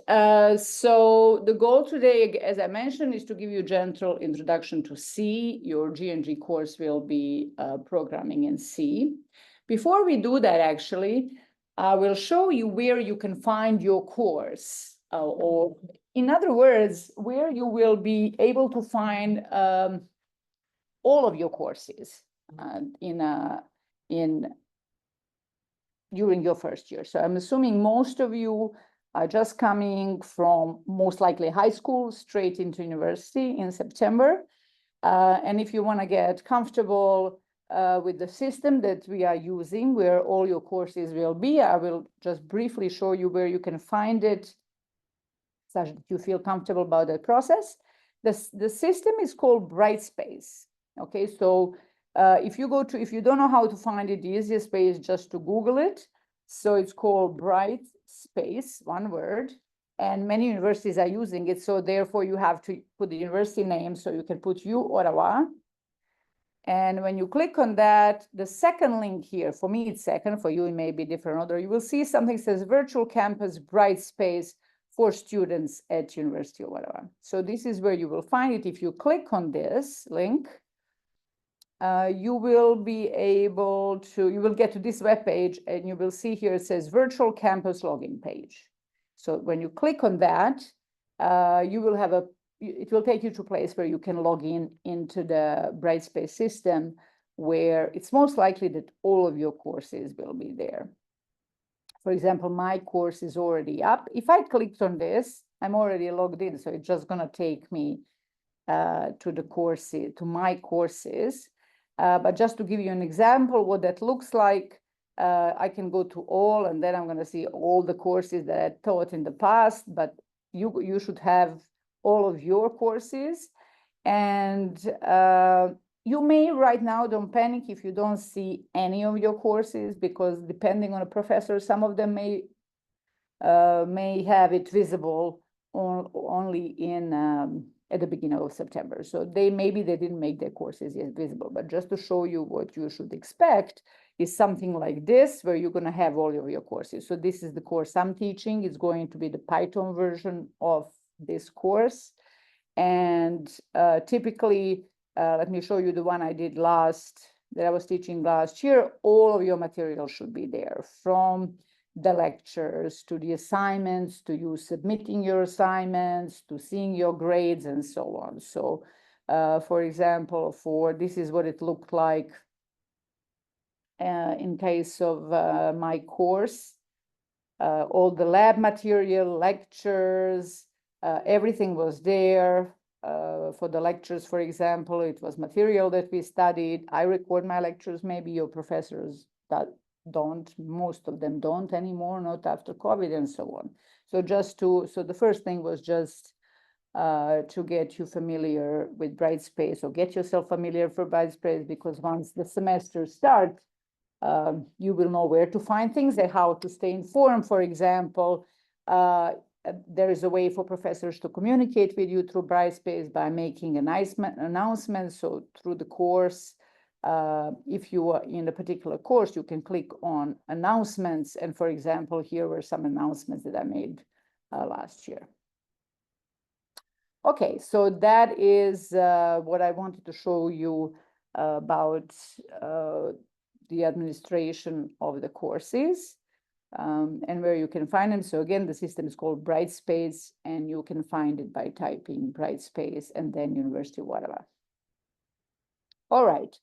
So the goal today, as I mentioned, is to give you a gentle introduction to C. Your GNG course will be programming in C. Before we do that, actually, I will show you where you can find your course, or in other words, where you will be able to find all of your courses during your first year. So I'm assuming most of you are just coming from most likely high school straight into university in September. And if you want to get comfortable with the system that we are using, where all your courses will be, I will just briefly show you where you can find it such that you feel comfortable about the process. The system is called Brightspace. Okay, so if you don't know how to find it, the easiest way is just to Google it. So it's called Brightspace, one word, and many universities are using it. So therefore you have to put the university name. So you can put U Ottawa. And when you click on that, the second link here, for me it's second, for you it may be different order, you will see something that says Virtual Campus Brightspace for students at University of Ottawa. So this is where you will find it. If you click on this link, you will get to this web page, and you will see here it says Virtual Campus Login Page. So when you click on that, it will take you to a place where you can log into the Brightspace system, where it's most likely that all of your courses will be there. For example, my course is already up. If I clicked on this, I'm already logged in, so it's just going to take me to my courses. But just to give you an example, what that looks like, I can go to all, and then I'm going to see all the courses that I taught in the past, but you should have all of your courses. And you may right now, don't panic if you don't see any of your courses, because depending on a professor, some of them may have it visible only at the beginning of September. So maybe they didn't make their courses yet visible, but just to show you what you should expect is something like this, where you're going to have all of your courses. So this is the course I'm teaching. It's going to be the Python version of this course. And typically, let me show you the one I did that I was teaching last year. All of your material should be there, from the lectures to the assignments, to you submitting your assignments, to seeing your grades, and so on. So for example, this is what it looked like in case of my course. All the lab material, lectures, everything was there. For the lectures, for example, it was material that we studied. I record my lectures. Maybe your professors don't, most of them don't anymore, not after COVID and so on. So the first thing was just to get you familiar with Brightspace, or get yourself familiar for Brightspace, because once the semester starts, you will know where to find things and how to stay informed. For example, there is a way for professors to communicate with you through Brightspace by making announcements. So through the course, if you are in a particular course, you can click on announcements. And for example, here were some announcements that I made last year. Okay, so that is what I wanted to show you about the administration of the courses and where you can find them. So again, the system is called Brightspace, and you can find it by typing Brightspace and then University of Ottawa. All right.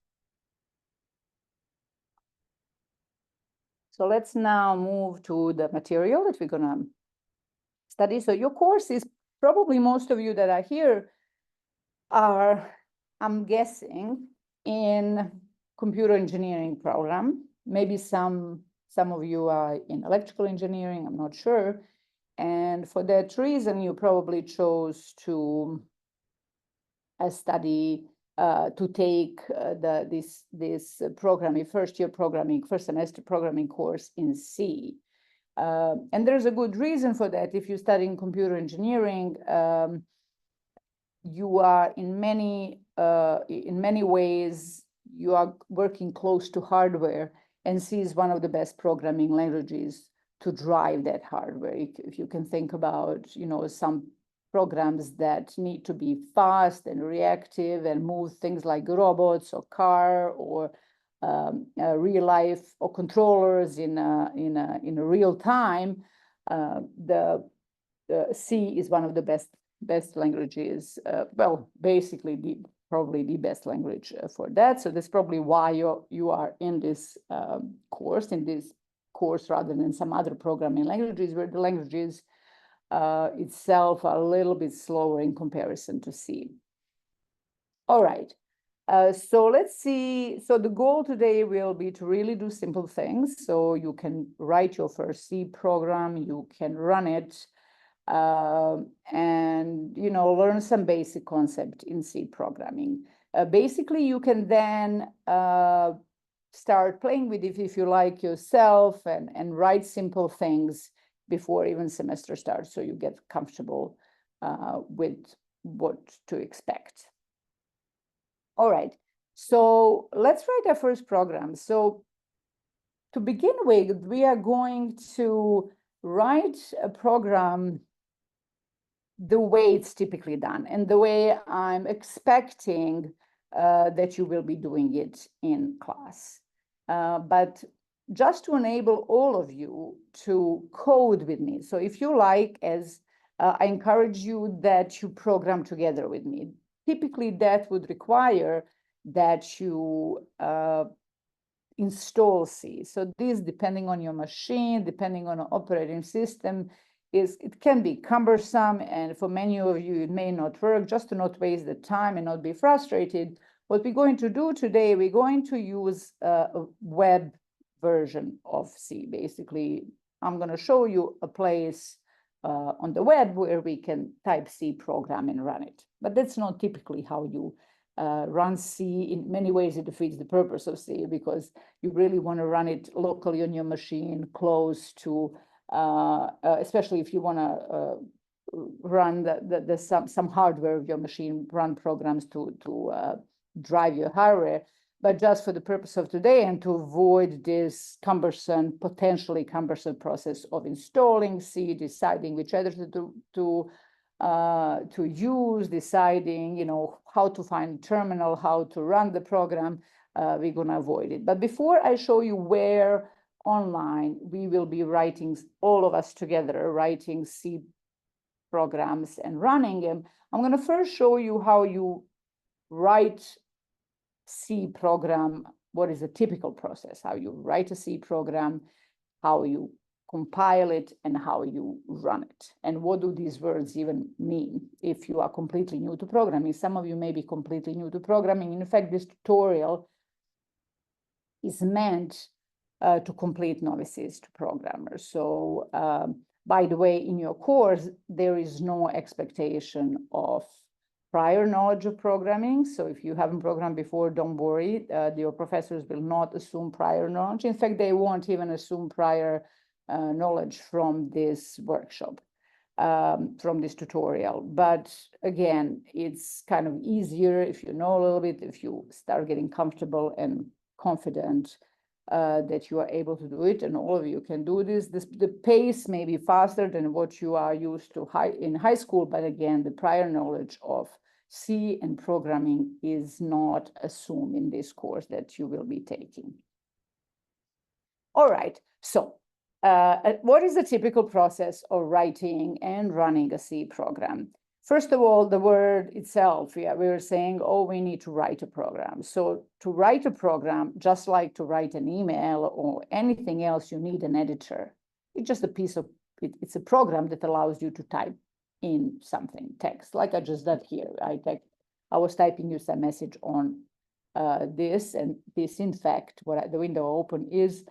So let's now move to the material that we're going to study. So your course is probably, most of you that are here are, I'm guessing, in computer engineering program. Maybe some of you are in electrical engineering, I'm not sure. And for that reason, you probably chose to study, to take this programming, first semester programming course in C. And there's a good reason for that. If you study in computer engineering, you are in many ways, you are working close to hardware, and C is one of the best programming languages to drive that hardware. If you can think about, some programs that need to be fast and reactive and move things like robots or car or real life or controllers in a real time, the C is one of the best languages. Well, basically probably the best language for that. So that's probably why you are in this course rather than some other programming languages, where the language is itself a little bit slower in comparison to C. All right. So let's see. So the goal today will be to really do simple things. So you can write your first C program, you can run it, and learn some basic concept in C programming. Basically, you can then start playing with it if you like yourself and write simple things before even semester starts, so you get comfortable with what to expect. All right, so let's write our first program. So to begin with, we are going to write a program the way it's typically done and the way I'm expecting that you will be doing it in class. But just to enable all of you to code with me. So if you like, I encourage you that you program together with me. Typically, that would require that you install C. So this, depending on your machine, depending on an operating system, it can be cumbersome, and for many of you, it may not work. Just to not waste the time and not be frustrated, what we're going to do today, we're going to use a web version of C. Basically, I'm going to show you a place on the web where we can type C program and run it. But that's not typically how you run C. In many ways, it defeats the purpose of C, because you really want to run it locally on your machine, close to, especially if you want to run some hardware of your machine, run programs to drive your hardware. But just for the purpose of today and to avoid this potentially cumbersome process of installing C, deciding which editor to use, deciding, how to find terminal, how to run the program, we're going to avoid it. But before I show you where online we will be writing, all of us together, writing C programs and running them, I'm going to first show you how you write C program. What is a typical process, how you write a C program, how you compile it, and how you run it. And what do these words even mean if you are completely new to programming? Some of you may be completely new to programming. In fact, this tutorial is meant to complete novices to programmers. So by the way, in your course, there is no expectation of prior knowledge of programming. So if you haven't programmed before, don't worry. Your professors will not assume prior knowledge. In fact, they won't even assume prior knowledge from this workshop, from this tutorial. But again, it's kind of easier if you know a little bit, if you start getting comfortable and confident that you are able to do it, and all of you can do this. The pace may be faster than what you are used to in high school, but again, the prior knowledge of C and programming is not assumed in this course that you will be taking. All right, so what is the typical process of writing and running a C program? First of all, the word itself, we were saying, oh, we need to write a program. So to write a program, just like to write an email or anything else, you need an editor. It's just it's a program that allows you to type in something, text, like I just did here. I was typing you some message on this, and this, in fact, the window open is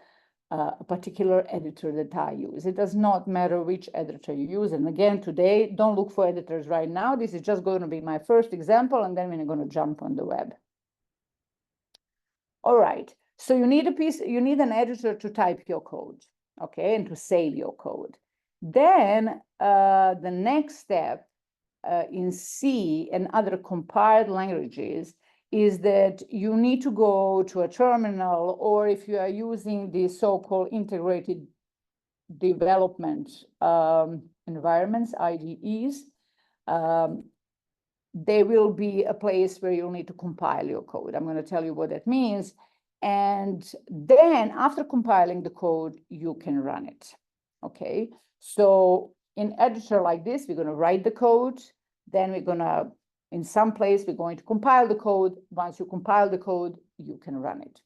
a particular editor that I use. It does not matter which editor you use. And again, today, don't look for editors right now. This is just going to be my first example, and then we're going to jump on the web. All right, so you need an editor to type your code, okay, and to save your code. Then the next step in C and other compiled languages is that you need to go to a terminal, or if you are using the so-called integrated development environments, IDEs, there will be a place where you'll need to compile your code. I'm going to tell you what that means. And then after compiling the code, you can run it. Okay, so in editor like this, we're going to write the code. Then we're going to, in some place, we're going to compile the code. Once you compile the code, you can run it.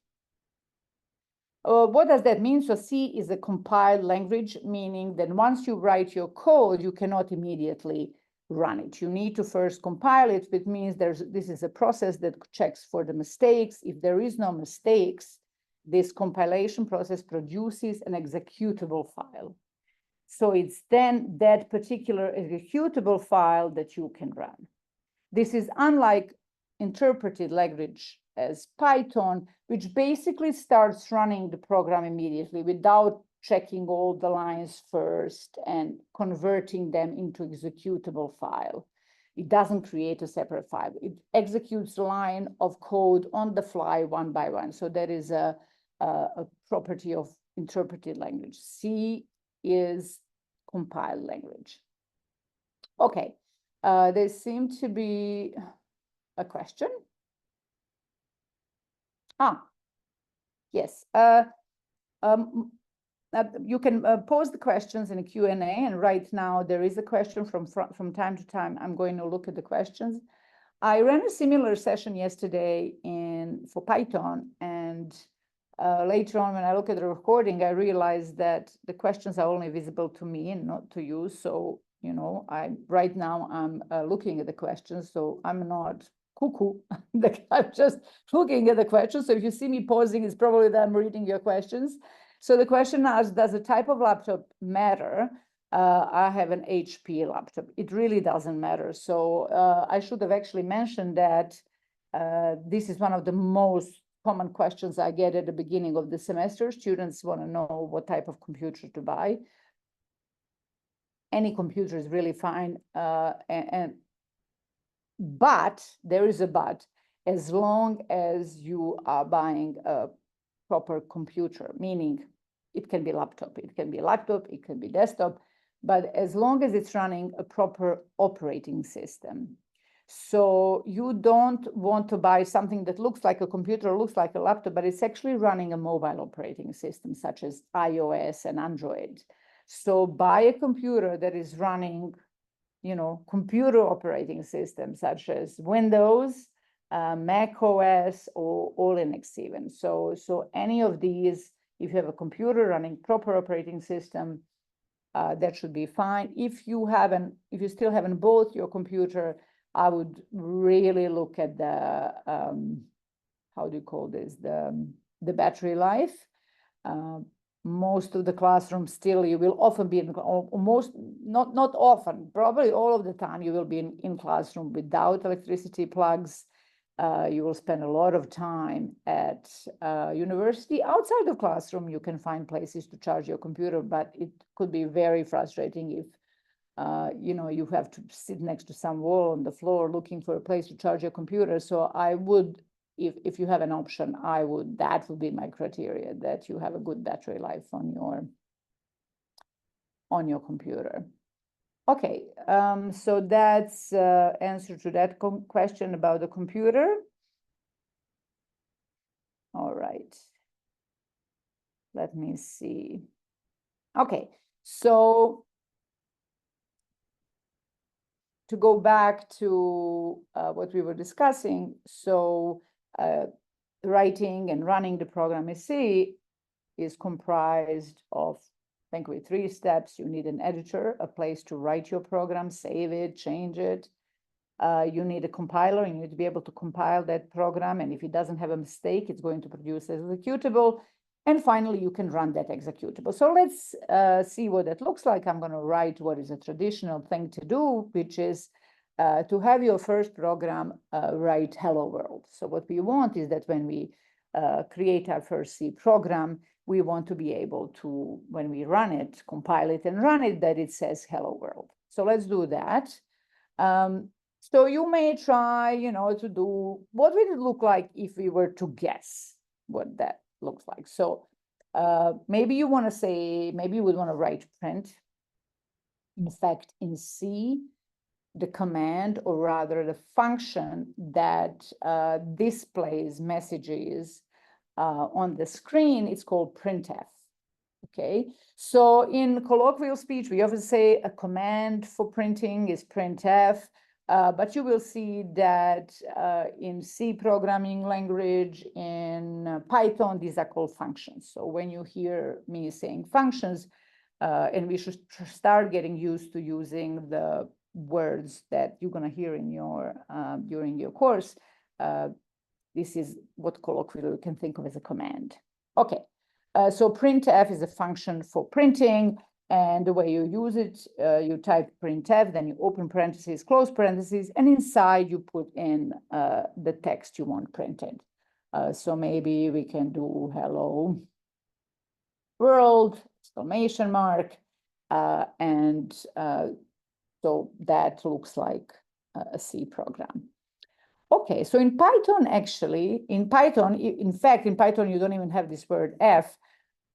What does that mean? So C is a compiled language, meaning that once you write your code, you cannot immediately run it. You need to first compile it, which means this is a process that checks for the mistakes. If there is no mistakes, this compilation process produces an executable file. So it's then that particular executable file that you can run. This is unlike interpreted language as Python, which basically starts running the program immediately without checking all the lines first and converting them into executable file. It doesn't create a separate file. It executes a line of code on the fly one by one. So that is a property of interpreted language. C is compiled language. Okay, there seemed to be a question. Yes. You can pose the questions in a Q&A, and right now there is a question from time to time. I'm going to look at the questions. I ran a similar session yesterday for Python, and later on when I look at the recording, I realized that the questions are only visible to me and not to you. So, you know, right now I'm looking at the questions, so I'm not cuckoo. I'm just looking at the questions. So if you see me pausing, it's probably that I'm reading your questions. So the question asks, does the type of laptop matter? I have an HP laptop. It really doesn't matter. So I should have actually mentioned that this is one of the most common questions I get at the beginning of the semester. Students want to know what type of computer to buy. Any computer is really fine. But there is a but, as long as you are buying a proper computer, meaning it can be laptop, it can be desktop, but as long as it's running a proper operating system. So you don't want to buy something that looks like a computer, looks like a laptop, but it's actually running a mobile operating system such as iOS and Android. So buy a computer that is running, you know, computer operating systems such as Windows, Mac OS, or Linux even. So any of these, if you have a computer running proper operating system, that should be fine. If you still haven't bought your computer, I would really look at the how do you call this, the battery life. Most of the classrooms still, you will often be not often, probably all of the time, you will be in classroom without electricity plugs. You will spend a lot of time at university. Outside the classroom, you can find places to charge your computer, but it could be very frustrating if you know, you have to sit next to some wall on the floor looking for a place to charge your computer. So I would, if you have an option, that would be my criteria, that you have a good battery life on your computer. Okay, so that's answer to that question about the computer. All right, let me see. Okay, so to go back to what we were discussing, so writing and running the program ASCII is comprised of, I think, with 3 steps. You need an editor, a place to write your program, save it, change it. You need a compiler. You need to be able to compile that program. And if it doesn't have a mistake, it's going to produce an executable. And finally, you can run that executable. So let's see what that looks like. I'm going to write what is a traditional thing to do, which is to have your first program write hello world. So what we want is that when we create our first C program, we want to be able to, when we run it, compile it and run it, that it says hello world. So let's do that. So you may try, you know, to do, what would it look like if we were to guess what that looks like? So maybe you want to say, maybe you would want to write print. In fact, in C, the command, or rather the function that displays messages on the screen, it's called printf. Okay, so in colloquial speech, we often say a command for printing is printf, but you will see that in C programming language, in Python, these are called functions. So when you hear me saying functions, and we should start getting used to using the words that you're going to hear in your during your course, this is what colloquially you can think of as a command. Okay. So printf is a function for printing, and the way you use it, you type printf, then you open parentheses, close parentheses, and inside you put in the text you want printed. So maybe we can do hello world, exclamation mark, and so that looks like a C program. Okay, so in Python, actually, in Python, in fact, in Python, you don't even have this word f.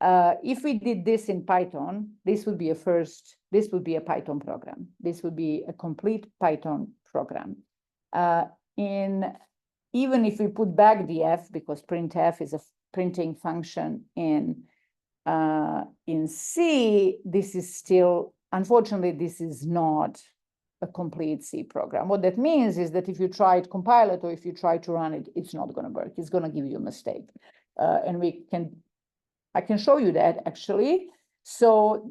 If we did this in Python, this would be this would be a Python program. This would be a complete Python program. Even if we put back the f, because printf is a printing function in C, this is still, unfortunately, this is not a complete C program. What that means is that if you try to compile it or if you try to run it, it's not going to work. It's going to give you a mistake. And I can show you that actually. So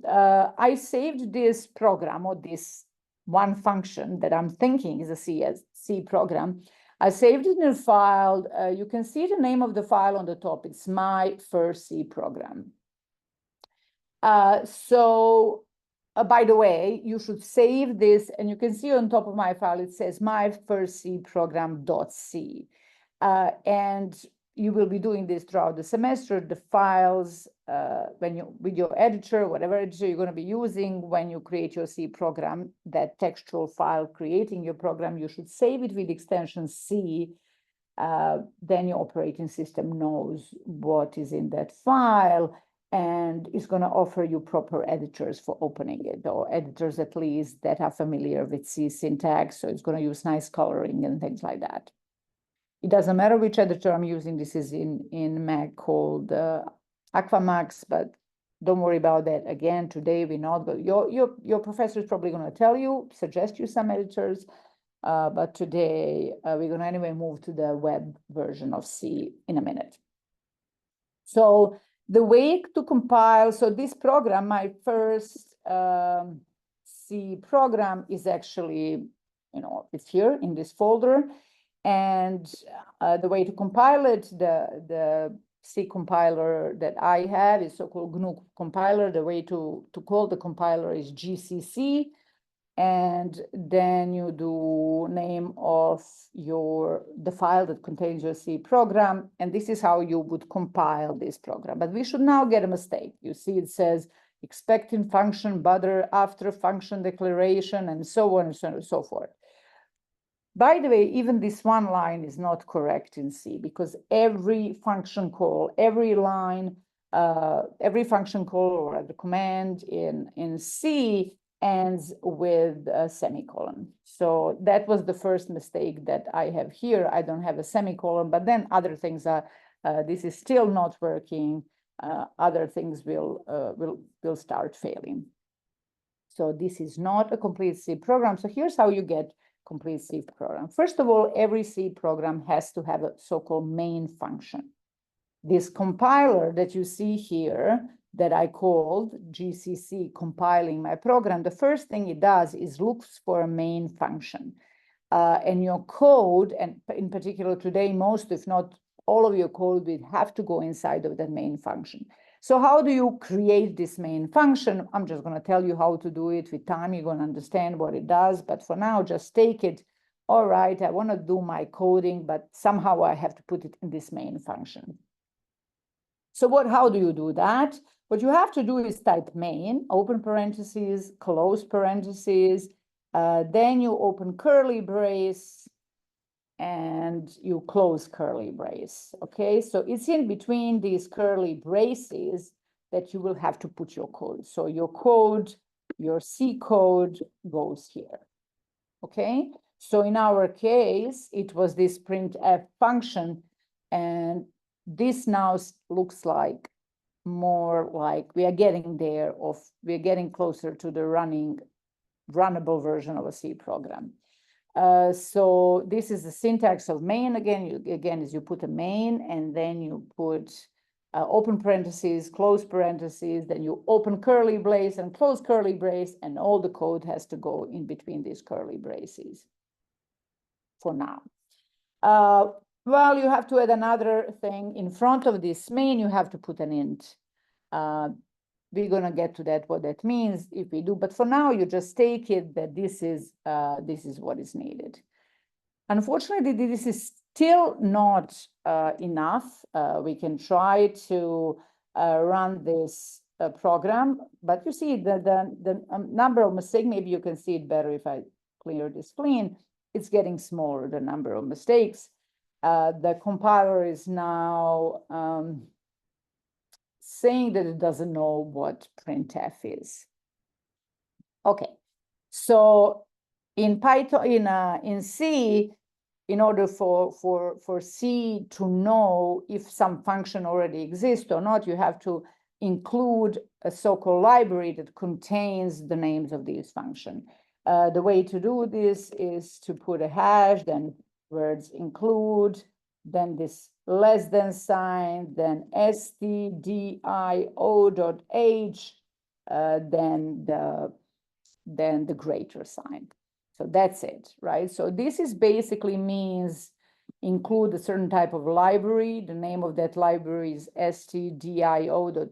I saved this program, or this one function that I'm thinking is a C program. I saved it in a file. You can see the name of the file on the top. It's my first C program. By the way, you should save this, and you can see on top of my file, it says my first C program.c. And you will be doing this throughout the semester. The files, with your editor, whatever editor you're going to be using, when you create your C program, that textual file creating your program, you should save it with extension C. Then your operating system knows what is in that file, and it's going to offer you proper editors for opening it, or editors at least that are familiar with C syntax. So it's going to use nice coloring and things like that. It doesn't matter which editor I'm using. This is in Mac called Aquamax, but don't worry about that. Again, today we're not going. Your professor is probably going to tell you, suggest you some editors, but today we're going to anyway move to the web version of C in a minute. So the way to compile, so this program, my first C program, is actually, it's here in this folder. And the way to compile it, the C compiler that I have is so-called GNU compiler. The way to call the compiler is GCC. And then you do name of the file that contains your C program. And this is how you would compile this program. But we should now get a mistake. You see, it says expecting function, butter, after function declaration, and so on and so on and so forth. By the way, even this one line is not correct in C, because every function call, every line, every function call or the command in C ends with a semicolon. So that was the first mistake that I have here. I don't have a semicolon, but then other things are, this is still not working. Other things will start failing. So this is not a complete C program. So here's how you get complete C program. First of all, every C program has to have a so-called main function. This compiler that you see here, that I called GCC compiling my program, the first thing it does is looks for a main function. And your code, and in particular today, most, if not all of your code, will have to go inside of that main function. So how do you create this main function? I'm just going to tell you how to do it. With time, you're going to understand what it does. But for now, just take it. All right, I want to do my coding, but somehow I have to put it in this main function. So how do you do that? What you have to do is type main, open parentheses, close parentheses, then you open curly brace, and you close curly brace, okay? So it's in between these curly braces that you will have to put your code. So your code, your C code goes here, okay? So in our case, it was this printf function, and this now looks like more like we are getting there, we're getting closer to the runnable version of a C program. So this is the syntax of main. Again, is you put a main, and then you put open parentheses, close parentheses, then you open curly brace and close curly brace, and all the code has to go in between these curly braces for now. Well, you have to add another thing in front of this main. You have to put an int. We're going to get to that, what that means if we do. But for now, you just take it that this is what is needed. Unfortunately, this is still not enough. We can try to run this program, but you see the number of mistakes, maybe you can see it better if I clear this clean. It's getting smaller, the number of mistakes. The compiler is now saying that it doesn't know what printf is. Okay, so in Python, in C, in order for C to know if some function already exists or not, you have to include a so-called library that contains the names of these functions. The way to do this is to put a hash, then words include, then this less than sign, then stdio.h, then the greater sign. So that's it, right? So this is basically means include a certain type of library. The name of that library is stdio.h.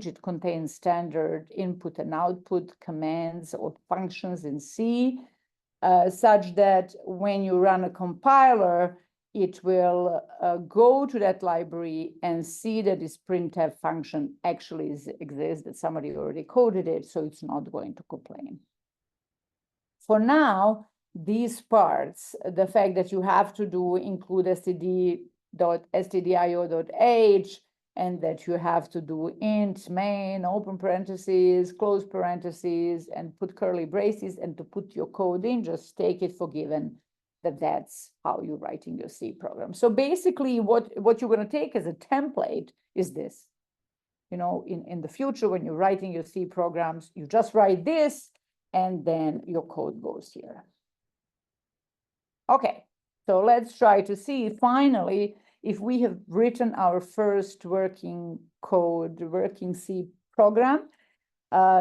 It contains standard input and output commands or functions in C, such that when you run a compiler, it will go to that library and see that this printf function actually exists, that somebody already coded it, so it's not going to complain. For now, these parts, the fact that you have to include stdio.h, and that you have to do int main, open parentheses, close parentheses, and put curly braces, and to put your code in, just take it for given that that's how you're writing your C program. So basically what you're going to take as a template is this. You know, in the future, when you're writing your C programs, you just write this, and then your code goes here. Okay, so let's try to see finally if we have written our first working C program.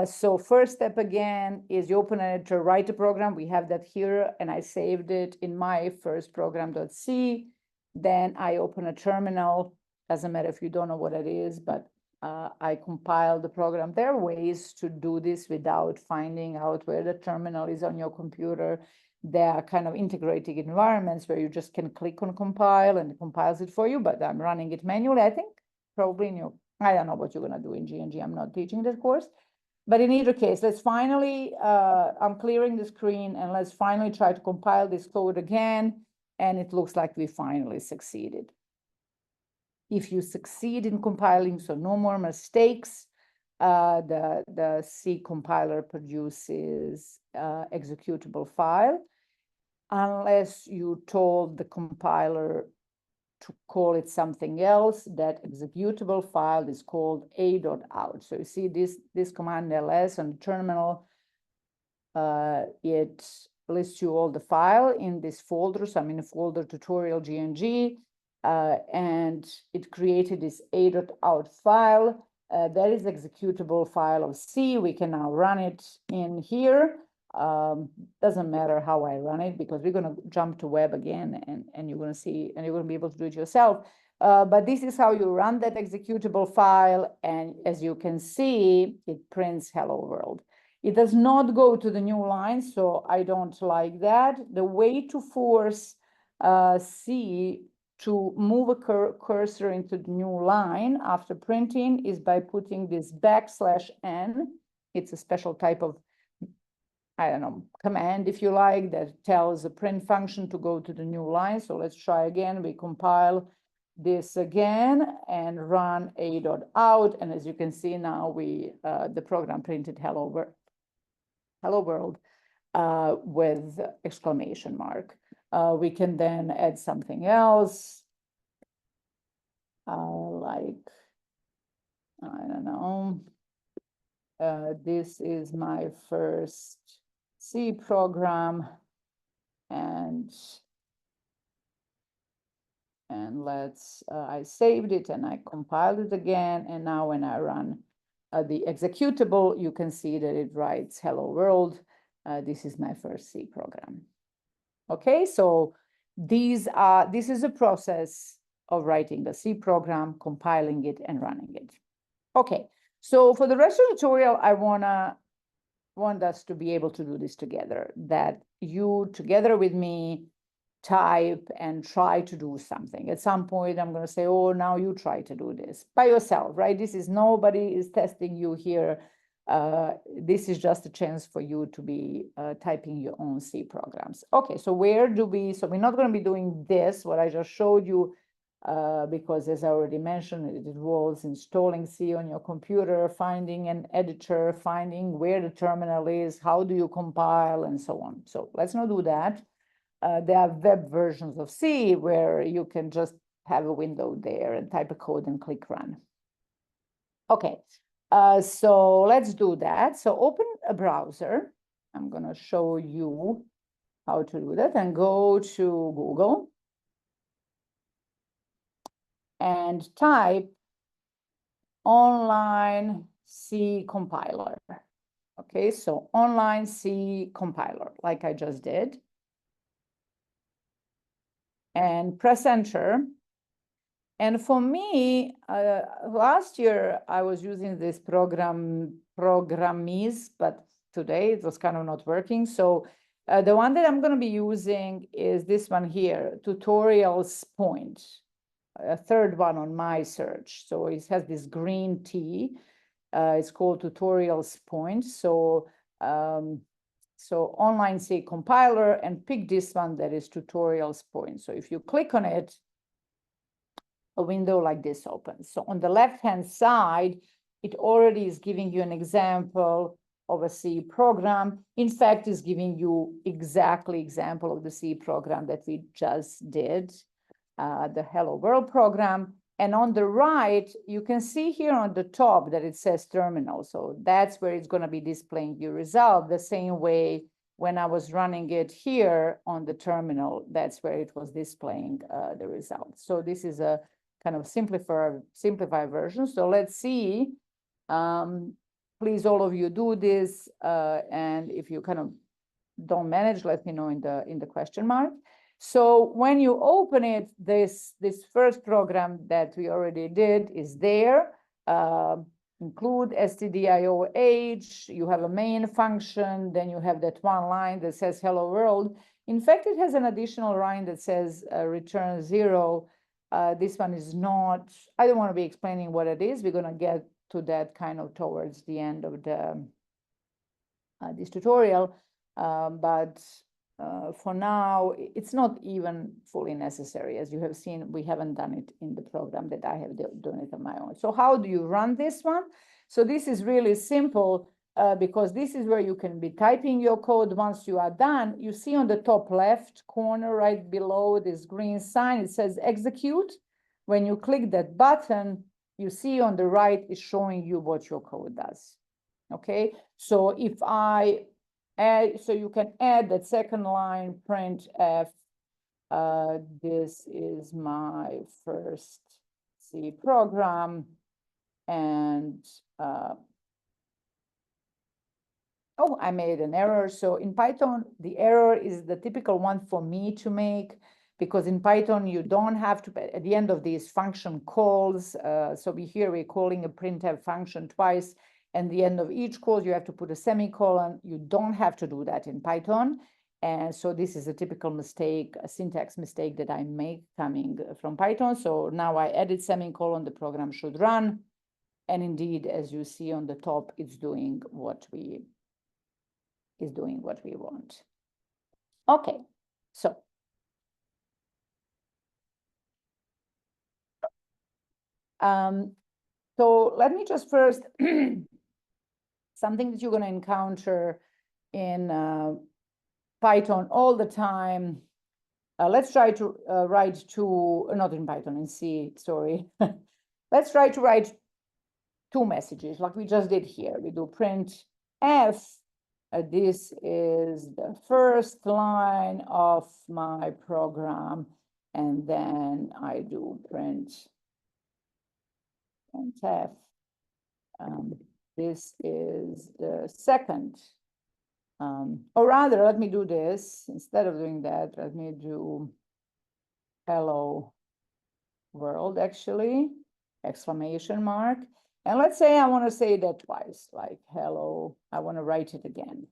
So first step again is you open an editor, write a program. We have that here, and I saved it in my first program.c. Then I open a terminal. Doesn't matter if you don't know what it is, but I compile the program. There are ways to do this without finding out where the terminal is on your computer. There are kind of integrated environments where you just can click on compile and it compiles it for you, but I'm running it manually. I think probably I don't know what you're going to do in GNG. I'm not teaching this course. But in either case, let's finally, I'm clearing the screen, and let's finally try to compile this code again. And it looks like we finally succeeded. If you succeed in compiling, so no more mistakes, the C compiler produces executable file, unless you told the compiler to call it something else. That executable file is called a.out. So you see this command ls on the terminal, it lists you all the file in this folder. So I'm in a folder tutorial GNG, and it created this a.out file. That is executable file of C. We can now run it in here. Doesn't matter how I run it, because we're going to jump to web again, and you're going to see, and you're going to be able to do it yourself. But this is how you run that executable file. And as you can see, it prints hello world. It does not go to the new line, so I don't like that. The way to force C to move a cursor into the new line after printing is by putting this \n. It's a special type of, I don't know, command, if you like, that tells a print function to go to the new line. So let's try again. We compile, this again and run a.out. And as you can see now, the program printed hello world with exclamation mark. We can then add something else, like, I don't know, this is my first C program, and let's, I saved it and I compiled it again. And now when I run the executable, you can see that it writes hello world. This is my first C program. Okay, so this is a process of writing the C program, compiling it and running it. Okay, so for the rest of the tutorial, I want us to be able to do this together, that you together with me type and try to do something. At some point, I'm going to say, oh, now you try to do this by yourself, right? This is, nobody is testing you here. This is just a chance for you to be typing your own C programs. Okay, so where do we, so we're not going to be doing this, what I just showed you, because as I already mentioned, it involves installing C on your computer, finding an editor, finding where the terminal is, how do you compile, and so on. So let's not do that. There are web versions of C where you can just have a window there and type a code and click run. Okay, so let's do that. So open a browser. I'm going to show you how to do that, and go to Google and type online C compiler. Okay, so online C compiler, like I just did. And press enter. And for me, last year I was using this Programmise, but today it was kind of not working. So the one that I'm going to be using is this one here, Tutorials Point, a third one on my search. So it has this green T. It's called Tutorials Point. So so online C compiler, and pick this one that is Tutorials Point. So if you click on it, a window like this opens. So on the left-hand side, it already is giving you an example of a C program. In fact, it's giving you exactly example of the C program that we just did, the Hello World program. And on the right, you can see here on the top that it says terminal. So that's where it's going to be displaying your result the same way when I was running it here on the terminal, that's where it was displaying the results. So this is a kind of simplified version. So let's see. Please, all of you do this. And if you kind of don't manage, let me know in the question mark. So when you open it, this first program that we already did is there. Include stdioh, you have a main function, then you have that one line that says hello world. In fact, it has an additional line that says return 0. This one is not, I don't want to be explaining what it is. We're going to get to that kind of towards the end of the this tutorial. But for now, it's not even fully necessary. As you have seen, we haven't done it in the program that I have done it on my own. So how do you run this one? So this is really simple because this is where you can be typing your code. Once you are done, you see on the top left corner right below this green sign, it says execute. When you click that button, you see on the right is showing you what your code does. Okay, so if I add, so you can add that second line printf. This is my first C program, and oh, I made an error. So in Python, the error is the typical one for me to make, because in Python, you don't have to, at the end of these function calls, so we're calling a printf function twice, and the end of each call, you have to put a semicolon. You don't have to do that in Python. And so this is a typical mistake, a syntax mistake that I make coming from Python. So now I added semicolon, the program should run. And indeed, as you see on the top, it's doing what we want. Okay, so So let me just first, something that you're going to encounter in Python all the time. Let's try to write two, not in Python, in C, sorry. Let's try to write two messages like we just did here. We do print F. This is the first line of my program. And then I do print F. This is the second. Or rather, let me do this. Instead of doing that, let me do hello world, actually, exclamation mark. And let's say I want to say that twice, like hello, I want to write it again.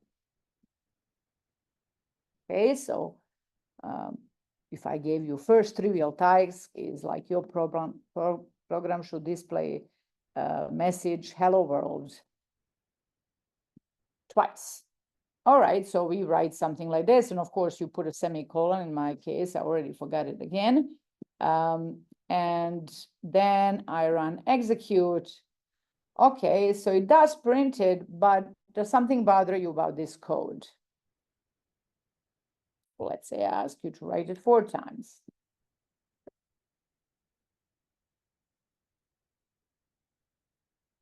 Okay, so if I gave you first trivial task is like your program should display message hello world twice. All right, so we write something like this. And of course, you put a semicolon. In my case, I already forgot it again. And then I run execute. Okay, so it does print it, but does something bother you about this code? Let's say I ask you to write it 4 times.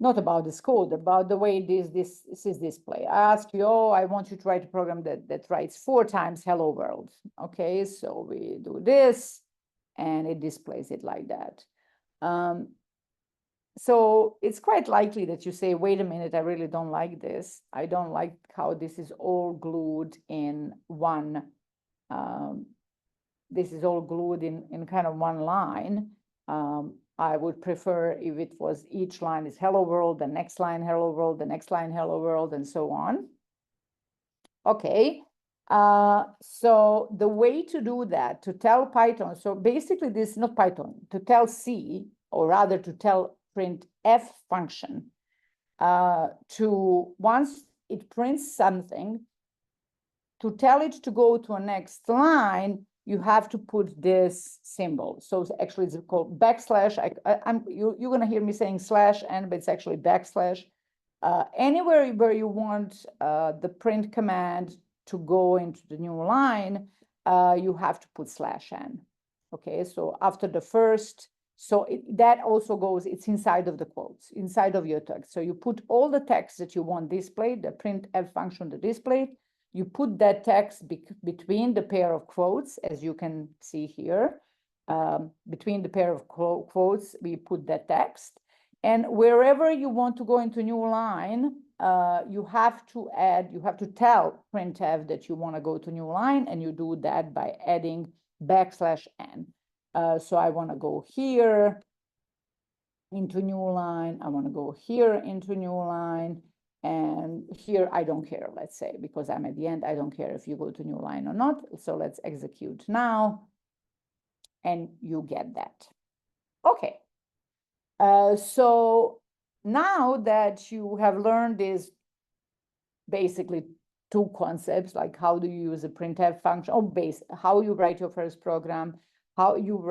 Not about this code, about the way this is displayed. I ask you, oh, I want you to write a program that writes 4 times hello world. Okay, so we do this, and it displays it like that. So it's quite likely that you say, wait a minute, I really don't like this. I don't like how this is all glued in one. This is all glued in kind of one line. I would prefer if it was each line is hello world, the next line hello world, the next line hello world, and so on. Okay, so the way to do that, to tell Python, so basically this is not Python, to tell C, or rather to tell printf function, to once it prints something, to tell it to go to a next line, you have to put this symbol. So actually it's called backslash. You're gonna hear me saying /n, but it's actually backslash. Anywhere where you want the print command to go into the new line, you have to put /n. Okay, so after the first, so that also goes, it's inside of the quotes, inside of your text. So you put all the text that you want displayed, the printf function to display, you put that text between the pair of quotes, as you can see here. Between the pair of quotes, we put that text. And wherever you want to go into new line, you have to tell printf that you want to go to new line, and you do that by adding \n. So I want to go here into new line. I want to go here into new line. And here, I don't care, let's say, because I'm at the end. I don't care if you go to new line or not. So let's execute now. And you get that. Okay. So now that you have learned these basically 2 concepts, like how do you use a printf function, or how you write your first program, how you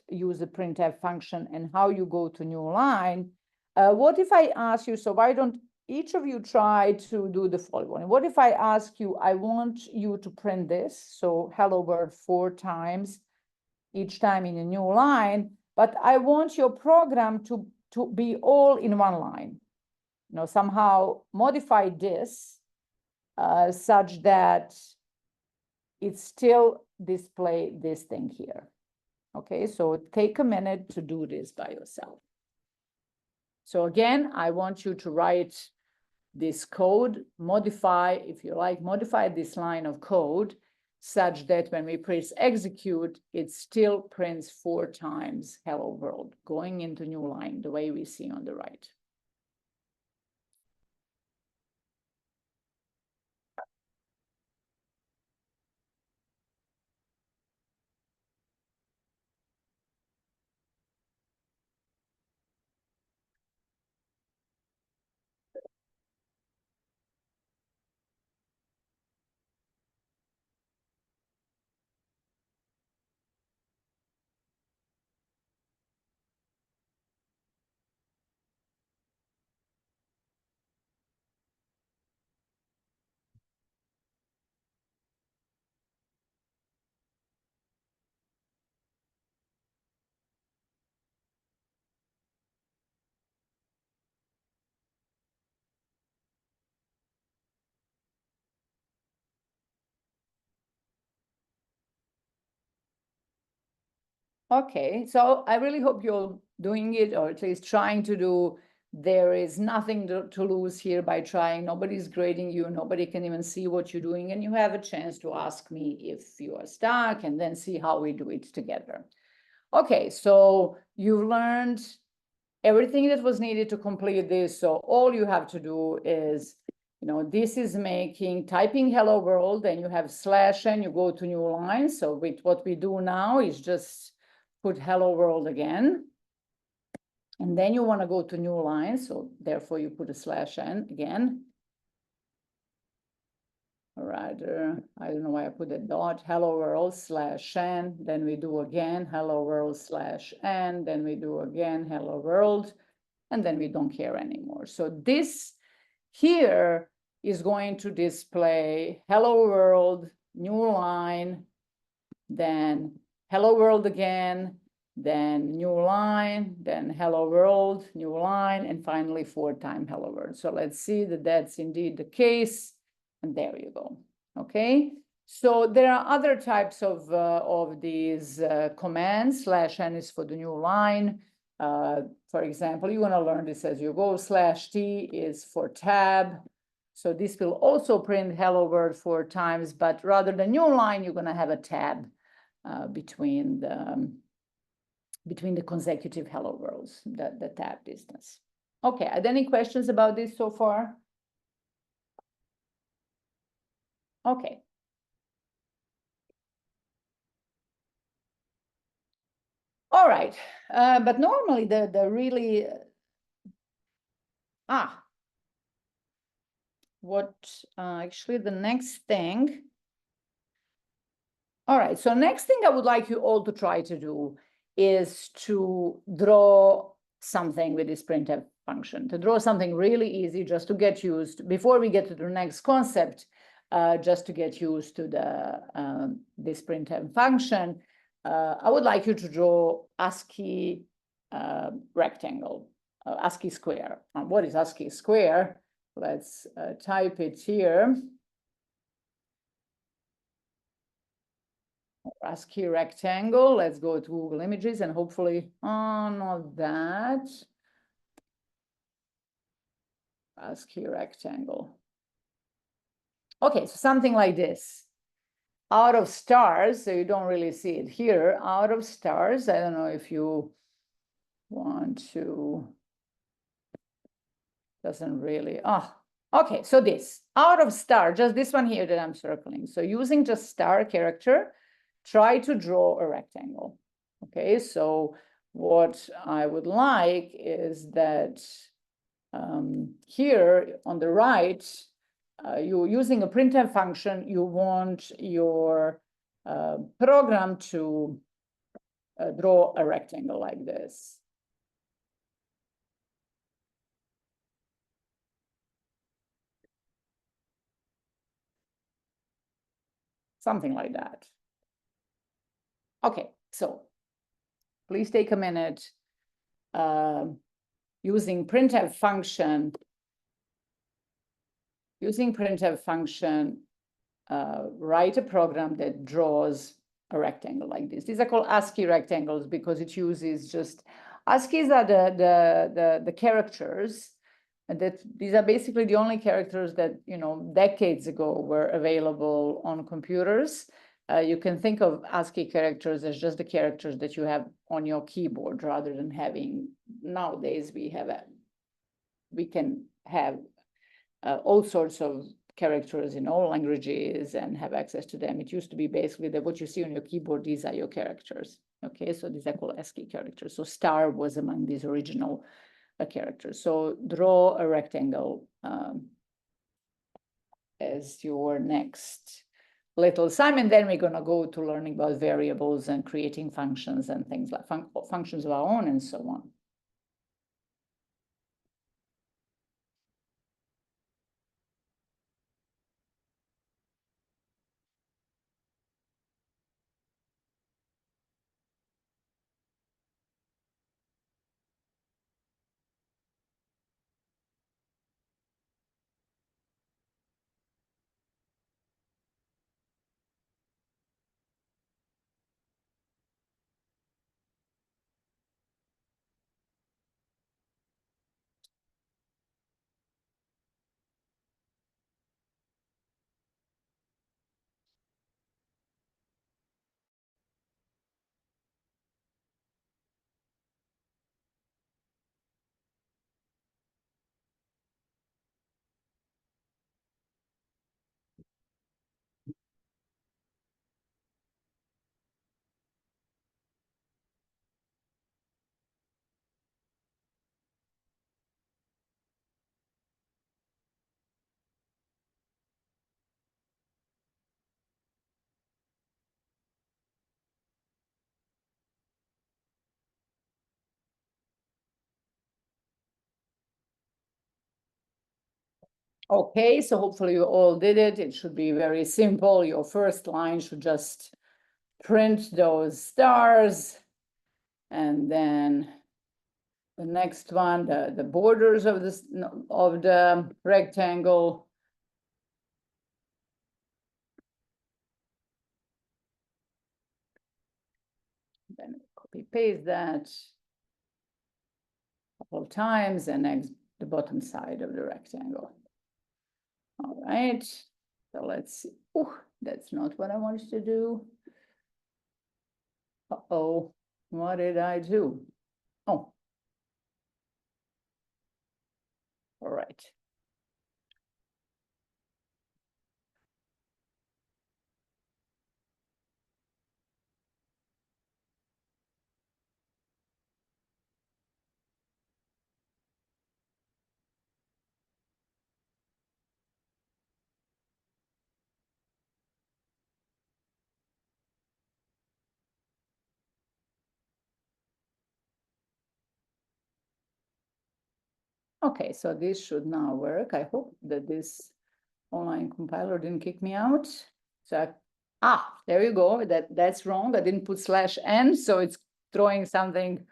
use a printf function, and how you go to new line. What if I ask you, so why don't each of you try to do the following? What if I ask you, I want you to print this, so hello world 4 times, each time in a new line, but I want your program to be all in one line. You know, somehow modify this such that it still display this thing here. Okay, so take a minute to do this by yourself. So again, I want you to write this code, modify, if you like, modify this line of code such that when we press execute, it still prints 4 times hello world, going into new line, the way we see on the right. Okay, so I really hope you're doing it, or at least trying to do. There is nothing to lose here by trying. Nobody's grading you. Nobody can even see what you're doing. And you have a chance to ask me if you are stuck and then see how we do it together. Okay, so you've learned everything that was needed to complete this. So all you have to do is, this is typing hello world, and you have slash and you go to new line. So with what we do now is just put hello world again. And then you want to go to new line. So therefore you put a slash n again. All right, I don't know why I put a dot, hello world slash n, then we do again, hello world slash n, then we do again, hello world, and then we don't care anymore. So this here is going to display hello world, new line, then hello world again, then new line, then hello world, new line, and finally 4-time hello world. So let's see that that's indeed the case. And there you go. Okay. So there are other types of these commands. Slash n is for the new line. For example, you want to learn this as you go. Slash t is for tab. So this will also print hello world 4 times, but rather than new line, you're going to have a tab between the consecutive hello worlds, the tab distance. Okay, are there any questions about this so far? Okay. All right, but normally the really, actually the next thing, all right, so next thing I would like you all to try to do is to draw something with this printf function, to draw something really easy just to get used, before we get to the next concept, just to get used to this printf function. I would like you to draw ASCII rectangle, ASCII square. What is ASCII square? Let's type it here. ASCII rectangle. Let's go to Google Images and hopefully, not that. ASCII rectangle. Okay, so something like this. Out of stars, so you don't really see it here. Out of stars, I don't know if you want to, doesn't really, okay, so this, out of star, just this one here that I'm circling. So using just star character, try to draw a rectangle. Okay, so what I would like is that here on the right, you're using a printf function, you want your program to draw a rectangle like this. Something like that. Okay, so please take a minute. Using printf function, write a program that draws a rectangle like this. These are called ASCII rectangles because it uses just, ASCIIs are the characters, and that these are basically the only characters that, decades ago were available on computers. You can think of ASCII characters as just the characters that you have on your keyboard, rather than having, nowadays we can have all sorts of characters in all languages and have access to them. It used to be basically that what you see on your keyboard, these are your characters. Okay, so these are called ASCII characters. So star was among these original characters. So draw a rectangle as your next little assignment. Then we're going to go to learning about variables and creating functions and things like functions of our own and so on. Okay, so hopefully you all did it. It should be very simple. Your first line should just print those stars. And then the next one, the borders of this of the rectangle. Then copy paste that a couple of times, and next the bottom side of the rectangle. All right, so let's see. Oh, that's not what I wanted to do. Uh-oh, what did I do? Oh, all right. Okay, so this should now work. I hope that this online compiler didn't kick me out. So, there you go. That's wrong. I didn't put /n, so it's throwing something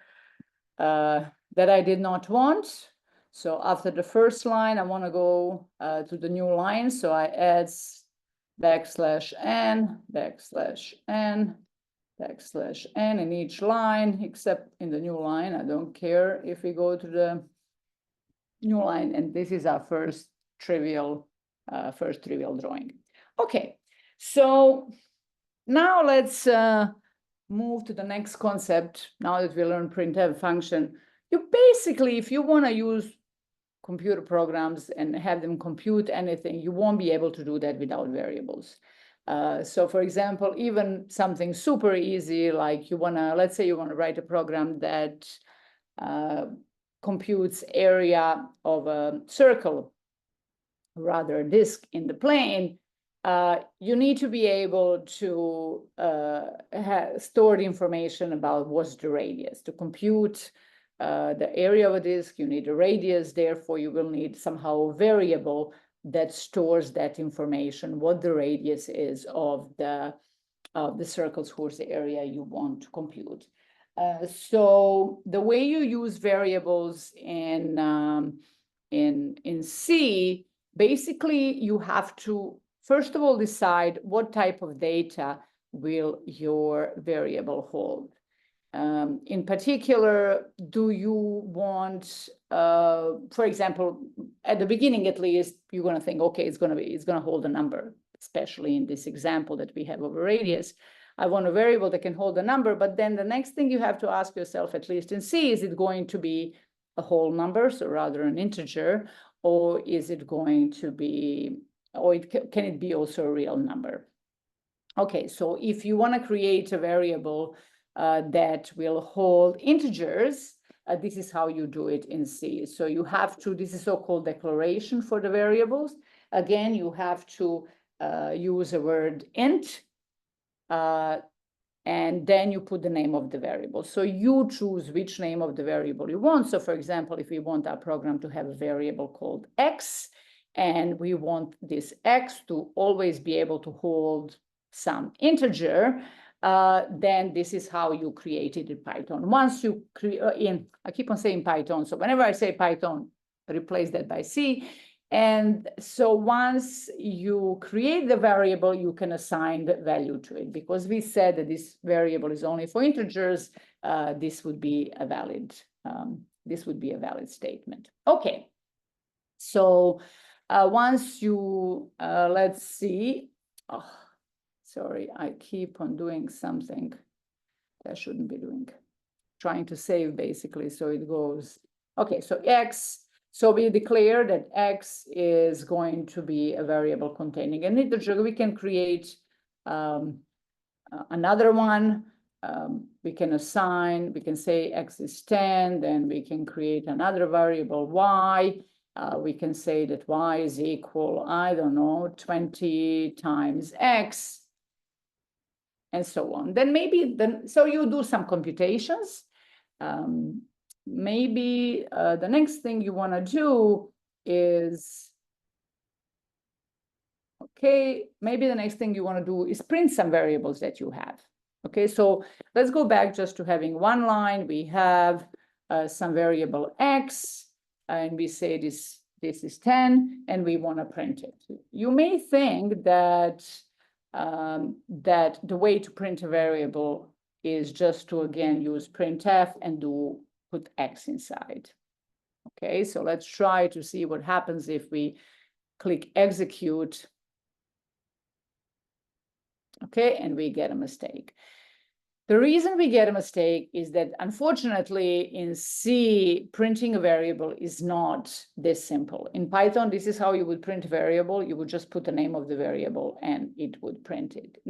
that I did not want. So after the first line, I want to go to the new line. So I add \n, \n in each line, except in the new line. I don't care if we go to the new line, and this is our first trivial drawing. Okay, so now let's move to the next concept. Now that we learned printf function, you basically, if you want to use computer programs and have them compute anything, you won't be able to do that without variables. So for example, even something super easy, like let's say you want to write a program that computes area of a circle, rather a disk in the plane, you need to be able to store the information about what's the radius. To compute the area of a disk, you need a radius, therefore you will need somehow a variable that stores that information, what the radius is of the circles whose area you want to compute. So the way you use variables in C, basically you have to first of all decide what type of data will your variable hold. In particular, do you want, for example, at the beginning at least, you're going to think, okay, it's going to hold a number, especially in this example that we have of a radius. I want a variable that can hold a number, but then the next thing you have to ask yourself, at least in C, is it going to be a whole number, so rather an integer, or is it going to be, or can it be also a real number? Okay, so if you want to create a variable that will hold integers, this is how you do it in C. So you have to, this is so-called declaration for the variables. Again, you have to use a word int, and then you put the name of the variable. So you choose which name of the variable you want. So for example, if we want our program to have a variable called x, and we want this x to always be able to hold some integer, then this is how you create it in Python. Once you create, I keep on saying Python, so whenever I say Python, replace that by C. And so once you create the variable, you can assign the value to it. Because we said that this variable is only for integers, this would be a valid statement. Okay, so once you, let's see, sorry, I keep on doing something that I shouldn't be doing. Trying to save basically, so it goes, okay, so x, so we declare that x is going to be a variable containing an integer. We can create another one. We can assign, we can say x is 10, then we can create another variable y. We can say that y is equal, I don't know, 20 times x, and so on. Then maybe, so you do some computations. Maybe the next thing you want to do is Okay, maybe the next thing you want to do is print some variables that you have. Okay, so let's go back just to having one line. We have some variable x, and we say this is 10, and we want to print it. You may think that that the way to print a variable is just to, again, use printf and put x inside. Okay, so let's try to see what happens if we click execute. Okay, and we get a mistake. The reason we get a mistake is that, unfortunately, in C, printing a variable is not this simple. In Python, this is how you would print a variable. You would just put the name of the variable and it would print it.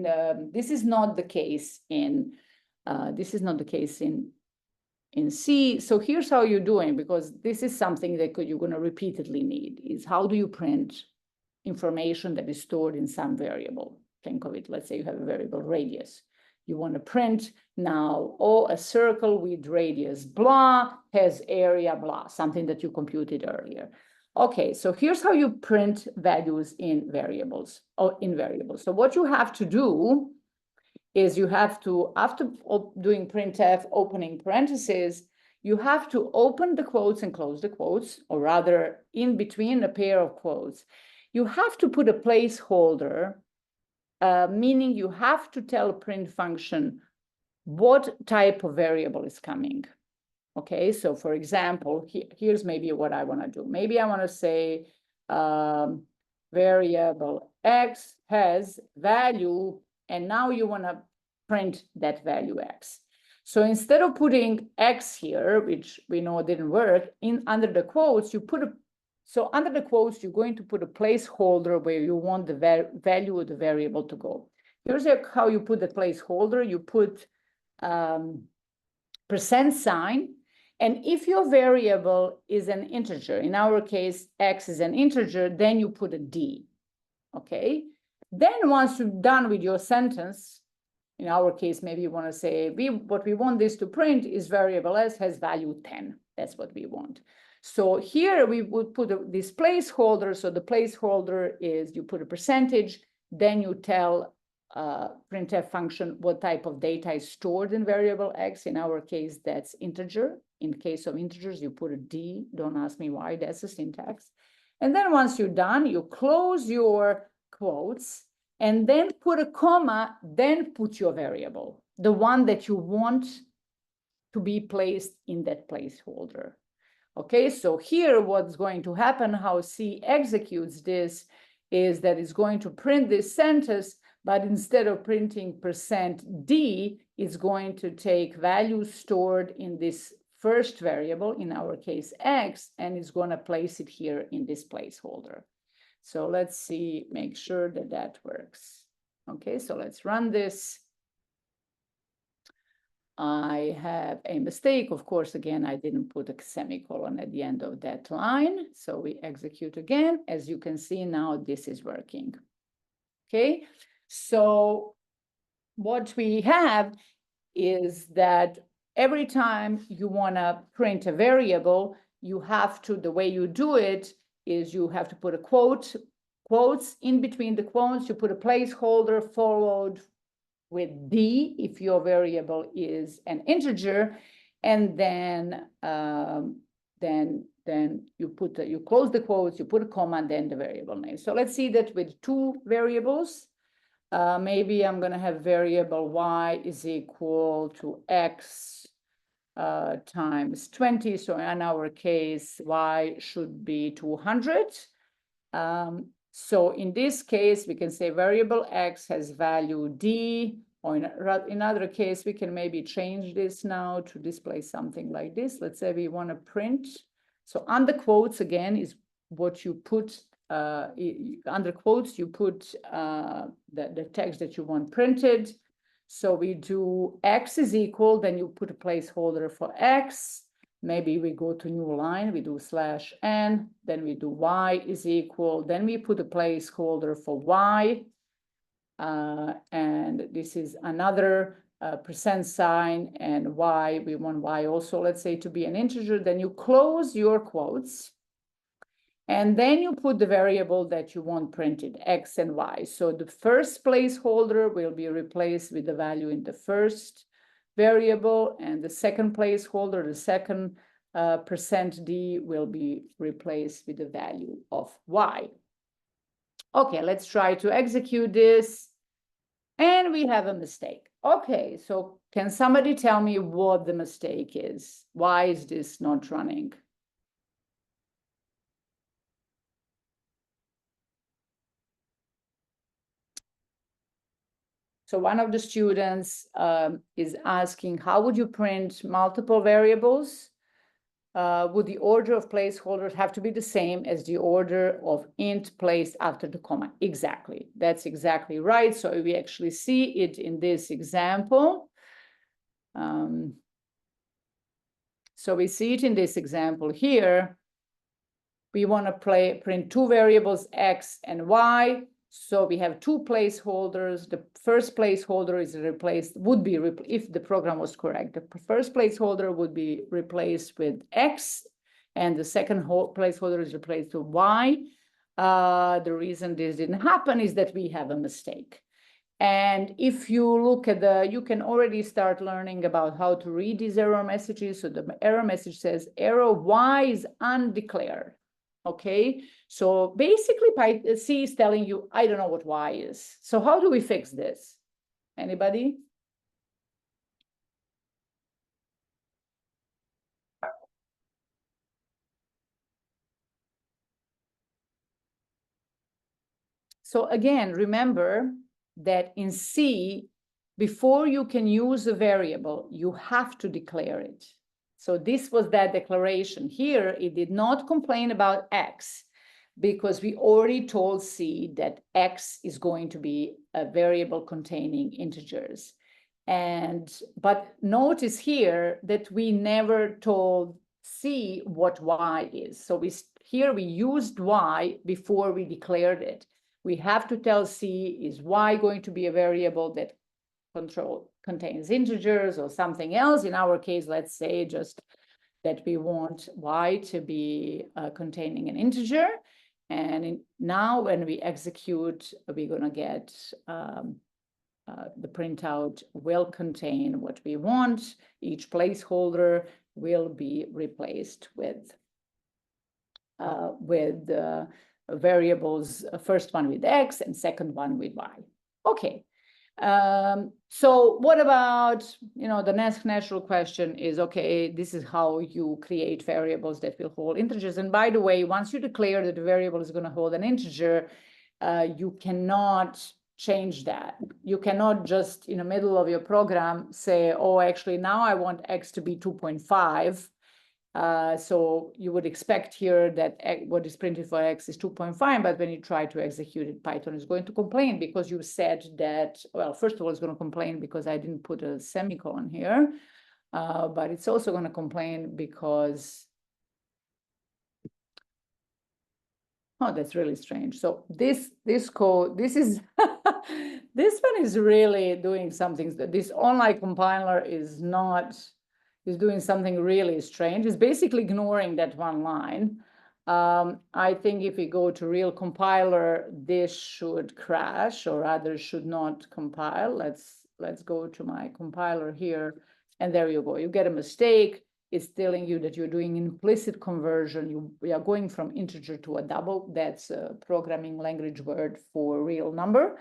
This is not the case in C. So here's how you're doing, because this is something that you're going to repeatedly need, is how do you print information that is stored in some variable? Think of it, let's say you have a variable radius. You want to print now, a circle with radius blah has area blah, something that you computed earlier. Okay, so here's how you print values in variables. So what you have to do is you have to, after doing printf opening parentheses, you have to open the quotes and close the quotes, or rather in between a pair of quotes. You have to put a placeholder, meaning you have to tell a print function what type of variable is coming. Okay, so for example, here's maybe what I want to do. Maybe I want to say variable x has value, and now you want to print that value x. So instead of putting x here, which we know didn't work, under the quotes, so under the quotes, you're going to put a placeholder where you want the value of the variable to go. Here's how you put the placeholder. You put %, and if your variable is an integer, in our case, x is an integer, then you put a d, okay? Then once you're done with your sentence, in our case, maybe you want to say, what we want this to print is variable s has value 10. That's what we want. So here we would put this placeholder. So the placeholder is you put a %, then you tell printf function what type of data is stored in variable x. In our case, that's integer. In case of integers, you put a d. Don't ask me why, that's the syntax. And then once you're done, you close your quotes and then put a comma, then put your variable, the one that you want to be placed in that placeholder. Okay, so here what's going to happen, how C executes this, is that it's going to print this sentence, but instead of printing %d, it's going to take values stored in this first variable, in our case x, and it's going to place it here in this placeholder. So let's see, make sure that that works. Okay, so let's run this. I have a mistake. Of course, again, I didn't put a semicolon at the end of that line. So we execute again. As you can see now, this is working. Okay, so what we have is that every time you want to print a variable, you have to, the way you do it is you have to put a quotes in between the quotes, you put a placeholder followed with d if your variable is an integer, and then you close the quotes, you put a comma, and then the variable name. So let's see that with two variables. Maybe I'm going to have variable y is equal to x times 20. So in our case, y should be 200. So in this case, we can say variable x has value d, or in other case, we can maybe change this now to display something like this. Let's say we want to print. So under quotes, again, is what you put, under quotes, you put the text that you want printed. So we do x is equal, then you put a placeholder for x. Maybe we go to new line, we do /n, then we do y is equal, then we put a placeholder for y, and this is another %, and y, we want y also, let's say, to be an integer. Then you close your quotes, And then you put the variable that you want printed, X and Y. So the first placeholder will be replaced with the value in the first variable, and the second placeholder, the second %D will be replaced with the value of Y. Okay, let's try to execute this. And we have a mistake. Okay, so can somebody tell me what the mistake is? Why is this not running? So one of the students is asking, how would you print multiple variables? Would the order of placeholders have to be the same as the order of int placed after the comma? Exactly, that's exactly right. So we actually see it in this example. So we see it in this example here. We want to print two variables, X and Y. So we have two placeholders. The first placeholder is replaced, if the program was correct, the first placeholder would be replaced with X, and the second placeholder is replaced with Y. The reason this didn't happen is that we have a mistake. And if you look at you can already start learning about how to read these error messages. So the error message says error Y is undeclared. Okay, so basically C is telling you, I don't know what Y is. So how do we fix this? Anybody? So again, remember that in C, before you can use a variable, you have to declare it. So this was that declaration. Here, it did not complain about X because we already told C that X is going to be a variable containing integers. But notice here that we never told C what Y is. So here we used Y before we declared it. We have to tell C, is Y going to be a variable that contains integers or something else? In our case, let's say just that we want Y to be containing an integer. And now when we execute, we're going to get the printout will contain what we want. Each placeholder will be replaced with variables, first one with X and second one with Y. Okay. So what about, the next natural question is, okay, this is how you create variables that will hold integers. And by the way, once you declare that the variable is going to hold an integer, you cannot change that. You cannot just in the middle of your program say, oh, actually now I want X to be 2.5. So you would expect here that what is printed for X is 2.5, but when you try to execute it, Python is going to complain because you said that, well, first of all, it's going to complain because I didn't put a semicolon here, but it's also going to complain because, oh, that's really strange. So this code, this is, this one is really doing something. This online compiler is doing something really strange. It's basically ignoring that one line. I think if we go to real compiler, this should crash, or rather should not compile. Let's go to my compiler here, and there you go. You get a mistake. It's telling you that you're doing implicit conversion. We are going from integer to a double. That's a programming language word for real number.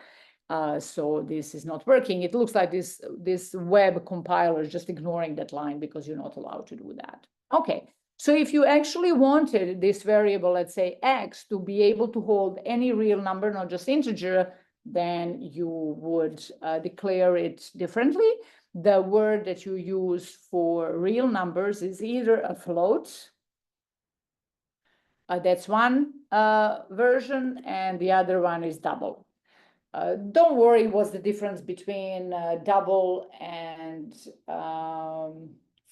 So this is not working. It looks like this web compiler is just ignoring that line because you're not allowed to do that. Okay, so if you actually wanted this variable, let's say X, to be able to hold any real number, not just integer, then you would declare it differently. The word that you use for real numbers is either a float, that's one version, and the other one is double. Don't worry what's the difference between double and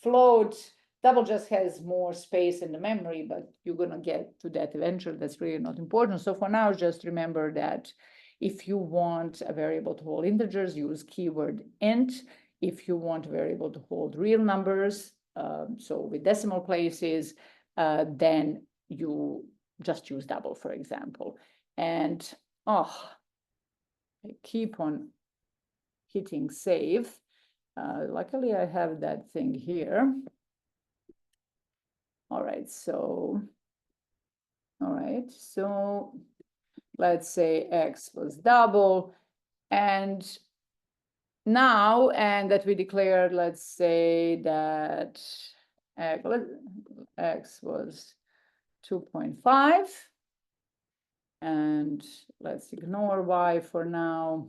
float. Double just has more space in the memory, but you're going to get to that eventually. That's really not important. So for now, just remember that if you want a variable to hold integers, use keyword int. If you want a variable to hold real numbers, so with decimal places, then you just use double, for example. And I keep on hitting save. Luckily, I have that thing here. All right, so let's say x was double, and now, and that we declared, let's say that x was 2.5, and let's ignore y for now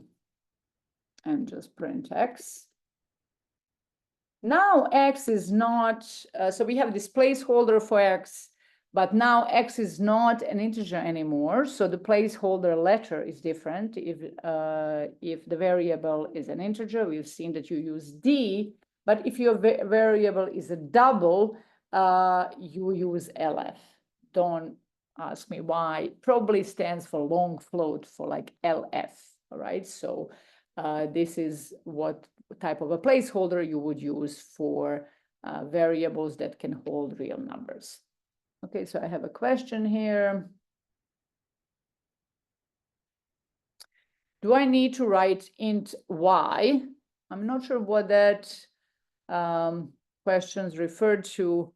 and just print x. Now x is not, so we have this placeholder for x, but now x is not an integer anymore. So the placeholder letter is different. If the variable is an integer, we've seen that you use d, but if your variable is a double, you use lf. Don't ask me why. Probably stands for long float, for like lf, all right? So this is what type of a placeholder you would use for variables that can hold real numbers. Okay, so I have a question here. Do I need to write int y? I'm not sure what that question's referred to.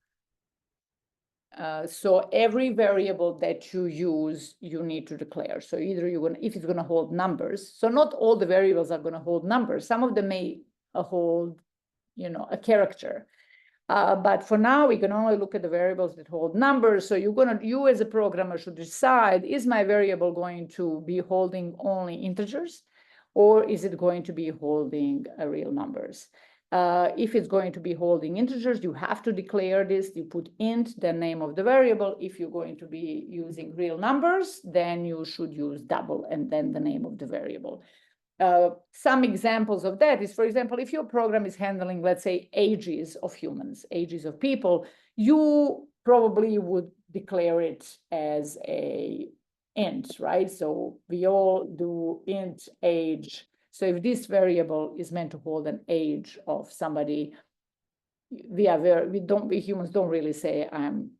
So every variable that you use, you need to declare. So either you're going to, if it's going to hold numbers, so not all the variables are going to hold numbers. Some of them may hold, a character. But for now, we can only look at the variables that hold numbers. So you as a programmer should decide, is my variable going to be holding only integers, or is it going to be holding real numbers? If it's going to be holding integers, you have to declare this. You put int, the name of the variable. If you're going to be using real numbers, then you should use double and then the name of the variable. Some examples of that is, for example, if your program is handling, let's say, ages of humans, ages of people, you probably would declare it as a int, right? So we all do int age. So if this variable is meant to hold an age of somebody, we humans don't really say I'm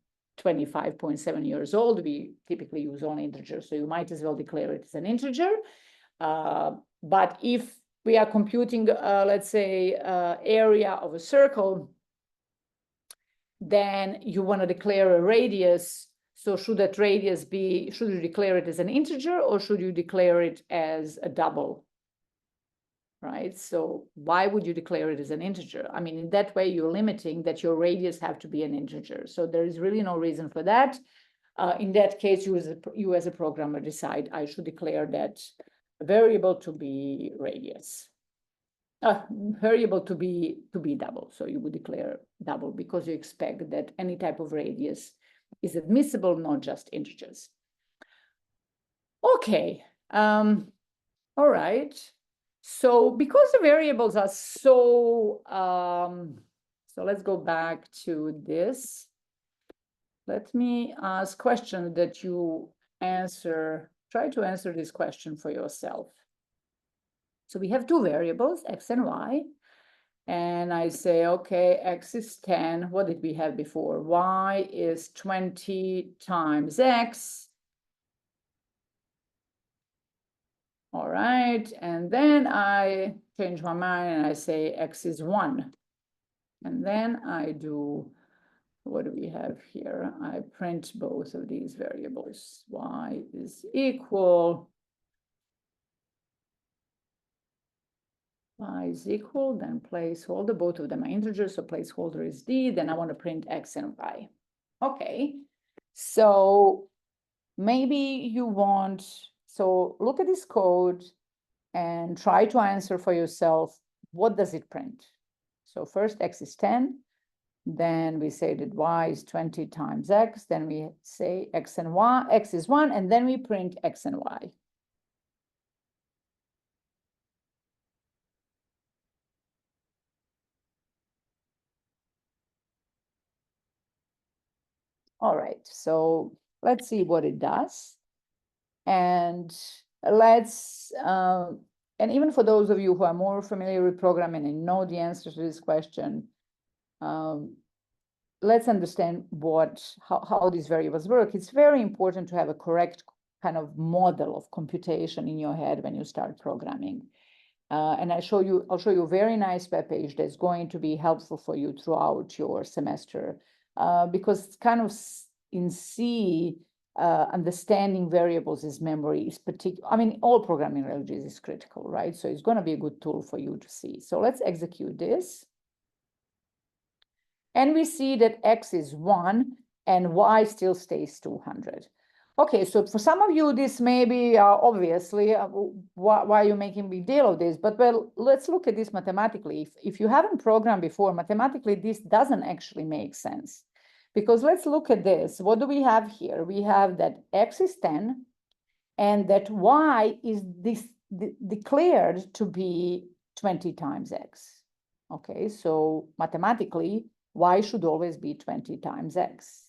25.7 years old. We typically use only integers. So you might as well declare it as an integer. But if we are computing, let's say, area of a circle, then you want to declare a radius. So should that radius be, should you declare it as an integer or should you declare it as a double? Right? So why would you declare it as an integer? I mean, in that way, you're limiting that your radius have to be an integer. So there is really no reason for that. In that case, you as a programmer decide, I should declare that variable to be radius. Variable to be double. So you would declare double because you expect that any type of radius is admissible, not just integers. Okay. All right. So because the variables are so let's go back to this. Let me ask questions that you answer. Try to answer this question for yourself. So we have two variables, x and y. And I say, okay, x is 10. What did we have before? Y is 20 times x. All right. And then I change my mind and I say x is 1. And then I do, what do we have here? I print both of these variables. Y is equal. Y is equal, then placeholder, both of them are integers, so placeholder is d, then I want to print x and y. Okay, so maybe you want, so look at this code and try to answer for yourself, what does it print? So first x is 10, then we say that y is 20 times x, then we say x and y, x is 1, and then we print x and y. All right, so let's see what it does. And let's, and even for those of you who are more familiar with programming and know the answer to this question, let's understand how these variables work. It's very important to have a correct kind of model of computation in your head when you start programming. And I'll show you a very nice web page that's going to be helpful for you throughout your semester, because it's kind of in C, understanding variables is memory is particular. I mean, all programming languages is critical, right? So it's going to be a good tool for you to see. So let's execute this. And we see that X is 1 and Y still stays 200. Okay, so for some of you, this may be obviously, why are you making a big deal of this? But well, let's look at this mathematically. If you haven't programmed before, mathematically, this doesn't actually make sense. Because let's look at this. What do we have here? We have that X is 10 and that Y is declared to be 20 times X. Okay, so mathematically, Y should always be 20 times X.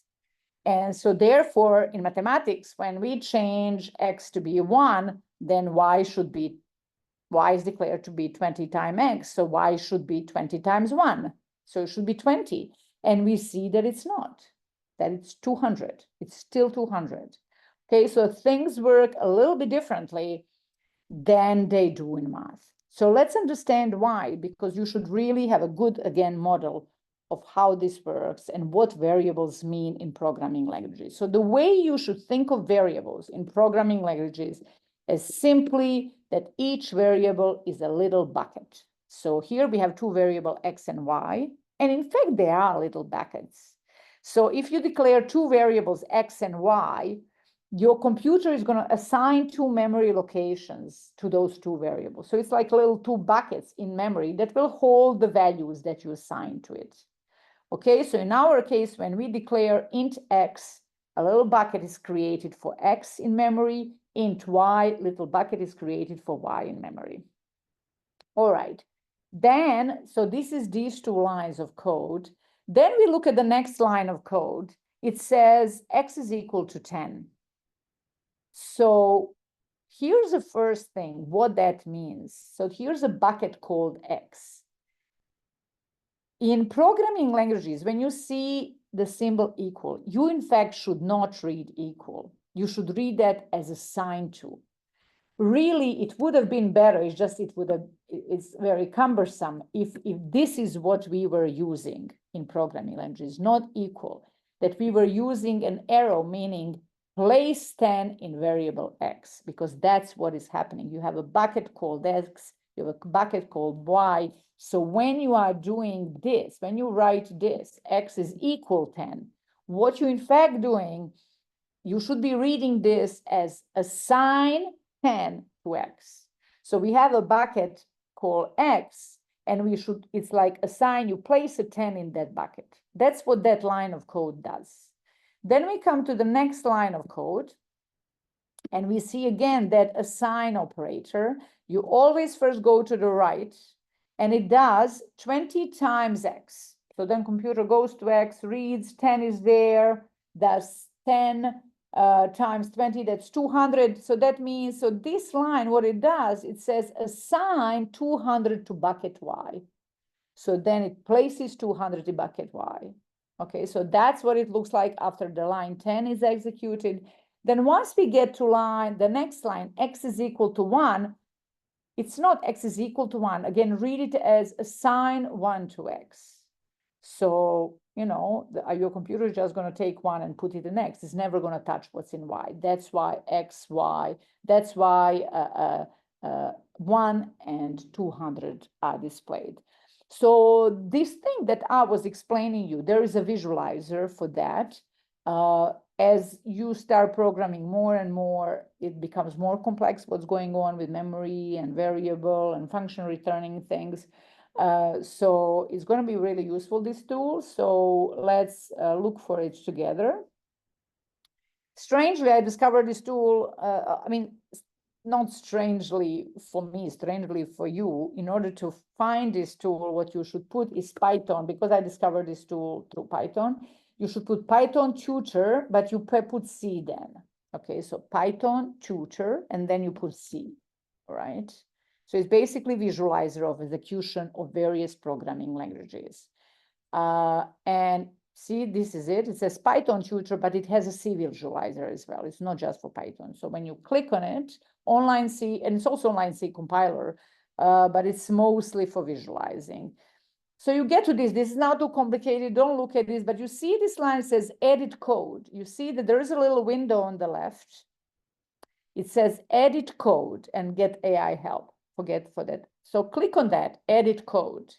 And so therefore, in mathematics, when we change X to be 1, then Y is declared to be 20 times X. So Y should be 20 times 1. So it should be 20. And we see that it's not, that it's 200. It's still 200. Okay, so things work a little bit differently than they do in math. So let's understand why, because you should really have a good, again, model of how this works and what variables mean in programming languages. So the way you should think of variables in programming languages is simply that each variable is a little bucket. So here we have two variables, X and Y, and in fact, they are little buckets. So if you declare two variables, X and Y, your computer is going to assign two memory locations to those two variables. So it's like little two buckets in memory that will hold the values that you assign to it. Okay, so in our case, when we declare int X, a little bucket is created for X in memory, int Y, little bucket is created for Y in memory. All right, then, so this is these two lines of code. Then we look at the next line of code. It says X is equal to 10. So here's the first thing, what that means. So here's a bucket called X. In programming languages, when you see the symbol equal, you in fact should not read equal. You should read that as assigned to. Really, it would have been better. It's just it's very cumbersome if this is what we were using in programming languages, not equal, that we were using an arrow, meaning place 10 in variable X, because that's what is happening. You have a bucket called X, you have a bucket called Y. So when you are doing this, when you write this, X is equal 10, what you're in fact doing, you should be reading this as assign 10 to X. So we have a bucket called X, and it's like assign, you place a 10 in that bucket. That's what that line of code does. Then we come to the next line of code, and we see again that assign operator. You always first go to the right, and it does 20 times X. So then computer goes to X, reads 10 is there, does 10 times 20, that's 200. So that means, so this line, what it does, it says assign 200 to bucket Y. So then it places 200 to bucket Y. Okay, so that's what it looks like after the line 10 is executed. Then once we get to the next line, X is equal to 1, it's not X is equal to 1. Again, read it as assign 1 to X. So, your computer is just going to take 1 and put it in X. It's never going to touch what's in Y. That's why X, Y, that's why 1 and 200 are displayed. So this thing that I was explaining you, there is a visualizer for that. As you start programming more and more, it becomes more complex what's going on with memory and variable and function returning things. So it's going to be really useful, this tool. So let's look for it together. Strangely, I discovered this tool, not strangely for me, strangely for you. In order to find this tool, what you should put is Python, because I discovered this tool through Python. You should put Python tutor, but you put C then. Okay, so Python tutor, and then you put C, all right? So it's basically visualizer of execution of various programming languages. And See, this is it. It says Python tutor, but it has a C visualizer as well. It's not just for Python. So when you click on it, online C, and it's also online C compiler, but it's mostly for visualizing. So you get to this. This is not too complicated. Don't look at this, but you see this line says edit code. You see that there is a little window on the left. It says edit code and get AI help. Forget for that. So click on that, edit code.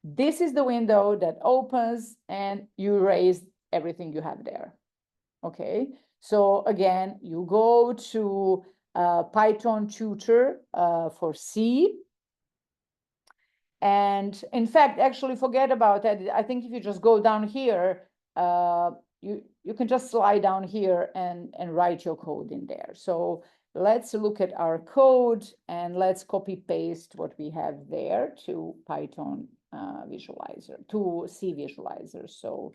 This is the window that opens and you erase everything you have there. Okay, so again, you go to Python tutor for C. And in fact, actually forget about that. I think if you just go down here, you can just slide down here and write your code in there. So let's look at our code and let's copy paste what we have there to Python visualizer, to C visualizer. So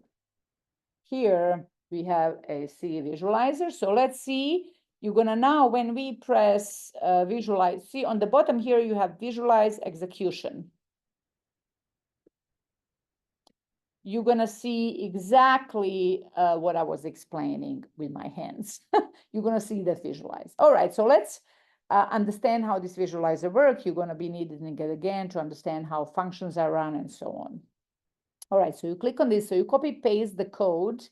here we have a C visualizer. So let's see, you're gonna now, when we press visualize, see on the bottom here, you have visualize execution. You're gonna see exactly what I was explaining with my hands. You're gonna see that visualize. All right, so let's understand how this visualizer works. You're gonna be needing it again to understand how functions are run and so on. All right, so you click on this, so you copy paste the code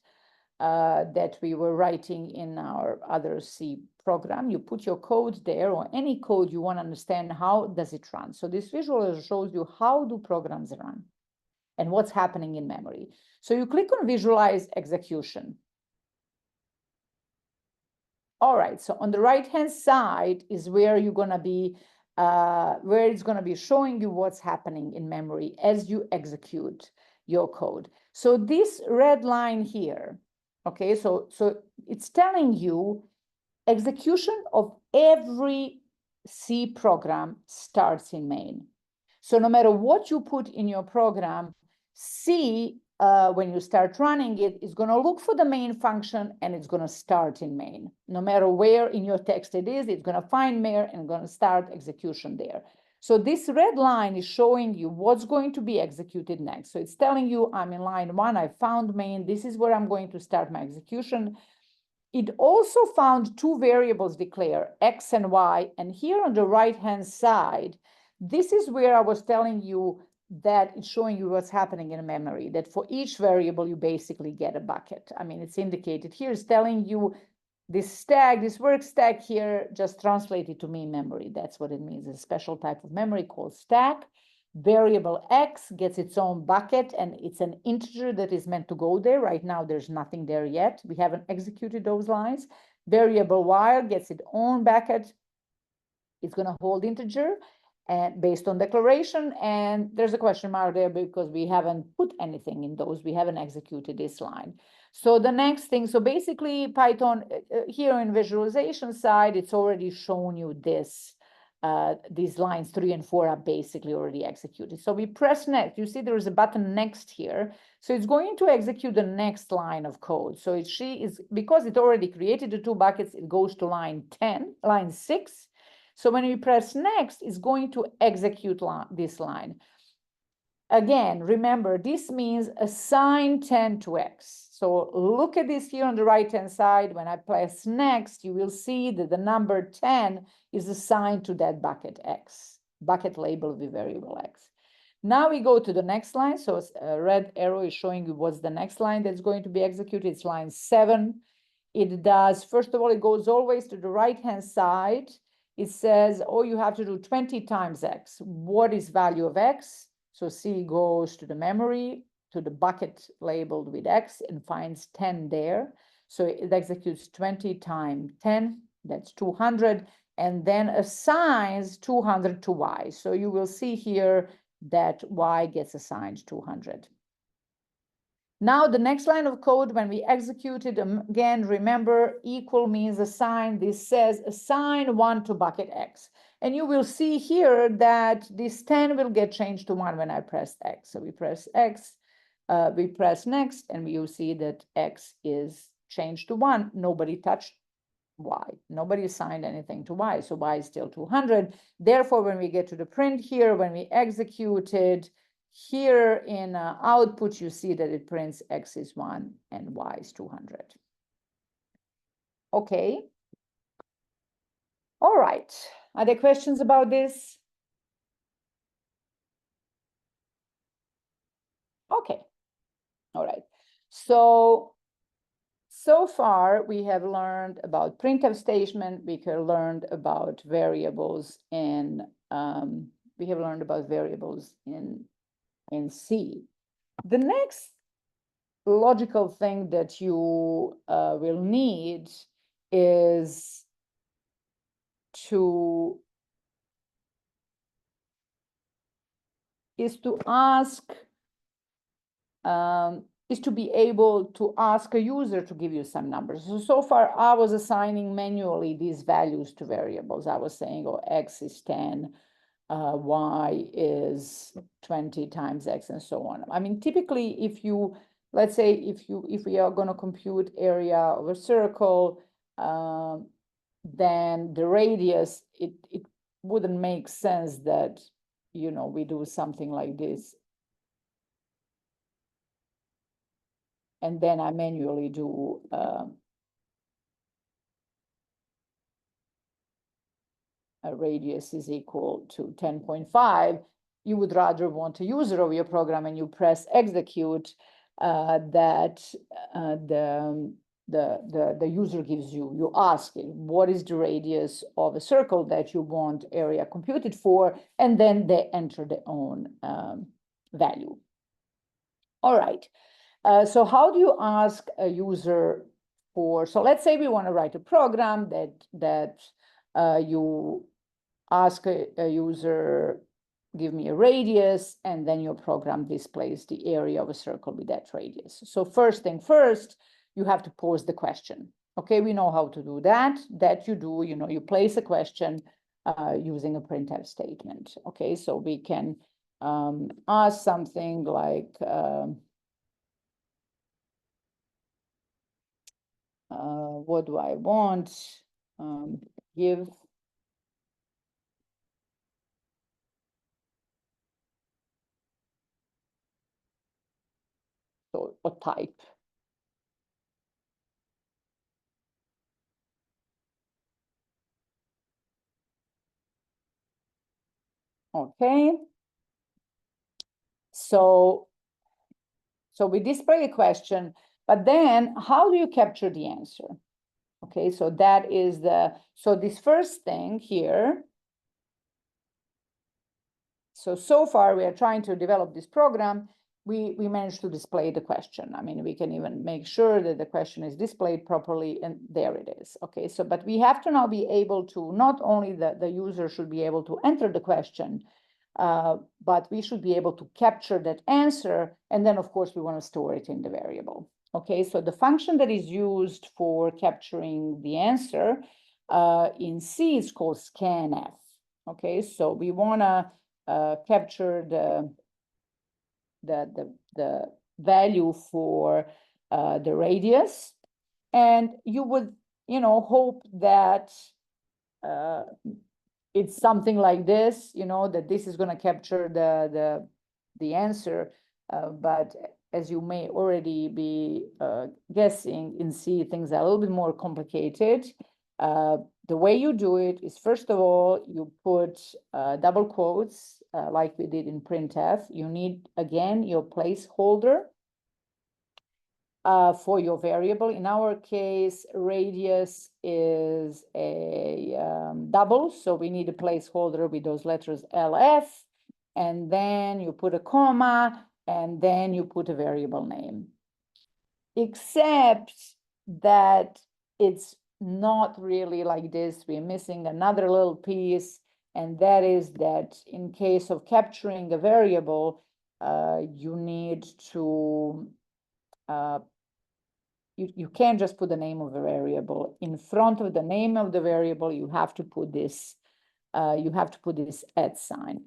that we were writing in our other C program. You put your code there, or any code you want to understand how does it run. So this visualizer shows you how do programs run and what's happening in memory. So you click on visualize execution. All right, so on the right-hand side is where you're gonna be, where it's gonna be showing you what's happening in memory as you execute your code. So this red line here, okay, so it's telling you execution of every C program starts in main. So no matter what you put in your program, C, when you start running it, is going to look for the main function and it's going to start in main. No matter where in your text it is, it's going to find main and going to start execution there. So this red line is showing you what's going to be executed next. So it's telling you, I'm in line 1, I found main, this is where I'm going to start my execution. It also found 2 variables declare, X and Y, and here on the right-hand side, this is where I was telling you that it's showing you what's happening in memory, that for each variable, you basically get a bucket. I mean, it's indicated here, it's telling you this stack, this work stack here, just translate it to mean memory. That's what it means, a special type of memory called stack. Variable X gets its own bucket and it's an integer that is meant to go there. Right now, there's nothing there yet. We haven't executed those lines. Variable Y gets its own bucket. It's going to hold integer and based on declaration, and there's a question mark there because we haven't put anything in those. We haven't executed this line. So the next thing, so basically Python here in visualization side, it's already shown you this. These lines 3 and 4 are basically already executed. So we press next. You see there is a button next here. So it's going to execute the next line of code. So because it already created the 2 buckets, it goes to line 10, line 6. So when we press next, it's going to execute this line. Again, remember, this means assign 10 to X. So look at this here on the right-hand side. When I press next, you will see that the number 10 is assigned to that bucket X, bucket labeled with variable X. Now we go to the next line. So a red arrow is showing you what's the next line that's going to be executed. It's line 7. It does, first of all, it goes always to the right-hand side. It says, oh, you have to do 20 times X. What is value of X? So C goes to the memory, to the bucket labeled with X and finds 10 there. So it executes 20 times 10, that's 200, and then assigns 200 to Y. So you will see here that Y gets assigned 200. Now the next line of code, when we execute it, again, remember equal means assign. This says assign 1 to bucket X. And you will see here that this 10 will get changed to 1 when I press X. So we press X, we press next, and you'll see that X is changed to 1. Nobody touched Y. Nobody assigned anything to Y. So Y is still 200. Therefore, when we get to the print here, when we executed, here in output, you see that it prints X is 1 and Y is 200. Okay. All right. Are there questions about this? Okay. All right. So far we have learned about printf statement. We have learned about variables in C. The next logical thing that you will need is to be able to ask a user to give you some numbers. So far, I was assigning manually these values to variables. I was saying, oh, X is 10, Y is 20 times X, and so on. I mean, typically, let's say if we are going to compute area of a circle, then the radius, it wouldn't make sense that, we do something like this. And then I manually do a radius is equal to 10.5. You would rather want a user of your program, and you press execute, that the user gives you. You ask it, what is the radius of a circle that you want area computed for, and then they enter their own value. All right. So how do you ask a user for? So let's say we want to write a program that you ask a user, give me a radius, and then your program displays the area of a circle with that radius. So first thing first, you have to pose the question. Okay, we know how to do that. That you do, you place a question using a printf statement. Okay, so we can ask something like, what do I want? Give so a type. Okay. So we display a question, but then how do you capture the answer? Okay, so that is so this first thing here. So far we are trying to develop this program. We managed to display the question. I mean, we can even make sure that the question is displayed properly, and there it is. Okay, so but we have to now be able to, not only the user should be able to enter the question, but we should be able to capture that answer, and then of course we want to store it in the variable. Okay, so the function that is used for capturing the answer in C is called scanf. Okay, so we want to capture the value for the radius, and you would hope that it's something like this, that this is going to capture the answer, but as you may already be guessing, in C things are a little bit more complicated. The way you do it is, first of all, you put double quotes like we did in printf. You need, again, your placeholder for your variable. In our case, radius is a double, so we need a placeholder with those letters LF, and then you put a comma, and then you put a variable name. Except that it's not really like this. We're missing another little piece, and that is that in case of capturing a variable, you need to you can't just put the name of a variable. In front of the name of the variable, you have to put this @ sign.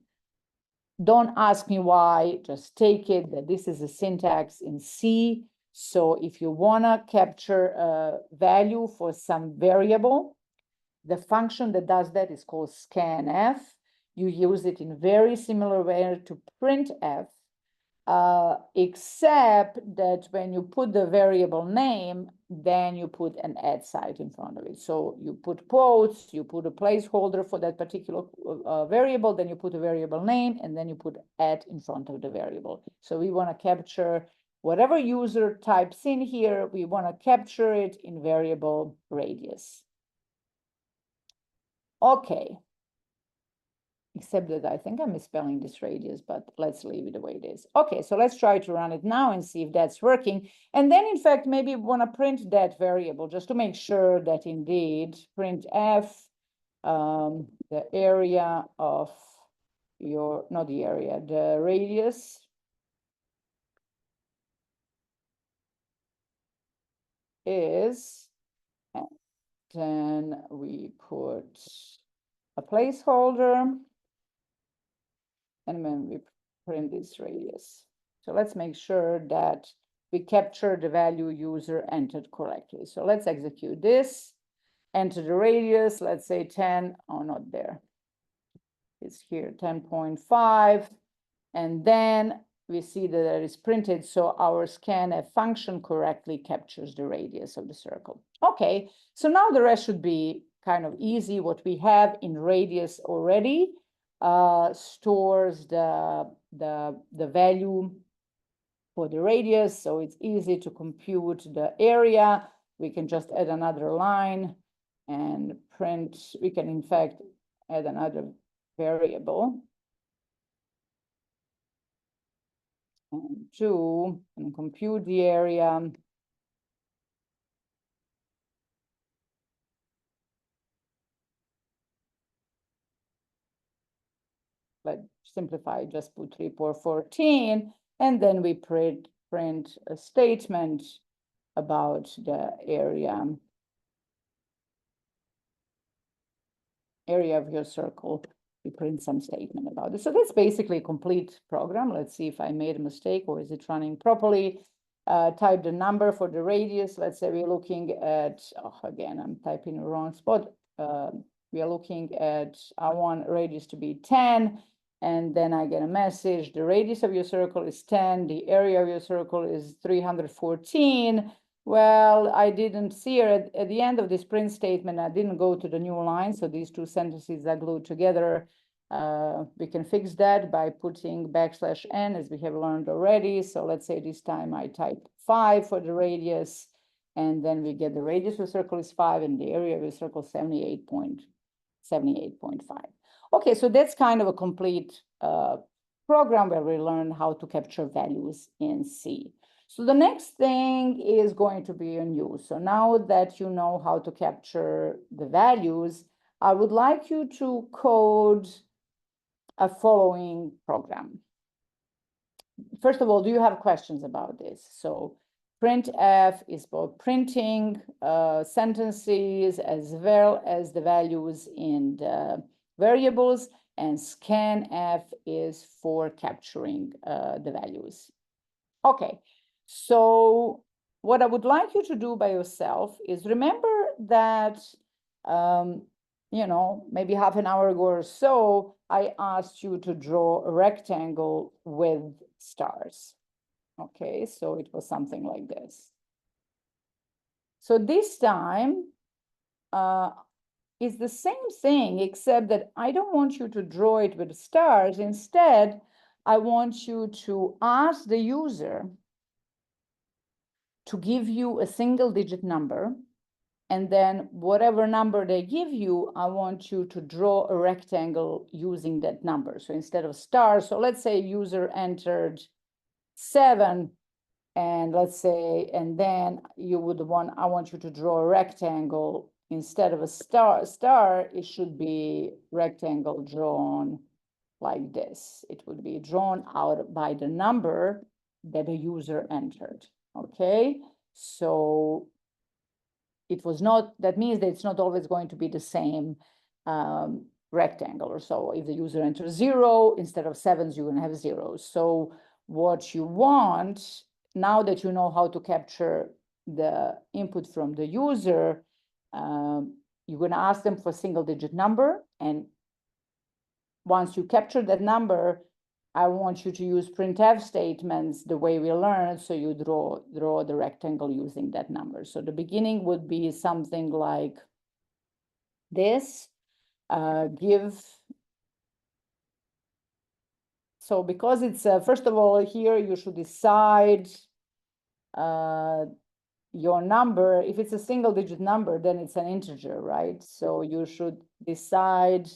Don't ask me why, just take it that this is a syntax in C. So if you want to capture a value for some variable, the function that does that is called scanf. You use it in very similar way to printf, except that when you put the variable name, then you put an @site in front of it. So you put quotes, you put a placeholder for that particular variable, then you put a variable name, and then you put in front of the variable. So we want to capture whatever user types in here, we want to capture it in variable radius. Okay. Except that I think I'm misspelling this radius, but let's leave it the way it is. Okay, so let's try to run it now and see if that's working. And then, in fact, maybe we want to print that variable just to make sure that indeed printf, the area of your, not the area, the radius is, and then we put a placeholder, and then we print this radius. So let's make sure that we capture the value user entered correctly. So let's execute this, enter the radius, let's say 10, oh, not there. It's here, 10.5. And then we see that it is printed. So our scanf function correctly captures the radius of the circle. Okay, so now the rest should be kind of easy. What we have in radius already stores the value for the radius, so it's easy to compute the area. We can just add another line and print. We can, in fact, add another variable and compute the area. Let's simplify, just put 3.14, and then we print a statement about the area of your circle. We print some statement about it. So that's basically a complete program. Let's see if I made a mistake or is it running properly. Type the number for the radius. Let's say we're looking at, oh, again, I'm typing the wrong spot. We are looking at, I want radius to be 10. And then I get a message, the radius of your circle is 10, the area of your circle is 314. Well, I didn't see it at the end of this print statement. I didn't go to the new line, so these two sentences are glued together. We can fix that by putting \n, as we have learned already. So let's say this time I type 5 for the radius, and then we get the radius of the circle is 5, and the area of the circle 78.5. Okay, so that's kind of a complete program where we learn how to capture values in C. So the next thing is going to be a new. So now that you know how to capture the values, I would like you to code a following program. First of all, do you have questions about this? So printf is both printing sentences as well as the values in the variables, and scanf is for capturing the values. Okay, so what I would like you to do by yourself is remember that, you know, maybe half an hour ago or so, I asked you to draw a rectangle with stars. Okay, so it was something like this. So this time, is the same thing, except that I don't want you to draw it with stars. Instead, I want you to ask the user to give you a single-digit number, and then whatever number they give you, I want you to draw a rectangle using that number. So instead of stars, so let's say user entered 7, and let's say, and then you would want, I want you to draw a rectangle. Instead of a star, it should be rectangle drawn like this. It would be drawn out by the number that the user entered, okay? So it was not, that means that it's not always going to be the same rectangle or so. If the user enters 0, instead of 7s, you're gonna have 0s. So what you want, now that you know how to capture the input from the user, you're going to ask them for a single-digit number, and once you capture that number, I want you to use printf statements the way we learned, so you draw the rectangle using that number. So the beginning would be something like this. So because it's, first of all, here you should decide your number. If it's a single digit number, then it's an integer, right? So you should decide,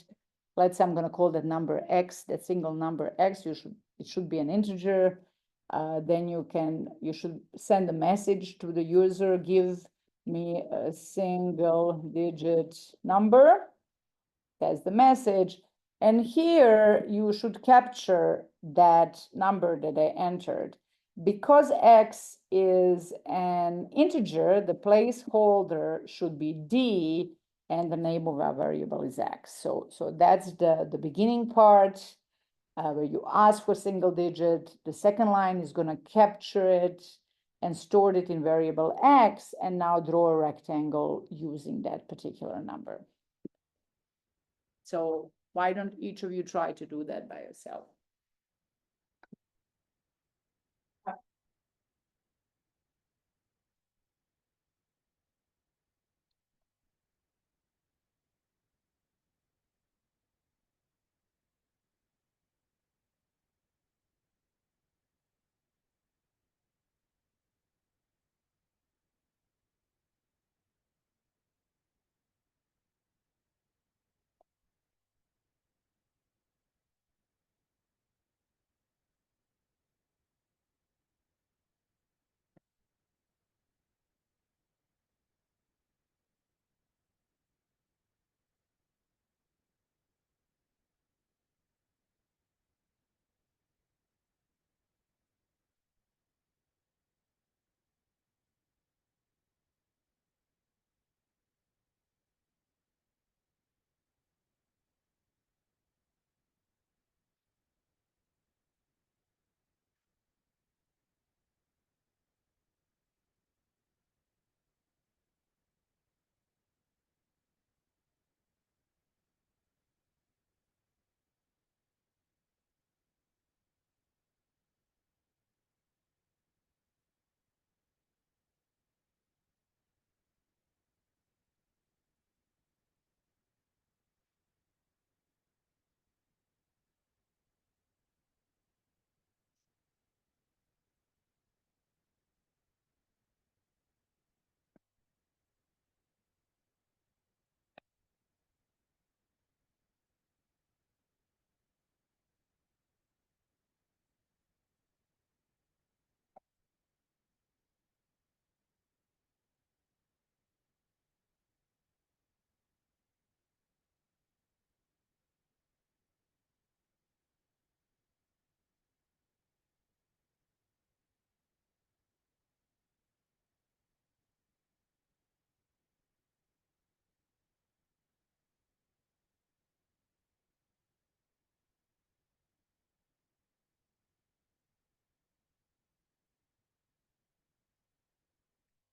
let's say I'm going to call that number x, that single number x, it should be an integer. Then you should send a message to the user, give me a single digit number. That's the message. And here you should capture that number that I entered. Because x is an integer, the placeholder should be d, and the name of our variable is x. So that's the beginning part where you ask for single digit. The second line is going to capture it and store it in variable x, and now draw a rectangle using that particular number. So why don't each of you try to do that by yourself?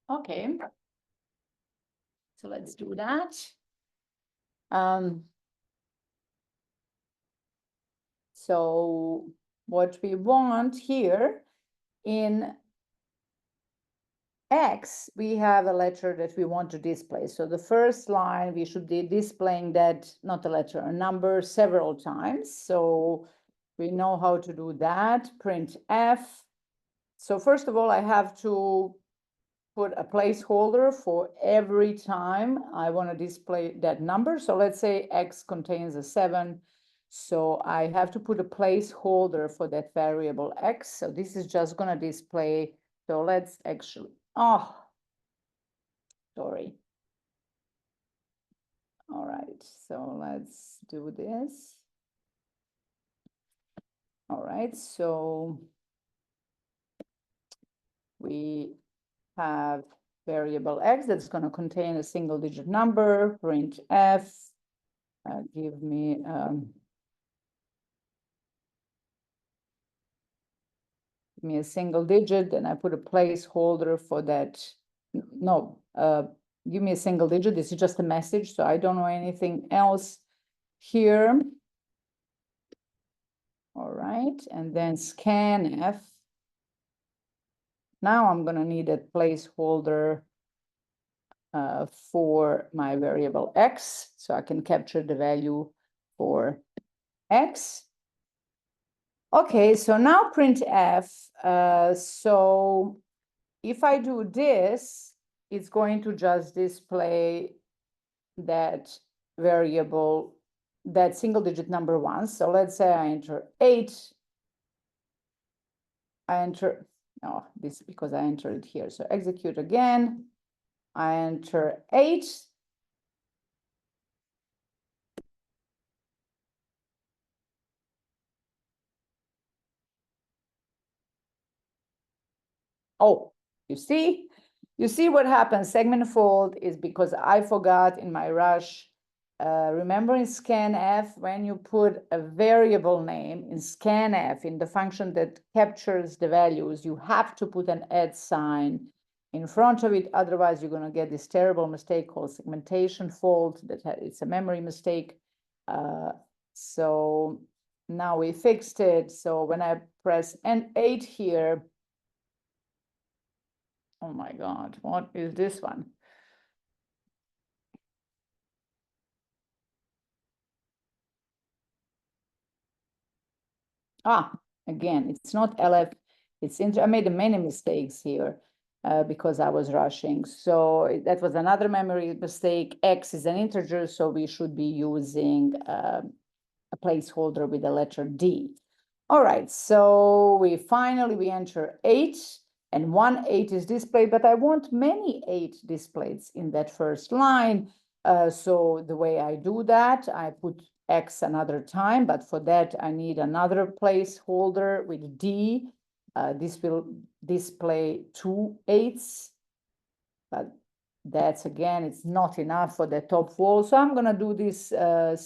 Okay, so let's do that. So what we want here in X, we have a letter that we want to display. So the first line, we should be displaying that, not a letter, a number several times. So we know how to do that, print F. So first of all, I have to put a placeholder for every time I want to display that number. So let's say X contains a 7. So I have to put a placeholder for that variable X. So this is just going to display. So let's actually, sorry. All right, so let's do this. All right, so we have variable X that's going to contain a single digit number, print F, give me a single digit, and I put a placeholder for that. No, give me a single digit. This is just a message, so I don't know anything else here. All right. right? And then scanf. Now I'm gonna need a placeholder for my variable x, so I can capture the value for x. Okay, so now printf. So if I do this, it's going to just display that variable, that single digit number once. So let's say I enter 8. I enter, no, this because I entered it here. So execute again. I enter 8. Oh, you see what happens. Segment fold is because I forgot in my rush. Remember in scanf, when you put a variable name in scanf, in the function that captures the values, you have to put an @ sign in front of it. Otherwise, you're going to get this terrible mistake called segmentation fault. It's a memory mistake. So now we fixed it. So when I press N8 here, oh my God, what is this one? Again, it's not LF, it's I made many mistakes here because I was rushing. So that was another memory mistake. X is an integer, so we should be using a placeholder with the letter D. All right, so we enter 8, and 1 8 is displayed, but I want many 8 displays in that first line. So the way I do that, I put X another time, but for that I need another placeholder with D. This will display 2 8s, but that's, again, it's not enough for the top wall. So I'm going to do this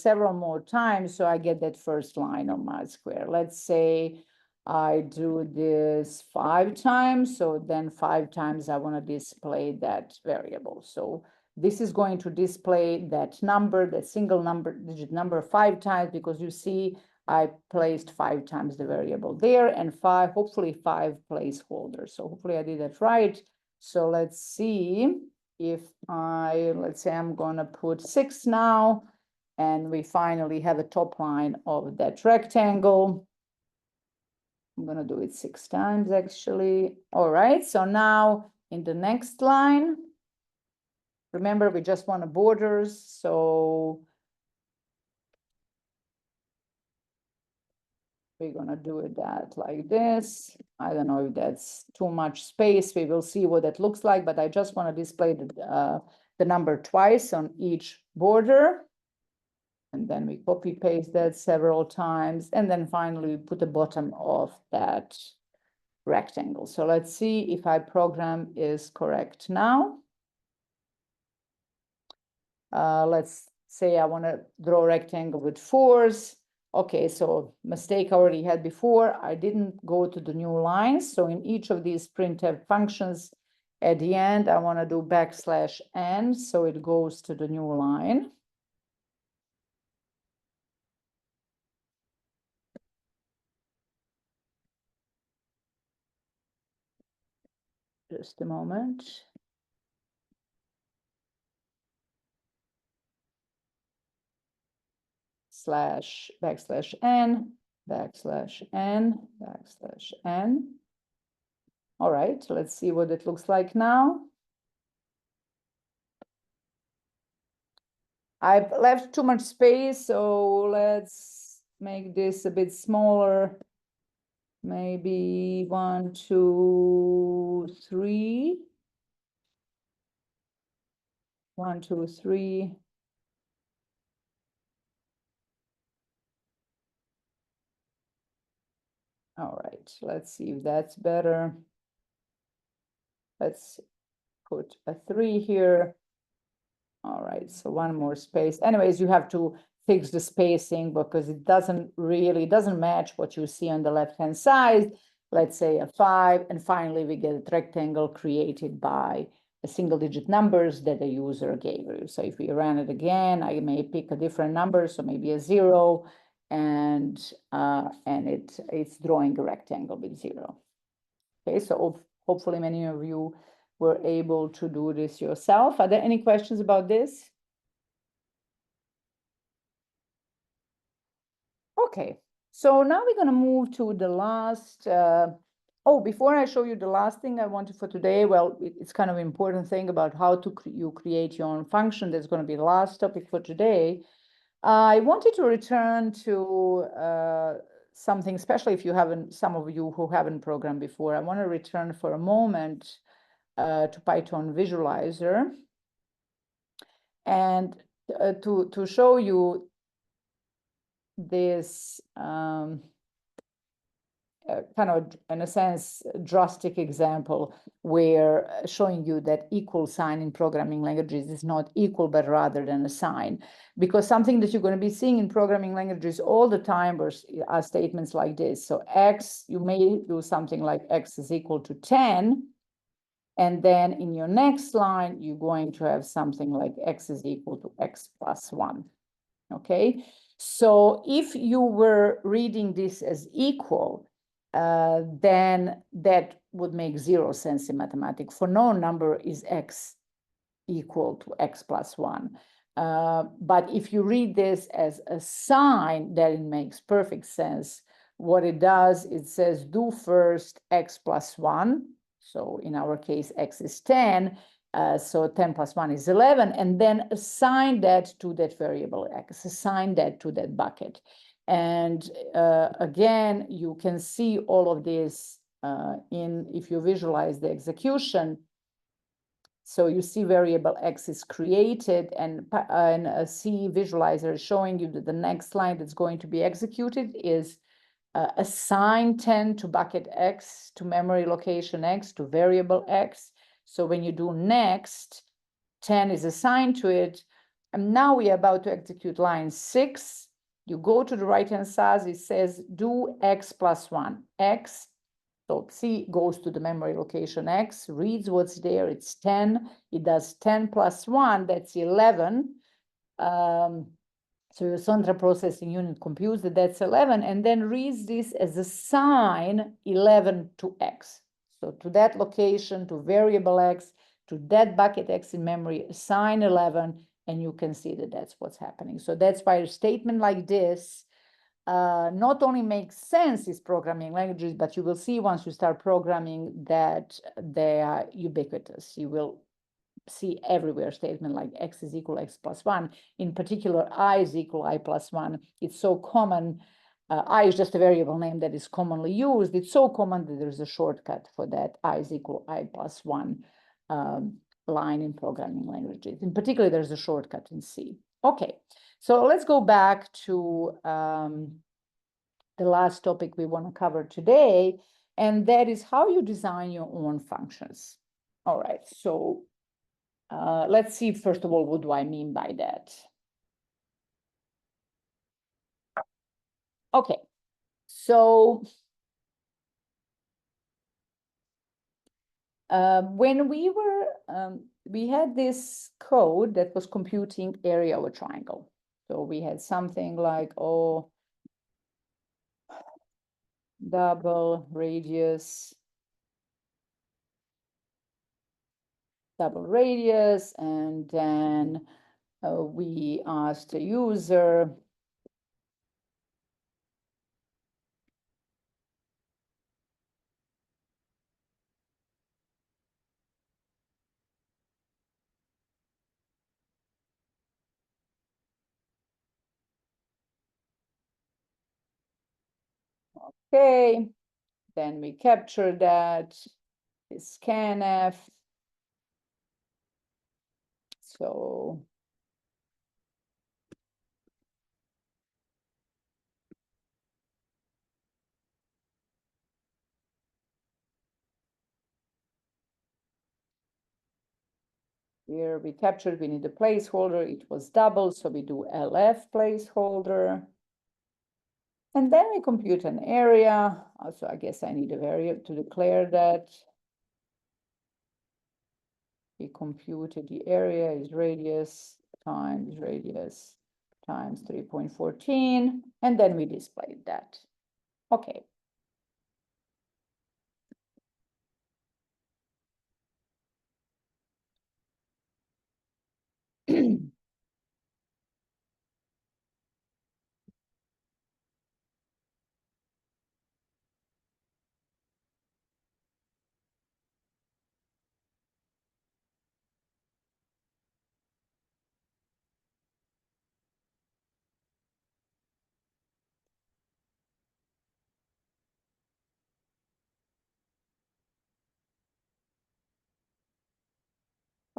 several more times so I get that first line on my square. Let's say I do this 5 times. So then 5 times I want to display that variable. So this is going to display that number, that single digit number 5 times, because you see I placed 5 times the variable there, and hopefully 5 placeholders. So hopefully I did that right. So let's see if let's say I'm gonna put 6 now, and we finally have a top line of that rectangle. I'm gonna do it 6 times actually. All right, so now in the next line, remember we just want borders, so we're gonna do it like this. I don't know if that's too much space. We will see what that looks like, but I just want to display the number twice on each border. And then we copy paste that several times. And then finally we put the bottom of that rectangle. So let's see if our program is correct now. Let's say I want to draw a rectangle with 4s. Okay, so mistake I already had before. I didn't go to the new lines. So in each of these printf functions, at the end, I want to do \n, so it goes to the new line. Just a moment. \n, \n. All right, let's see what it looks like now. I've left too much space, so let's make this a bit smaller. Maybe 1, 2, 3. 1, 2, 3. All right, let's see if that's better. Let's put a 3 here. All right, so 1 more space. Anyways, you have to fix the spacing because it doesn't match what you see on the left-hand side. Let's say a 5, and finally we get a rectangle created by the single-digit numbers that the user gave you. So if we run it again, I may pick a different number, so maybe a 0, and it's drawing a rectangle with 0. Okay, so hopefully many of you were able to do this yourself. Are there any questions about this? Okay, so now we're going to move to the last. Before I show you the last thing I wanted for today, well, it's kind of an important thing about how to you create your own function. That's going to be the last topic for today. I wanted to return to something, especially if you haven't, some of you who haven't programmed before. I want to return for a moment to Python Visualizer, and to show you this kind of, in a sense, drastic example where showing you that equal sign in programming languages is not equal, but rather than a sign. Because something that you're going to be seeing in programming languages all the time are statements like this. So x, you may do something like x is equal to 10. And then in your next line, you're going to have something like x is equal to x plus 1. Okay? So if you were reading this as equal, then that would make 0 sense in mathematics. For no number is x equal to x plus 1. But if you read this as a sign, then it makes perfect sense. What it does, it says do first x plus 1. So in our case, x is 10. So 10 plus 1 is 11, and then assign that to that variable x, assign that to that bucket. And again, you can see all of this if you visualize the execution. So you see variable x is created, and a C visualizer is showing you that the next line that's going to be executed is assign 10 to bucket x, to memory location x, to variable x. So when you do next, 10 is assigned to it. And now we are about to execute line 6. You go to the right-hand side, it says do x plus 1. X, so C goes to the memory location x, reads what's there, it's 10. It does 10 plus 1, that's 11. So your central processing unit computes that that's 11, and then reads this as a sign 11 to x. So to that location, to variable x, to that bucket x in memory, assign 11, and you can see that that's what's happening. So that's why a statement like this not only makes sense in programming languages, but you will see once you start programming that they are ubiquitous. You will see everywhere statement like x is equal x plus 1. In particular, I is equal I plus 1. It's so common. I is just a variable name that is commonly used. It's so common that there's a shortcut for that I is equal I plus 1 line in programming languages. In particular, there's a shortcut in C. Okay, so let's go back to the last topic we want to cover today, and that is how you design your own functions. All right, so let's see, first of all, what do I mean by that? Okay, so when we had this code that was computing area of a triangle. So we had something like, double radius, and then we asked the user okay, then we capture that, scanf. So here we captured, we need a placeholder. It was double, so we do LF placeholder. And then we compute an area. Also, I guess I need a variable to declare that. We computed the area is radius times 3.14, and then we displayed that. Okay.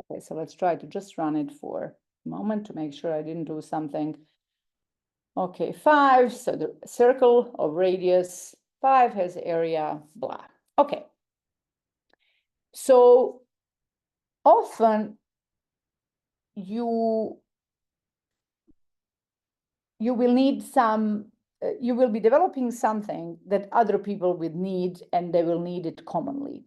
Okay, so let's try to just run it for a moment to make sure I didn't do something. Okay, 5, so the circle of radius 5 has area, blah. Okay. So often you will need some, you will be developing something that other people would need, and they will need it commonly.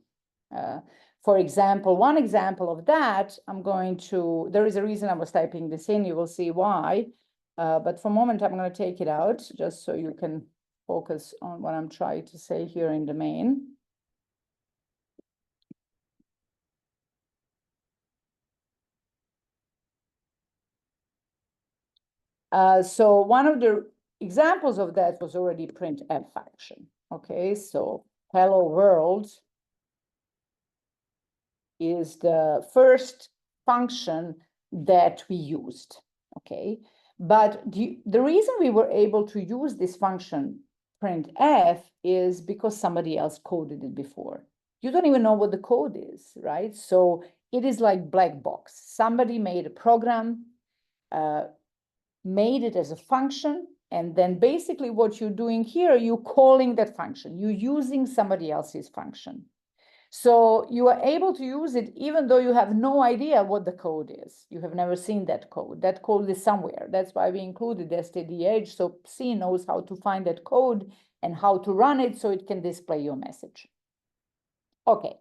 For example, one example of that, there is a reason I was typing this in, you will see why. But for a moment, I'm going to take it out just so you can focus on what I'm trying to say here in the main. So one of the examples of that was already printf function. Okay, so hello world is the first function that we used. Okay, but the reason we were able to use this function printf is because somebody else coded it before. You don't even know what the code is, right? So it is like black box. Somebody made a program, made it as a function, and then basically what you're doing here, you're calling that function. You're using somebody else's function. So you are able to use it even though you have no idea what the code is. You have never seen that code. That code is somewhere. That's why we included stdh, so C knows how to find that code and how to run it so it can display your message. Okay,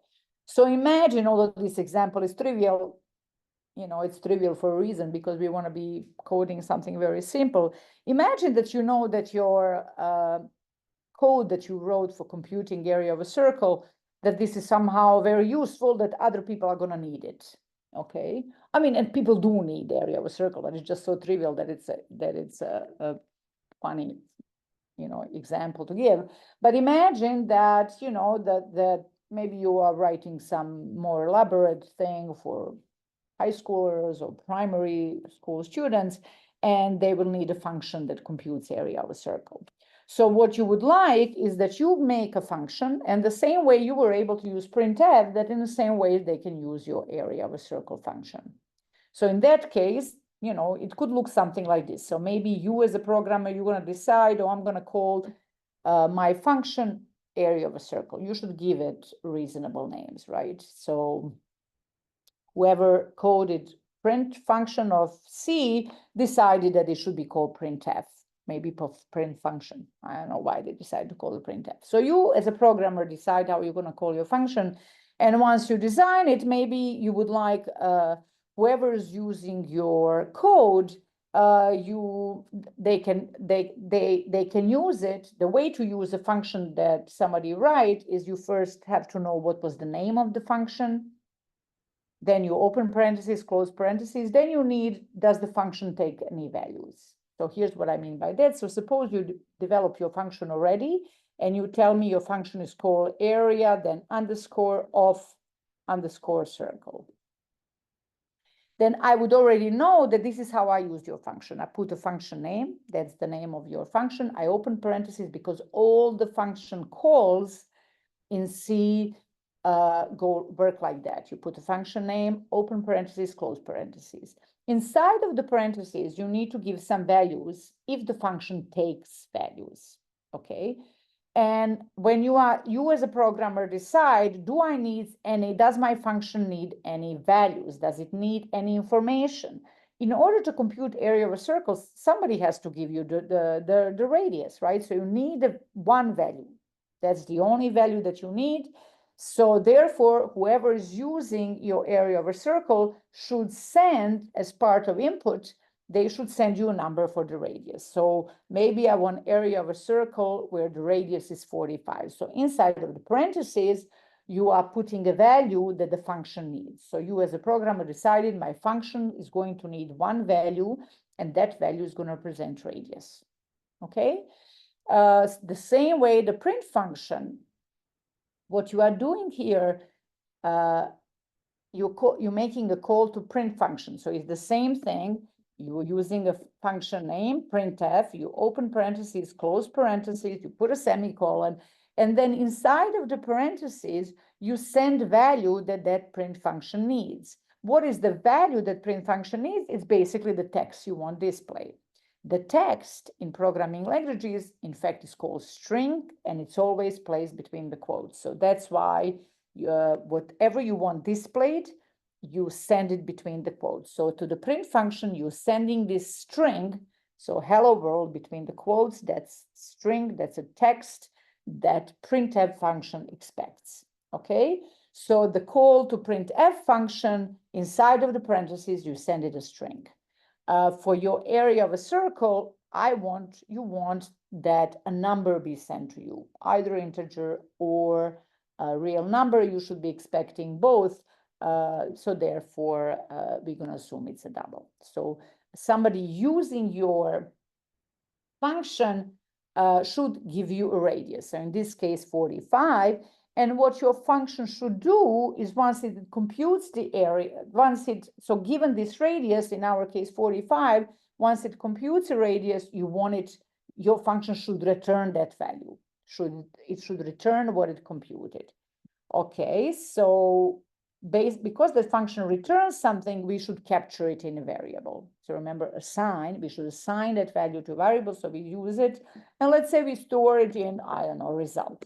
so imagine, although this example is trivial, it's trivial for a reason because we want to be coding something very simple. Imagine that you know that your code that you wrote for computing area of a circle, that this is somehow very useful, that other people are going to need it. Okay, I mean, and people do need the area of a circle, but it's just so trivial that it's a funny, example to give. But imagine that that maybe you are writing some more elaborate thing for high schoolers or primary school students, and they will need a function that computes area of a circle. So what you would like is that you make a function, and the same way you were able to use printf, that in the same way they can use your area of a circle function. So in that case, it could look something like this. So maybe you as a programmer, you're going to decide, oh, I'm going to call my function area of a circle. You should give it reasonable names, right? So whoever coded print function of C decided that it should be called printf, maybe print function. I don't know why they decided to call it printf. So you as a programmer decide how you're going to call your function. And once you design it, maybe you would like whoever's using your code, they can use it. The way to use a function that somebody write is you first have to know what was the name of the function. Then you open parentheses, close parentheses. Then you need, does the function take any values? So here's what I mean by that. So suppose you develop your function already, and you tell me your function is called area, then underscore of underscore circle. Then I would already know that this is how I used your function. I put a function name, that's the name of your function. I open parentheses because all the function calls in C work like that. You put a function name, open parentheses, close parentheses. Inside of the parentheses, you need to give some values if the function takes values, okay? And when you as a programmer decide, does my function need any values? Does it need any information? In order to compute area of a circle, somebody has to give you the radius, right? So you need one value. That's the only value that you need. So therefore, whoever is using your area of a circle should send as part of input they should send you a number for the radius. So maybe I want area of a circle where the radius is 45. So inside of the parentheses, you are putting a value that the function needs. So you as a programmer decided my function is going to need one value, and that value is going to represent radius. Okay? The same way the print function, what you are doing here, you're making a call to print function. So it's the same thing. You're using a function name, printf, you open parentheses, close parentheses, you put a semicolon, and then inside of the parentheses, you send value that that print function needs. What is the value that print function needs? It's basically the text you want displayed. The text in programming languages, in fact, is called string, and it's always placed between the quotes. So that's why whatever you want displayed, you send it between the quotes. So to the print function, you're sending this string, so hello world between the quotes, that's string, that's a text that printf function expects, okay? So the call to printf function, inside of the parentheses, you send it a string. For your area of a circle, you want that a number be sent to you, either integer or a real number. You should be expecting both. So therefore, we're going to assume it's a double. So somebody using your function should give you a radius. So in this case, 45. And what your function should do is once it computes the area, so given this radius, in our case 45, once it computes a radius, your function should return that value. It should return what it computed. Okay, so because the function returns something, we should capture it in a variable. So remember, assign, we should assign that value to a variable, so we use it. And let's say we store it in, I don't know, result.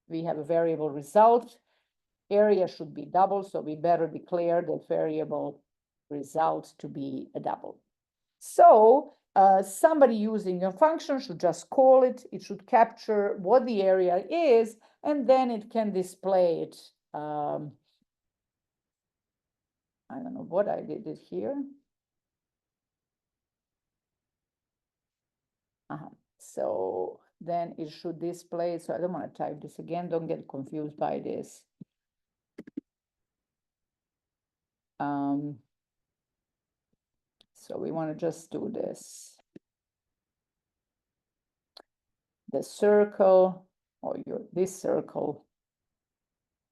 We have a variable result. Area should be double, so we better declare that variable result to be a double. So somebody using a function should just call it. It should capture what the area is, and then it can display it. I don't know what I did it here. So then it should display. So I don't want to type this again. Don't get confused by this. So we want to just do this. The circle, or this circle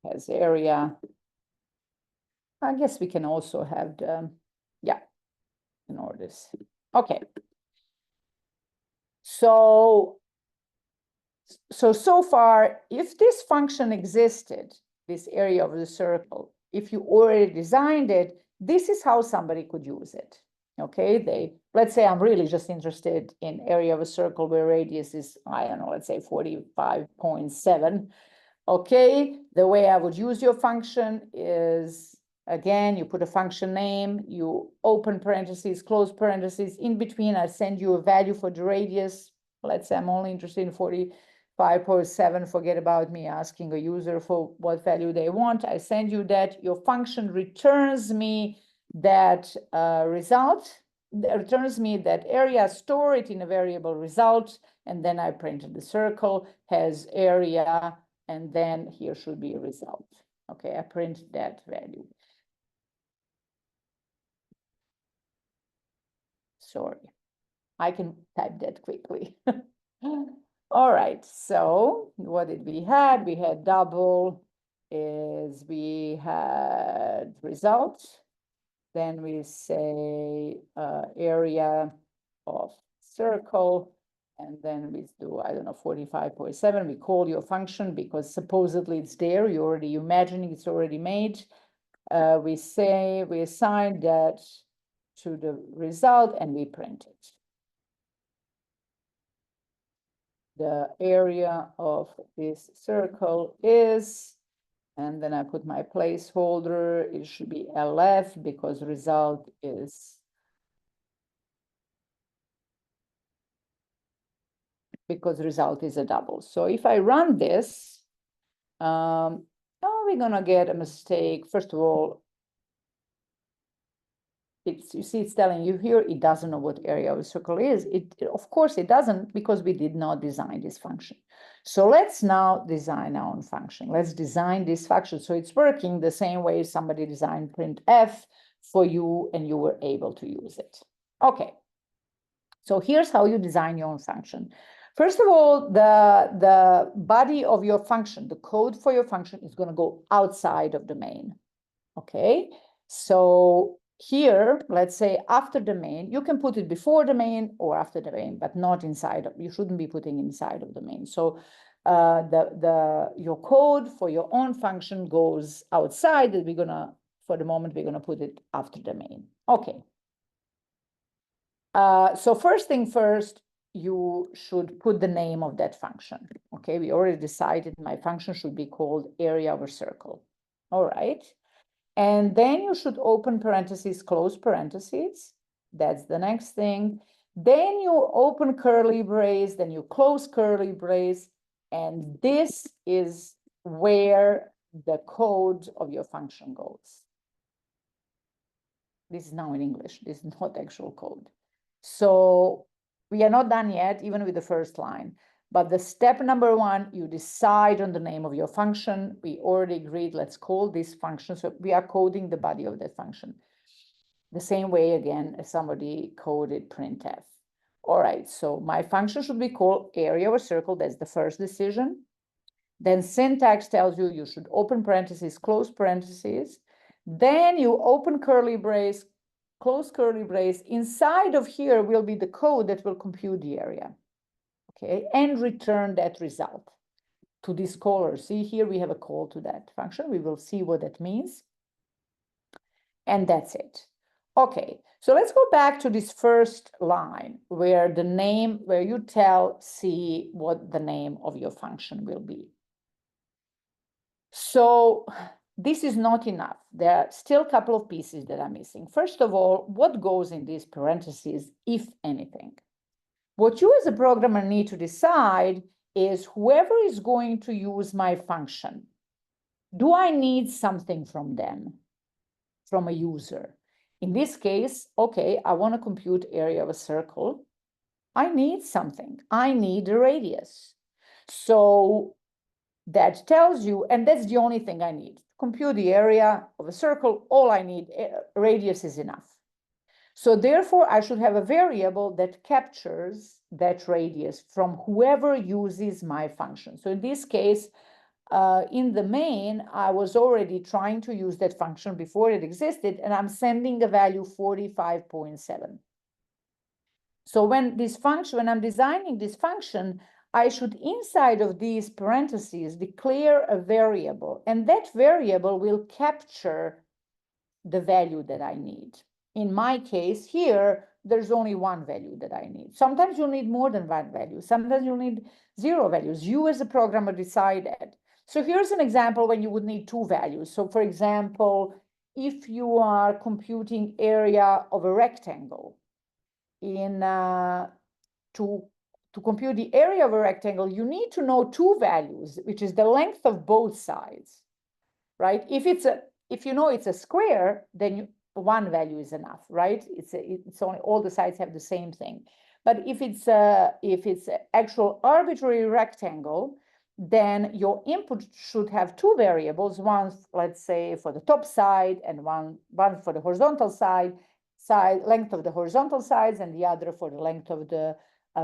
has area. I guess we can also have the, yeah, ignore this. Okay. So far, if this function existed, this area of the circle, if you already designed it, this is how somebody could use it. Okay, let's say I'm really just interested in area of a circle where radius is, I don't know, let's say 45.7. Okay, the way I would use your function is, again, you put a function name, you open parentheses, close parentheses. In between, I send you a value for the radius. Let's say I'm only interested in 45.7. Forget about me asking a user for what value they want. I send you that. Your function returns me that result, returns me that area, store it in a variable result, and then I printed the circle has area, and then here should be a result. Okay, I print that value. Sorry, I can type that quickly. All right, so what did we had? We had double, is we had result. Then we say area of circle, and then we do, I don't know, 45.7. We call your function because supposedly it's there. You're already imagining it's already made. We say we assign that to the result and we print it. The area of this circle is, and then I put my placeholder, it should be LF because result is, a double. So if I run this, we're gonna get a mistake. First of all, you see, it's telling you here, it doesn't know what area of a circle is. Of course, it doesn't, because we did not design this function. So let's now design our own function. Let's design this function so it's working the same way somebody designed printf for you and you were able to use it. Okay. So here's how you design your own function. First of all, the body of your function, the code for your function, is going to go outside of the main. Okay, so here, let's say after the main, you can put it before the main or after the main, but not inside of, you shouldn't be putting inside of the main. So your code for your own function goes outside, and we're gonna, for the moment, we're gonna put it after the main. Okay. So first thing first, you should put the name of that function. Okay, we already decided my function should be called area of a circle. All right. And then you should open parentheses, close parentheses. That's the next thing. Then you open curly brace, then you close curly brace. And this is where the code of your function goes. This is now in English. This is not actual code. So we are not done yet, even with the first line. But the step number one, you decide on the name of your function. We already agreed, let's call this function. So we are coding the body of that function. The same way, again, as somebody coded printf. All right, so my function should be called area of a circle. That's the first decision. Then syntax tells you you should open parentheses, close parentheses. Then you open curly brace, close curly brace. Inside of here will be the code that will compute the area. Okay, and return that result to this caller. See, here we have a call to that function. We will see what that means. And that's it. Okay, so let's go back to this first line where the name, where you tell C what the name of your function will be. So this is not enough. There are still a couple of pieces that are missing. First of all, what goes in these parentheses, if anything? What you as a programmer need to decide is whoever is going to use my function, do I need something from them, from a user? In this case, okay, I want to compute area of a circle. I need something. I need a radius. So that tells you, and that's the only thing I need. Compute the area of a circle, all I need, radius is enough. So therefore, I should have a variable that captures that radius from whoever uses my function. So in this case, in the main, I was already trying to use that function before it existed, and I'm sending a value 45.7. So when I'm designing this function, I should, inside of these parentheses, declare a variable, and that variable will capture the value that I need. In my case here, there's only one value that I need. Sometimes you'll need more than one value. Sometimes you'll need 0 values. You as a programmer decided. So here's an example when you would need 2 values. So for example, if you are computing area of a rectangle, to compute the area of a rectangle, you need to know 2 values, which is the length of both sides, right? If you know it's a square, then one value is enough, right? It's only, all the sides have the same thing. But if it's an actual arbitrary rectangle, then your input should have 2 variables, one, let's say, for the top side, and one for the horizontal side, length of the horizontal sides, and the other for the length of the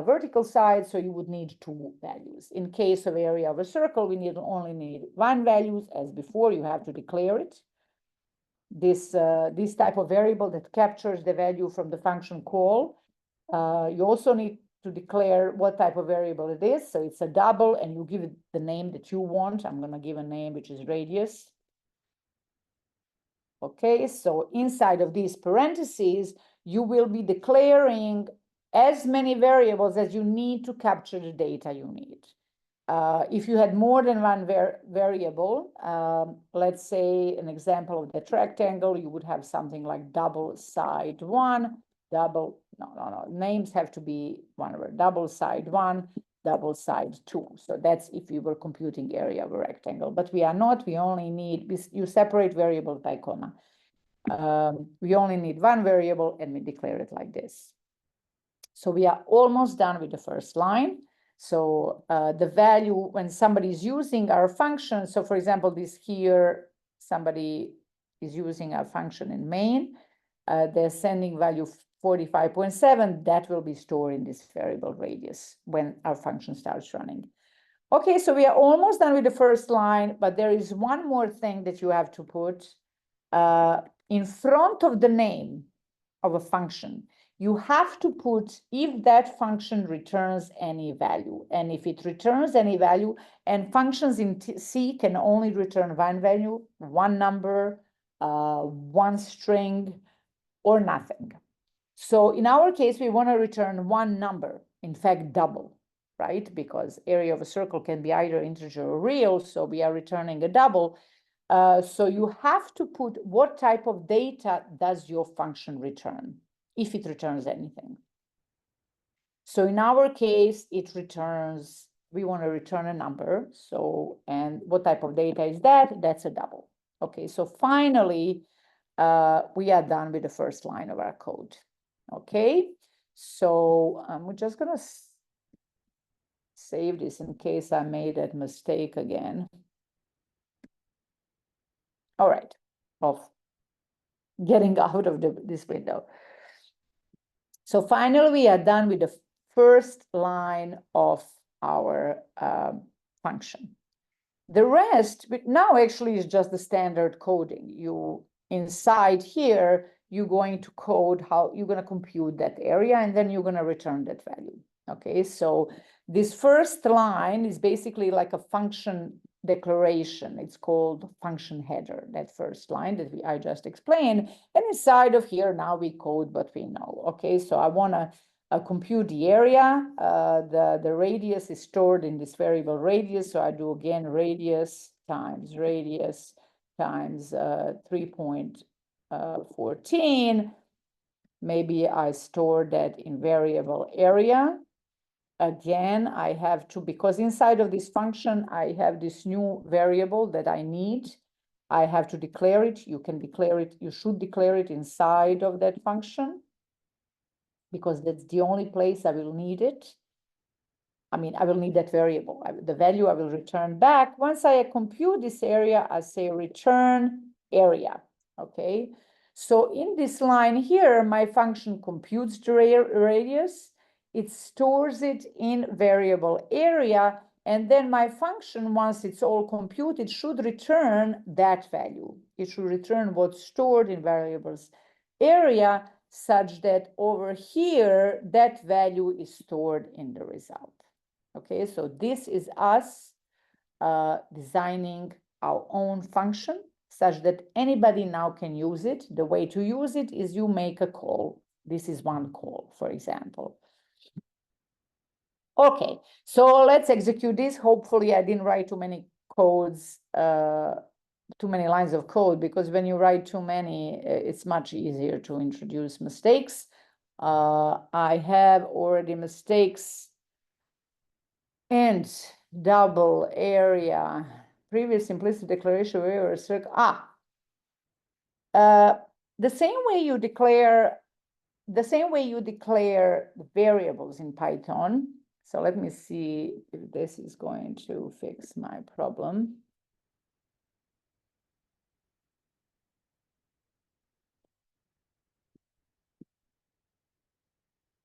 vertical side. So you would need 2 values. In case of area of a circle, we only need 1 value. As before, you have to declare it. This type of variable that captures the value from the function call. You also need to declare what type of variable it is. So it's a double, and you give it the name that you want. I'm going to give a name, which is radius. Okay, so inside of these parentheses, you will be declaring as many variables as you need to capture the data you need. If you had more than one variable, let's say an example of that rectangle, you would have something like double side 1, names have to be one word, double side 1, double side 2. So that's if you were computing area of a rectangle, but we are not, we only need, you separate variables by comma. We only need one variable and we declare it like this. So we are almost done with the first line. So the value when somebody is using our function, so for example, this here, somebody is using our function in main, they're sending value 45.7, that will be stored in this variable radius when our function starts running. Okay, so we are almost done with the first line, but there is one more thing that you have to put in front of the name of a function. You have to put if that function returns any value. And if it returns any value, and functions in C can only return one value, one number, one string, or nothing. So in our case, we want to return one number, in fact, double, right? Because area of a circle can be either integer or real, so we are returning a double. So you have to put what type of data does your function return, if it returns anything. So in our case, it returns, we want to return a number. So, and what type of data is that? That's a double. Okay, so finally, we are done with the first line of our code. Okay, so we're just gonna save this in case I made that mistake again. All right, of getting out of this window. So finally, we are done with the first line of our function. The rest now actually is just the standard coding. You inside here, you're going to code how you're going to compute that area, and then you're going to return that value. Okay, so this first line is basically like a function declaration. It's called function header, that first line that I just explained. And inside of here, now we code what we know. Okay, so I want to compute the area. The radius is stored in this variable radius. So I do again radius times 3.14. Maybe I store that in variable area. Again, I have to, because inside of this function, I have this new variable that I need. I have to declare it. You can declare it. You should declare it inside of that function, because that's the only place I will need it. I mean, I will need that variable. The value I will return back. Once I compute this area, I say return area, okay? So in this line here, my function computes the radius. It stores it in variable area. And then my function, once it's all computed, should return that value. It should return what's stored in variables area, such that over here, that value is stored in the result. Okay, so this is us designing our own function such that anybody now can use it. The way to use it is you make a call. This is one call, for example. Okay, so let's execute this. Hopefully I didn't write too many codes, too many lines of code, because when you write too many, it's much easier to introduce mistakes. I have already mistakes and double area, previous implicit declaration area circle. The same way you declare the variables in Python. So let me see if this is going to fix my problem.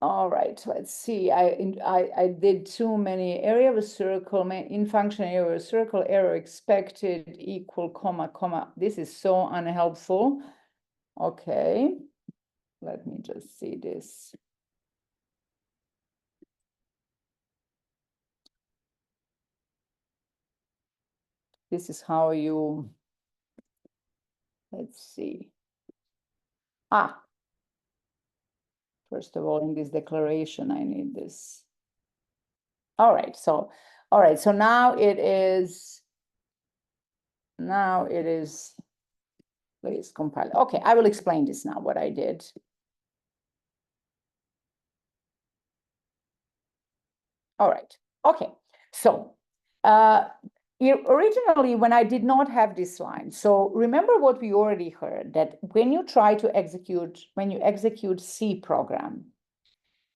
All right, let's see. I did too many area of a circle, in function area of a circle, error expected equal, comma, comma. This is so unhelpful. Okay, let me just see this. This is how you, let's see. First of all, in this declaration, I need this. All right, so now it is, please compile. Okay, I will explain this now, what I did. All right, okay, so originally, when I did not have this line, so remember what we already heard, that when you execute C program,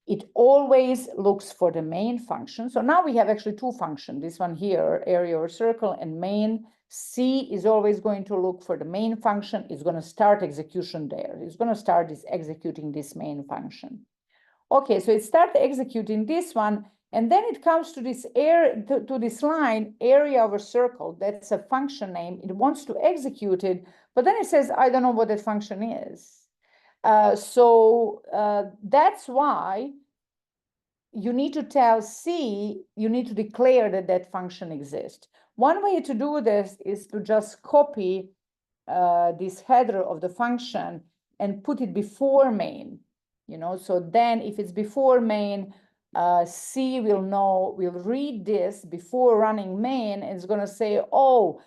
it always looks for the main function. So now we have actually two functions, this one here, area or circle, and main. C is always going to look for the main function. It's going to start execution there. It's going to start executing this main function. Okay, so it starts executing this one, and then it comes to this this line, area of a circle. That's a function name. It wants to execute it, but then it says, I don't know what that function is. That's why you need to tell C, you need to declare that that function exists. One way to do this is to just copy this header of the function and put it before main, so then if it's before main, C will read this before running main, and it's going to say, oh,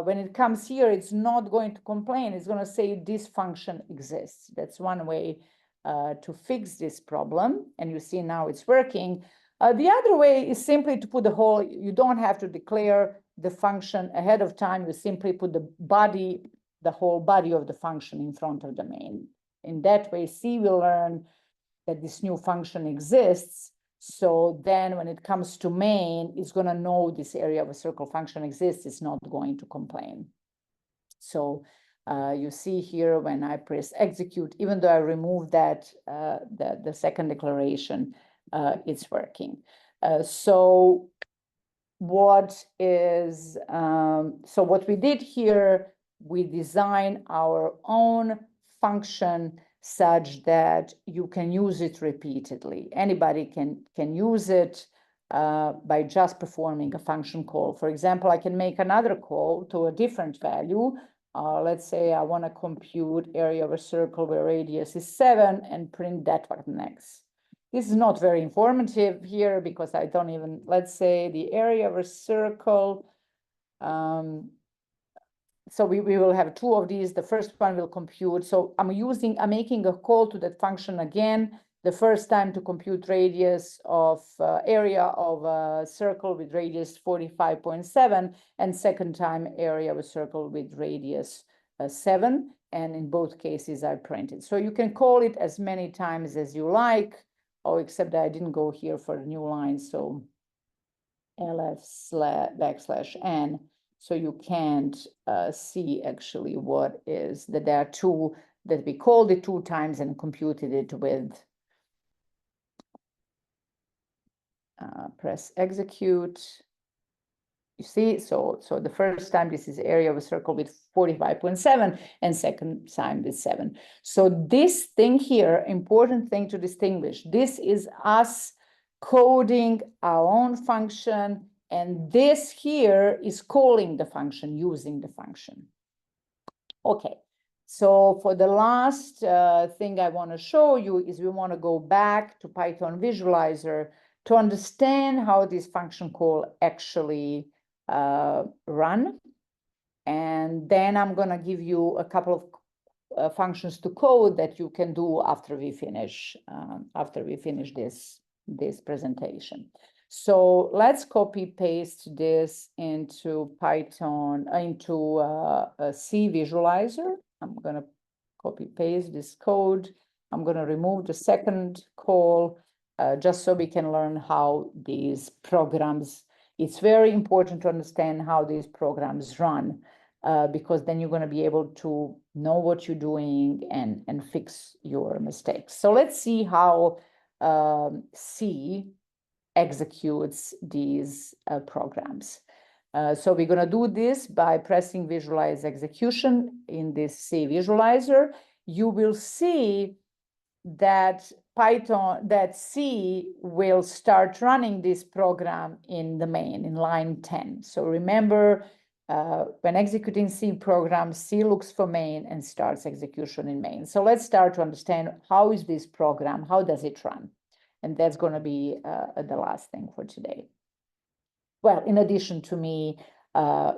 when it comes here, it's not going to complain. It's going to say this function exists. That's one way to fix this problem. And you see now it's working. The other way is simply to put you don't have to declare the function ahead of time. You simply put the whole body of the function in front of the main. In that way, C will learn that this new function exists. So then when it comes to main, it's going to know this area of a circle function exists. It's not going to complain. So you see here when I press execute, even though I removed that, the second declaration, it's working. So what we did here, we designed our own function such that you can use it repeatedly. Anybody can use it by just performing a function call. For example, I can make another call to a different value. Let's say I want to compute area of a circle where radius is 7 and print that one next. This is not very informative here because I don't even, let's say the area of a circle. So we will have two of these. The first one will compute. So I'm making a call to that function again. The first time to compute radius of area of a circle with radius 45.7, and second time area of a circle with radius 7. And in both cases, I print it. So you can call it as many times as you like. Oh, except that I didn't go here for the new line. So /n. So you can't see actually what is that there are two, that we called it 2 times and computed it with. Press execute. You see, so the first time this is area of a circle with 45.7 and second time with 7. So this thing here, important thing to distinguish, this is us coding our own function, and this here is calling the function, using the function. Okay, so for the last thing I want to show you is we want to go back to Python Visualizer to understand how this function call actually run. And then I'm going to give you a couple of functions to code that you can do after we finish this presentation. So let's copy paste this into Python, into a C visualizer. I'm going to copy paste this code. I'm going to remove the second call just so we can learn how these programs, it's very important to understand how these programs run because then you're going to be able to know what you're doing and fix your mistakes. So let's see how C executes these programs. So we're going to do this by pressing visualize execution in this C visualizer. You will see that C will start running this program in the main, in line 10. So remember, when executing C program, C looks for main and starts execution in main. So let's start to understand how is this program, how does it run? And that's going to be the last thing for today. Well, in addition to me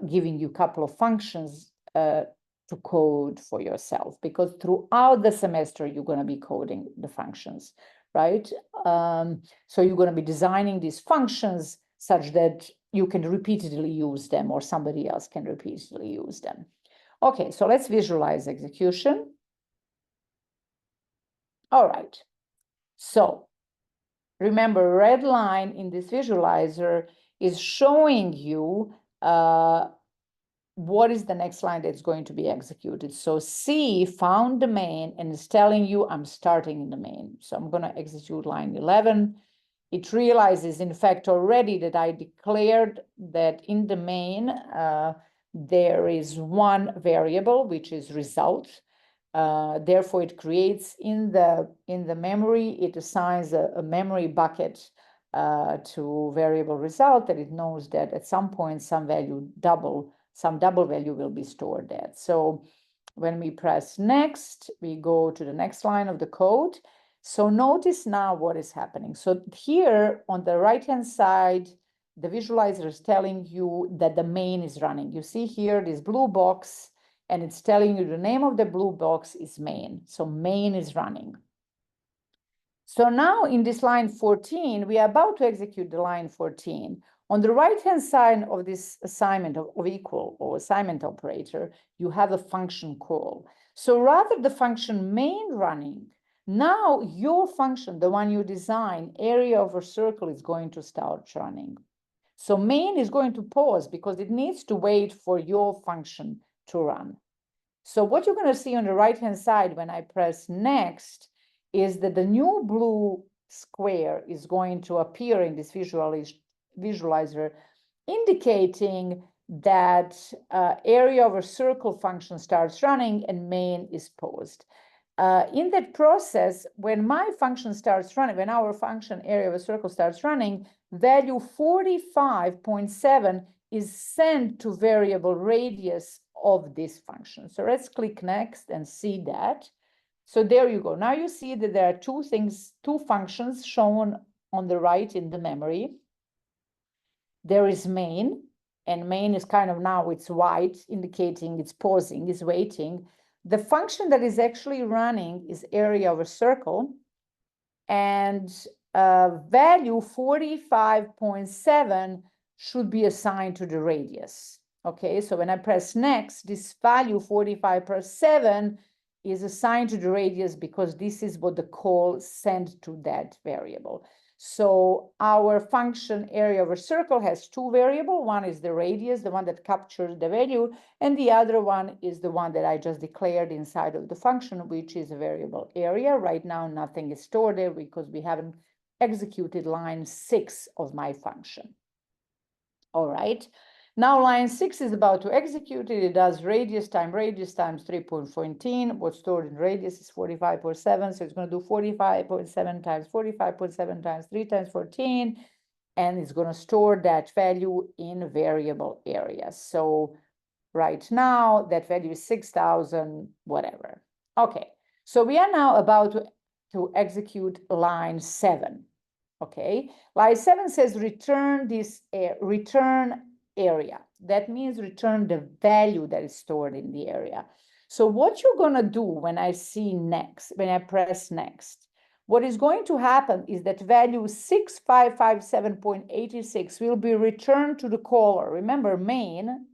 giving you a couple of functions to code for yourself, because throughout the semester, you're going to be coding the functions, right? So you're going to be designing these functions such that you can repeatedly use them, or somebody else can repeatedly use them. Okay, so let's visualize execution. All right, so remember, red line in this visualizer is showing you what is the next line that's going to be executed. So C found the main and is telling you I'm starting in the main. So I'm going to execute line 11. It realizes, in fact, already that I declared that in the main, there is one variable, which is result. Therefore, it creates in the memory, it assigns a memory bucket to variable result, that it knows that at some point, some double value will be stored there. So when we press next, we go to the next line of the code. So notice now what is happening. So here on the right-hand side, the visualizer is telling you that the main is running. You see here this blue box, and it's telling you the name of the blue box is main. So main is running. So now in this line 14, we are about to execute the line 14. On the right-hand side of this assignment of equal or assignment operator, you have a function call. So rather the function main running, now your function, the one you design, area over circle, is going to start running. So main is going to pause because it needs to wait for your function to run. So what you're going to see on the right-hand side when I press next is that the new blue square is going to appear in this visualizer, indicating that area over circle function starts running and main is paused. In that process, when my function starts running, when our function area over circle starts running, value 45.7 is sent to variable radius of this function. So let's click next and see that. So there you go. Now you see that there are two functions shown on the right in the memory. There is main, and main is kind of now it's white, indicating it's pausing, it's waiting. The function that is actually running is area over circle, and value 45.7 should be assigned to the radius. Okay, so when I press next, this value 45.7 is assigned to the radius because this is what the call sent to that variable. So our function area over circle has two variables. One is the radius, the one that captures the value, and the other one is the one that I just declared inside of the function, which is a variable area. Right now, nothing is stored there because we haven't executed line 6 of my function. All right. Now line 6 is about to execute it. It does radius times 3.14. What's stored in radius is 45.7. So it's going to do 45.7 times 45.7 times 3 times 14. And it's going to store that value in variable area. So right now, that value is 6,000, whatever. Okay. So we are now about to execute line 7. Okay. Line 7 says return this return area. That means return the value that is stored in the area. So what you're going to do when I see next, when I press next, what is going to happen is that value 6557.86 will be returned to the caller. Remember, main,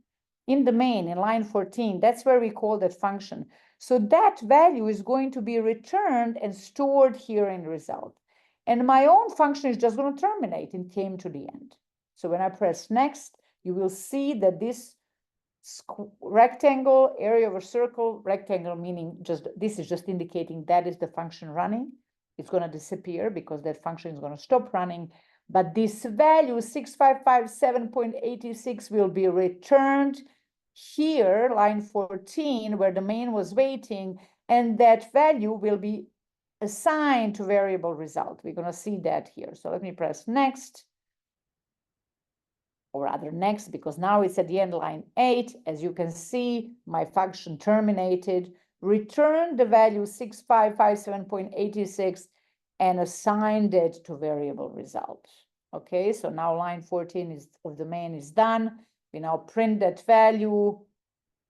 in the main, in line 14, that's where we call that function. So that value is going to be returned and stored here in the result. And my own function is just going to terminate and came to the end. So when I press next, you will see that this rectangle, area over circle, rectangle meaning just, this is just indicating that is the function running. It's going to disappear because that function is going to stop running. But this value, 6557.86, will be returned here, line 14, where the main was waiting, and that value will be assigned to variable result. We're going to see that here. So let me press next. Or rather next, because now it's at the end, line 8. As you can see, my function terminated, return the value 6557.86 and assigned it to variable result. Okay, so now line 14 of the main is done. We now print that value.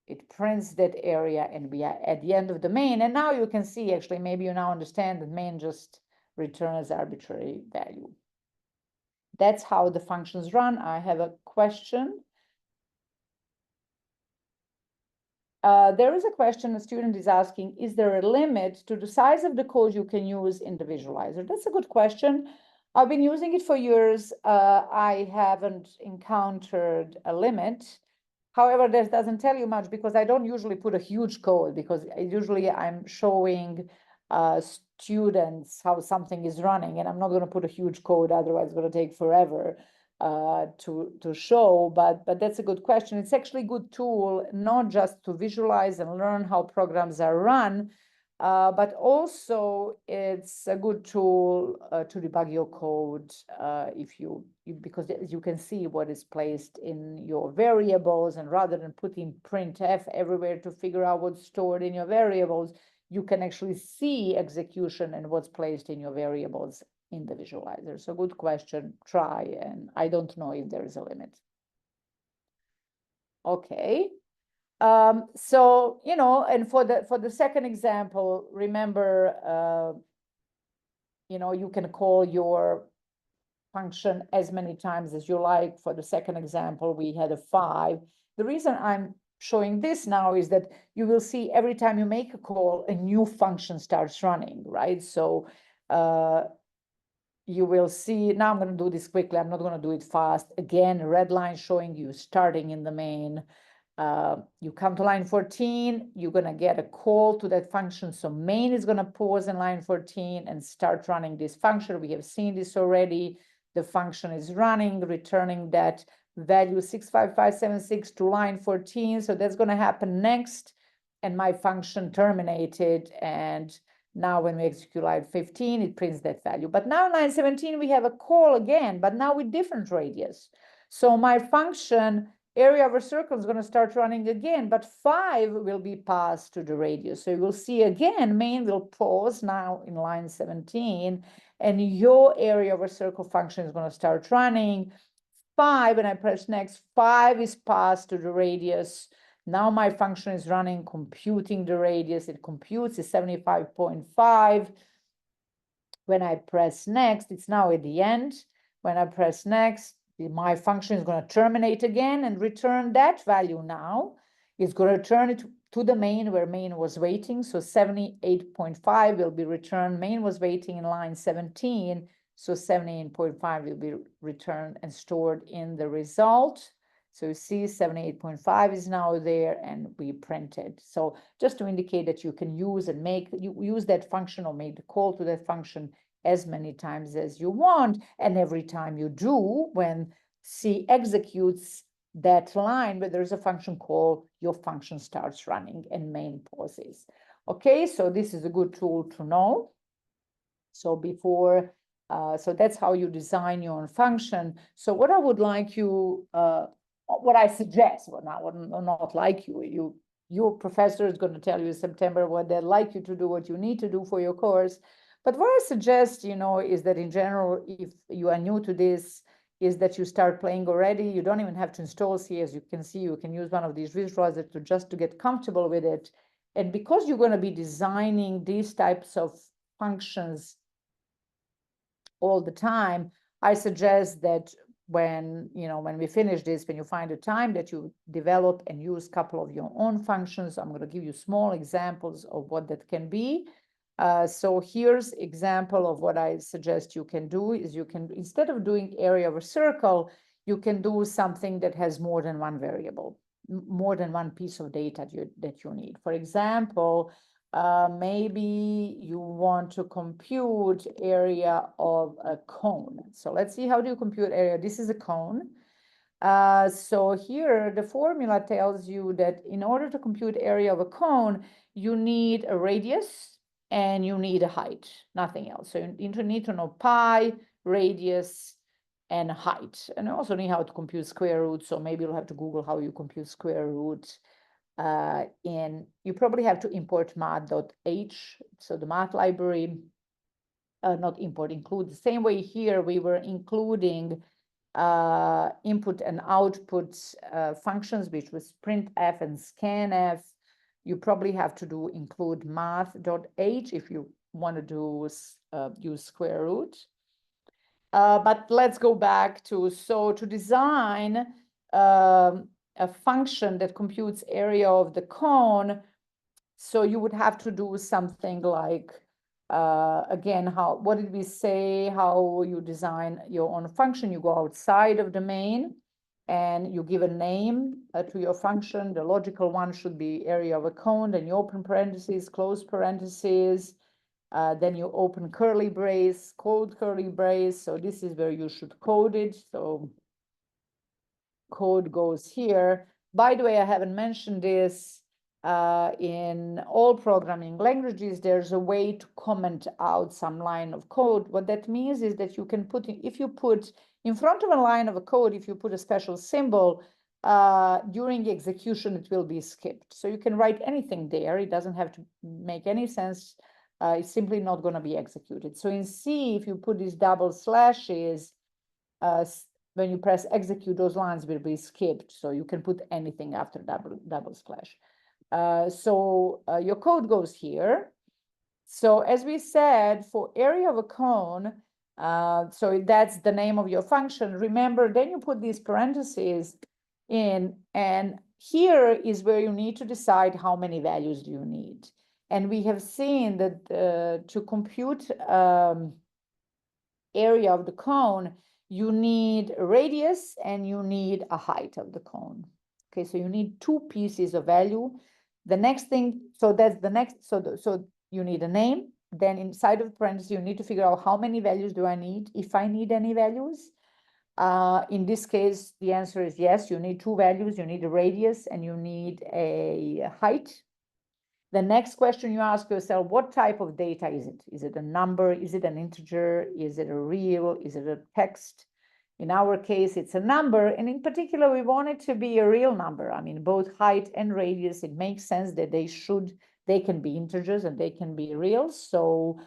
It prints that area, and we are at the end of the main. And now you can see, actually, maybe you now understand that main just returns arbitrary value. That's how the functions run. I have a question. There is a question a student is asking, is there a limit to the size of the code you can use in the visualizer? That's a good question. I've been using it for years. I haven't encountered a limit. However, this doesn't tell you much because I don't usually put a huge code, because usually I'm showing students how something is running, and I'm not going to put a huge code, otherwise it's going to take forever to show. But that's a good question. It's actually a good tool, not just to visualize and learn how programs are run, but also it's a good tool to debug your code because you can see what is placed in your variables, and rather than putting printf everywhere to figure out what's stored in your variables, you can actually see execution and what's placed in your variables in the visualizer. So good question, try, and I don't know if there is a limit. Okay. So, and for the second example, remember, you can call your function as many times as you like. For the second example, we had a 5. The reason I'm showing this now is that you will see every time you make a call, a new function starts running, right? So you will see, now I'm going to do this quickly. I'm not going to do it fast. Again, a red line showing you starting in the main. You come to line 14, you're going to get a call to that function. So main is going to pause in line 14 and start running this function. We have seen this already. The function is running, returning that value 65576 to line 14. So that's going to happen next. And my function terminated. And now when we execute line 15, it prints that value. But now line 17, we have a call again, but now with different radius. So my function area of a circle is going to start running again, but 5 will be passed to the radius. So you will see again, main will pause now in line 17, and your area of a circle function is going to start running. 5, and I press next, 5 is passed to the radius. Now my function is running, computing the radius. It computes is 75.5. When I press next, it's now at the end. When I press next, my function is going to terminate again and return that value now. It's going to return it to the main where main was waiting. So 78.5 will be returned. Main was waiting in line 17. So 78.5 will be returned and stored in the result. So you see 78.5 is now there and we print it. So just to indicate that you can use and use that function or make the call to that function as many times as you want. And every time you do, when C executes that line where there's a function call, your function starts running and main pauses. Okay, so this is a good tool to know. So before, so that's how you design your own function. So what I would like you, what I suggest, well, not like you, your professor is going to tell you in September what they'd like you to do, what you need to do for your course. But what I suggest, is that in general, if you are new to this, is that you start playing already. You don't even have to install C. As you can see, you can use one of these visualizers to get comfortable with it. And because you're going to be designing these types of functions all the time, I suggest that when we finish this, when you find a time that you develop and use a couple of your own functions, I'm going to give you small examples of what that can be. So here's example of what I suggest you can do is you can, instead of doing area of a circle, you can do something that has more than one variable, more than one piece of data that you need. For example, maybe you want to compute area of a cone. So let's see, how do you compute area? This is a cone. So here the formula tells you that in order to compute area of a cone, you need a radius and you need a height, nothing else. So you need to know pi, radius, and height. And you also need how to compute square root. So maybe you'll have to Google how you compute square root. And you probably have to import math.h, so the math library, not import, include. The same way here we were including input and output functions, which was printf and scanf. You probably have to include math.h if you want to do use square root. But let's go back to design a function that computes area of the cone. So you would have to do something like, again, what did we say, how you design your own function? You go outside of the main and you give a name to your function. The logical one should be area of a cone, then you open parentheses, close parentheses, then you open curly brace, code curly brace. So this is where you should code it. So code goes here. By the way, I haven't mentioned this. In all programming languages, there's a way to comment out some line of code. What that means is that you can put, if you put in front of a line of a code, if you put a special symbol, during execution, it will be skipped. So you can write anything there. It doesn't have to make any sense. It's simply not going to be executed. So in C, if you put these double slashes, when you press execute, those lines will be skipped. So you can put anything after double slash. So your code goes here. So as we said, for area of a cone, so that's the name of your function. Remember, then you put these parentheses in, and here is where you need to decide how many values do you need. And we have seen that to compute area of the cone, you need a radius and you need a height of the cone. Okay, so you need two pieces of value. The next thing, so that's the next, so you need a name. Then inside of parentheses, you need to figure out how many values do I need, if I need any values. In this case, the answer is yes, you need two values, you need a radius and you need a height. The next question you ask yourself, what type of data is it? Is it a number? Is it an integer? Is it a real? Is it a text? In our case, it's a number. And in particular, we want it to be a real number. I mean, both height and radius, it makes sense that they can be integers and they can be real. So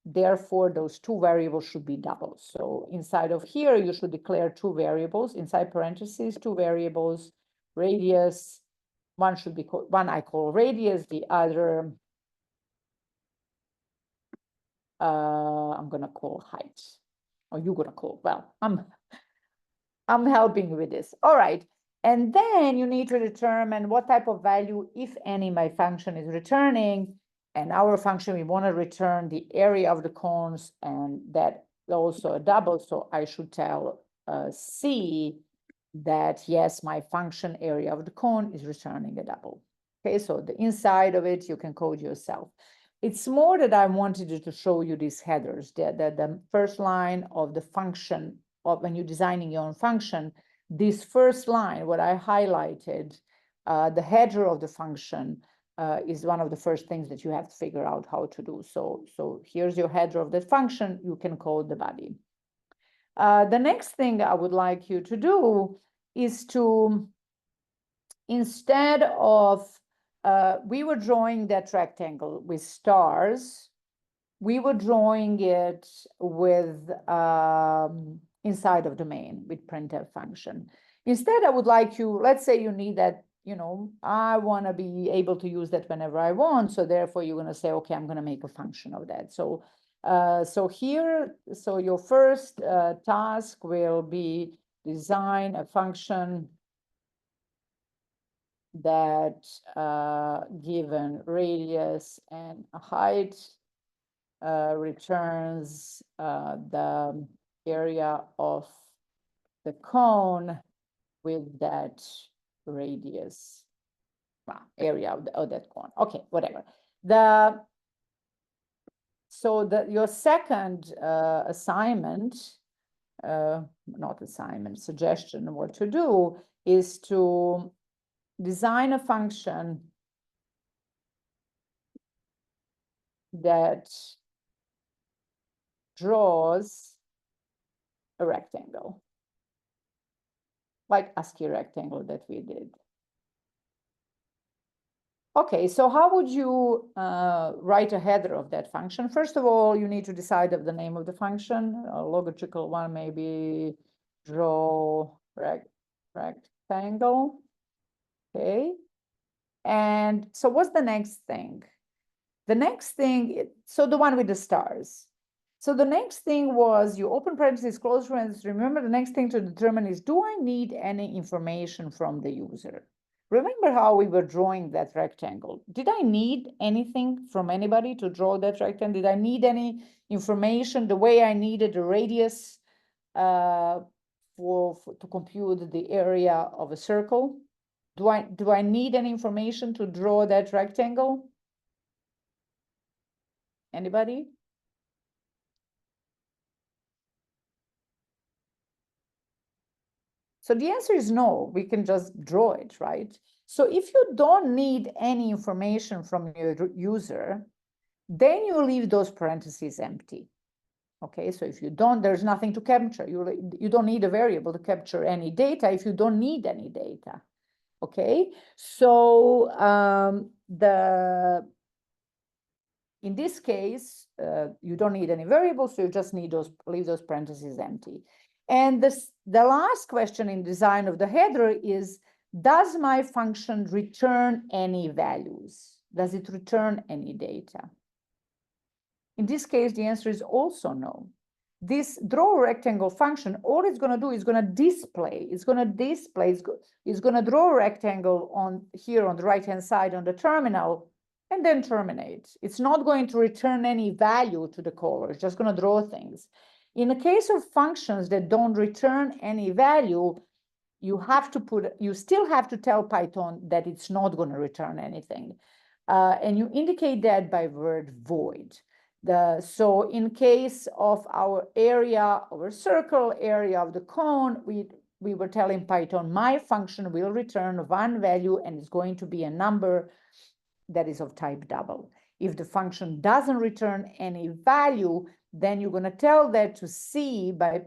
therefore, those two variables should be double. So inside of here, you should declare two variables. Inside parentheses, two variables, radius. One should be called, one I call radius, the other I'm gonna call height. Or you're gonna call, well, I'm helping with this. All right. And then you need to determine what type of value, if any, my function is returning. And our function, we want to return the area of the cones, and that also a double. So I should tell C that yes, my function area of the cone is returning a double. Okay, so the inside of it, you can code yourself. It's more that I wanted to show you these headers, the first line of the function of when you're designing your own function, this first line, what I highlighted, the header of the function is one of the first things that you have to figure out how to do. So here's your header of that function, you can code the body. The next thing I would like you to do is to, instead of, we were drawing that rectangle with stars, we were drawing it with inside of the main with printf function. Instead, I would like you, let's say you need that, you know, I want to be able to use that whenever I want. So therefore, you're going to say, okay, I'm going to make a function of that. So here, so your first task will be design a function that given radius and a height returns the area of the cone with that radius, area of that cone. Okay, whatever. So your second assignment, not assignment, suggestion, what to do is to design a function that draws a rectangle, like ASCII rectangle that we did. Okay, so how would you write a header of that function? First of all, you need to decide of the name of the function. A logical one may be draw rectangle. Okay, and so what's the next thing? The next thing, so the one with the stars. So the next thing was you open parentheses, close parentheses. Remember, the next thing to determine is, do I need any information from the user? Remember how we were drawing that rectangle? Did I need anything from anybody to draw that rectangle? Did I need any information the way I needed a radius to compute the area of a circle? Do I need any information to draw that rectangle? Anybody? So the answer is no, we can just draw it, right? So if you don't need any information from your user, then you leave those parentheses empty. Okay, so if you don't, there's nothing to capture. You don't need a variable to capture any data if you don't need any data. Okay, so in this case, you don't need any variables, so you just need leave those parentheses empty. And the last question in design of the header is, does my function return any values? Does it return any data? In this case, the answer is also no. This draw rectangle function, all it's going to do is going to display. It's going to draw a rectangle on here on the right-hand side on the terminal, and then terminate. It's not going to return any value to the caller. It's just going to draw things. In the case of functions that don't return any value, you still have to tell Python that it's not going to return anything. And you indicate that by word void. So in case of our area of a circle, area of the cone, we were telling Python, my function will return one value, and it's going to be a number that is of type double. If the function doesn't return any value, then you're going to tell that to C by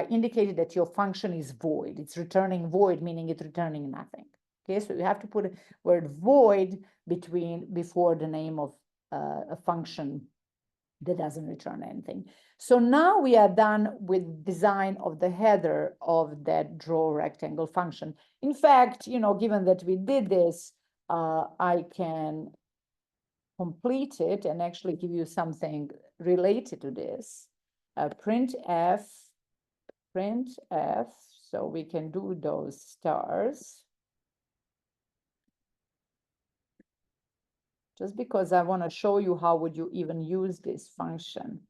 indicating that your function is void. It's returning void, meaning it's returning nothing. Okay, so you have to put a word void before the name of a function that doesn't return anything. So now we are done with design of the header of that draw rectangle function. In fact, given that we did this, I can complete it and actually give you something related to this. Printf, so we can do those stars. Just because I want to show you how would you even use this function.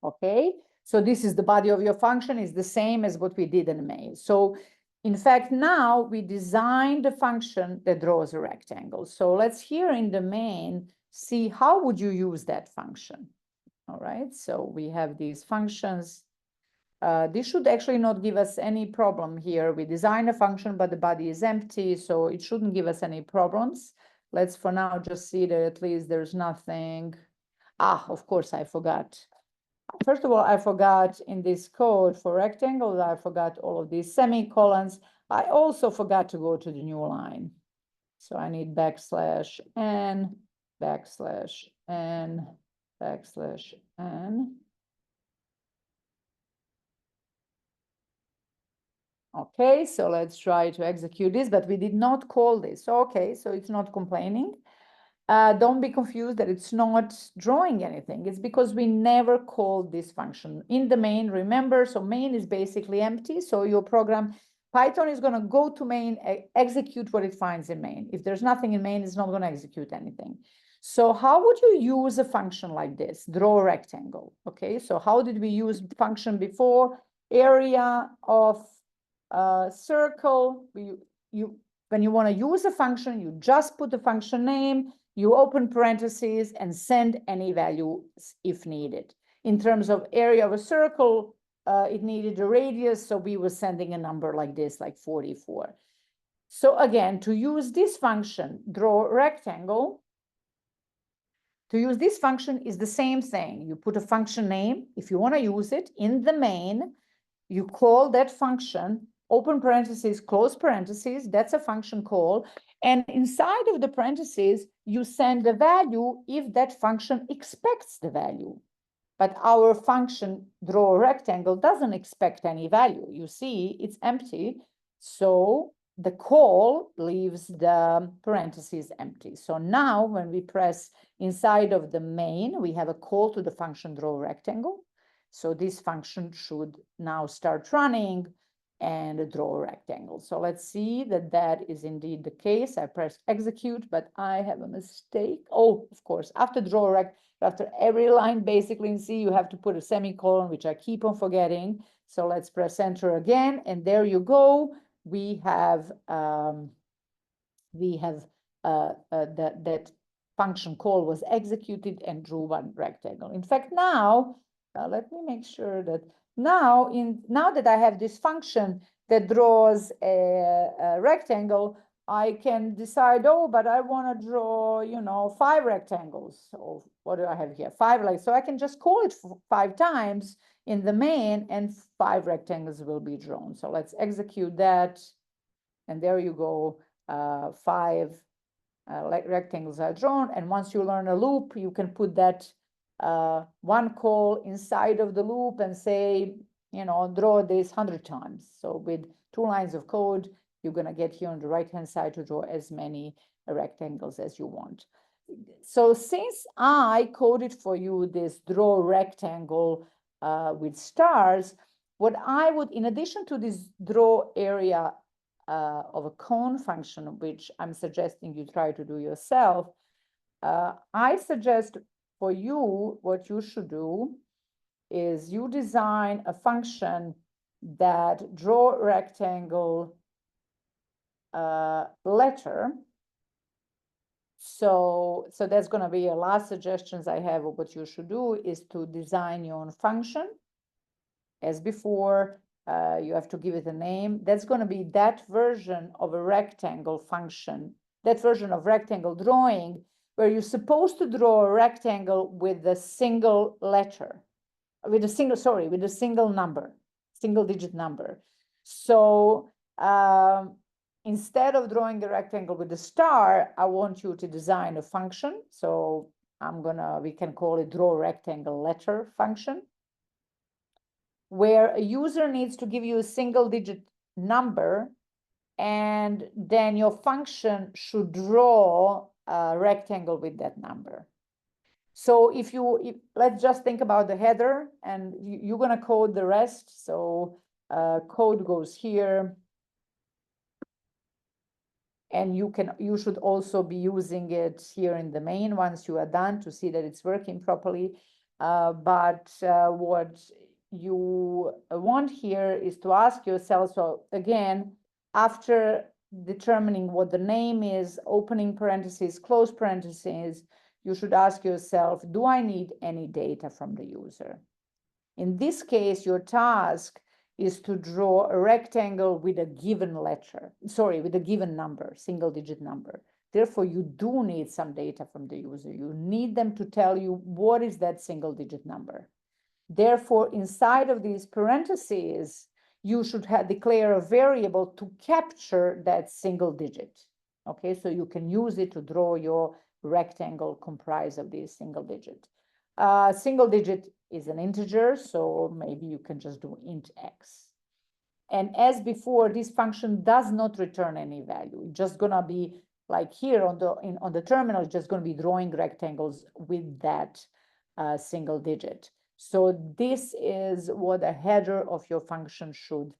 Okay, so this is the body of your function, is the same as what we did in the main. So in fact, now we designed the function that draws a rectangle. So let's here in the main see how would you use that function. All right, so we have these functions. This should actually not give us any problem here. We design a function, but the body is empty, so it shouldn't give us any problems. Let's for now just see that at least there's nothing. Of course, I forgot. First of all, I forgot in this code for rectangles, I forgot all of these semicolons. I also forgot to go to the new line. So I need \n, \n, \n. Okay, so let's try to execute this, but we did not call this. Okay, so it's not complaining. Don't be confused that it's not drawing anything. It's because we never called this function in the main, remember, so main is basically empty. So your program, Python is going to go to main, execute what it finds in main. If there's nothing in main, it's not going to execute anything. So how would you use a function like this? Draw a rectangle. Okay, so how did we use function before? Area of circle. When you want to use a function, you just put the function name, you open parentheses and send any value if needed. In terms of area of a circle, it needed a radius, so we were sending a number like this, like 44. So again, to use this function, draw a rectangle, to use this function is the same thing. You put a function name, if you want to use it, in the main, you call that function, open parentheses, close parentheses, that's a function call. And inside of the parentheses, you send the value if that function expects the value. but our function draw a rectangle doesn't expect any value. You see, it's empty. So the call leaves the parentheses empty. So now when we press inside of the main, we have a call to the function draw a rectangle. So this function should now start running and draw a rectangle. So let's see that that is indeed the case. I pressed execute, but I have a mistake. Oh, of course, after draw a rectangle, after every line basically in C, you have to put a semicolon, which I keep on forgetting. So let's press enter again, and there you go. We have that function call was executed and drew one rectangle. In fact, now let me make sure that now that I have this function that draws a rectangle, I can decide, oh, but I want to draw, 5 rectangles. So what do I have here? 5, like, so I can just call it 5 times in the main and 5 rectangles will be drawn. So let's execute that. And there you go, 5 rectangles are drawn. And once you learn a loop, you can put that one call inside of the loop and say, draw this 100 times. So with 2 lines of code, you're going to get here on the right-hand side to draw as many rectangles as you want. So since I coded for you this draw rectangle with stars, what I would, in addition to this draw area of a cone function, which I'm suggesting you try to do yourself, I suggest for you, what you should do is you design a function that draw rectangle letter. So that's going to be a last suggestions I have of what you should do is to design your own function. As before, you have to give it a name. That's going to be that version of a rectangle function, that version of rectangle drawing, where you're supposed to draw a rectangle with a single letter, with a single number, single digit number. So instead of drawing a rectangle with a star, I want you to design a function. So we can call it draw rectangle letter function, where a user needs to give you a single digit number, and then your function should draw a rectangle with that number. So let's just think about the header, and you're going to code the rest. So code goes here. And you should also be using it here in the main once you are done to see that it's working properly. But what you want here is to ask yourself, so again, after determining what the name is, opening parentheses, close parentheses, you should ask yourself, do I need any data from the user? In this case, your task is to draw a rectangle with a given with a given number, single digit number. Therefore, you do need some data from the user. You need them to tell you what is that single digit number. Therefore, inside of these parentheses, you should declare a variable to capture that single digit. Okay, so you can use it to draw your rectangle comprised of these single digit. Single digit is an integer, so maybe you can just do int x. And as before, this function does not return any value. It's just gonna be like here on the terminal, it's just gonna be drawing rectangles with that single digit. So this is what a header of your function should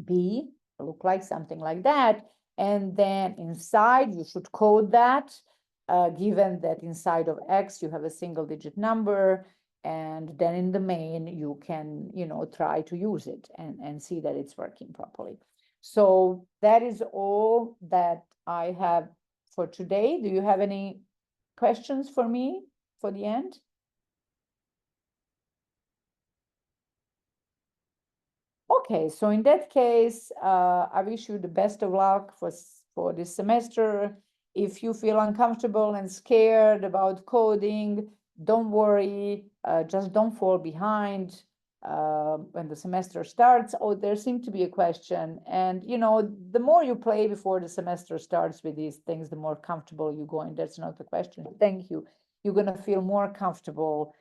be, look like something like that. And then inside you should code that, given that inside of X you have a single digit number, and then in the main you can, try to use it and see that it's working properly. So that is all that I have for today. Do you have any questions for me for the end? Okay, so in that case, I wish you the best of luck for this semester. If you feel uncomfortable and scared about coding, don't worry, just don't fall behind when the semester starts. Oh, there seemed to be a question. And, the more you play before the semester starts with these things, the more comfortable you go. And that's not the question. Thank you. You're going to feel more comfortable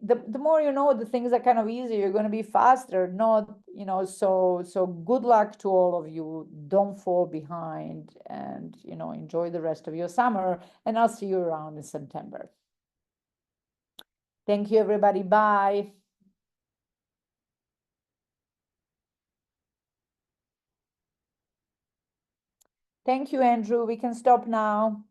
the more you know, the things are kind of easier. You're going to be faster, not, so good luck to all of you. Don't fall behind, and, enjoy the rest of your summer, and I'll see you around in September. Thank you, everybody. Bye. Thank you, Andrew. We can stop now.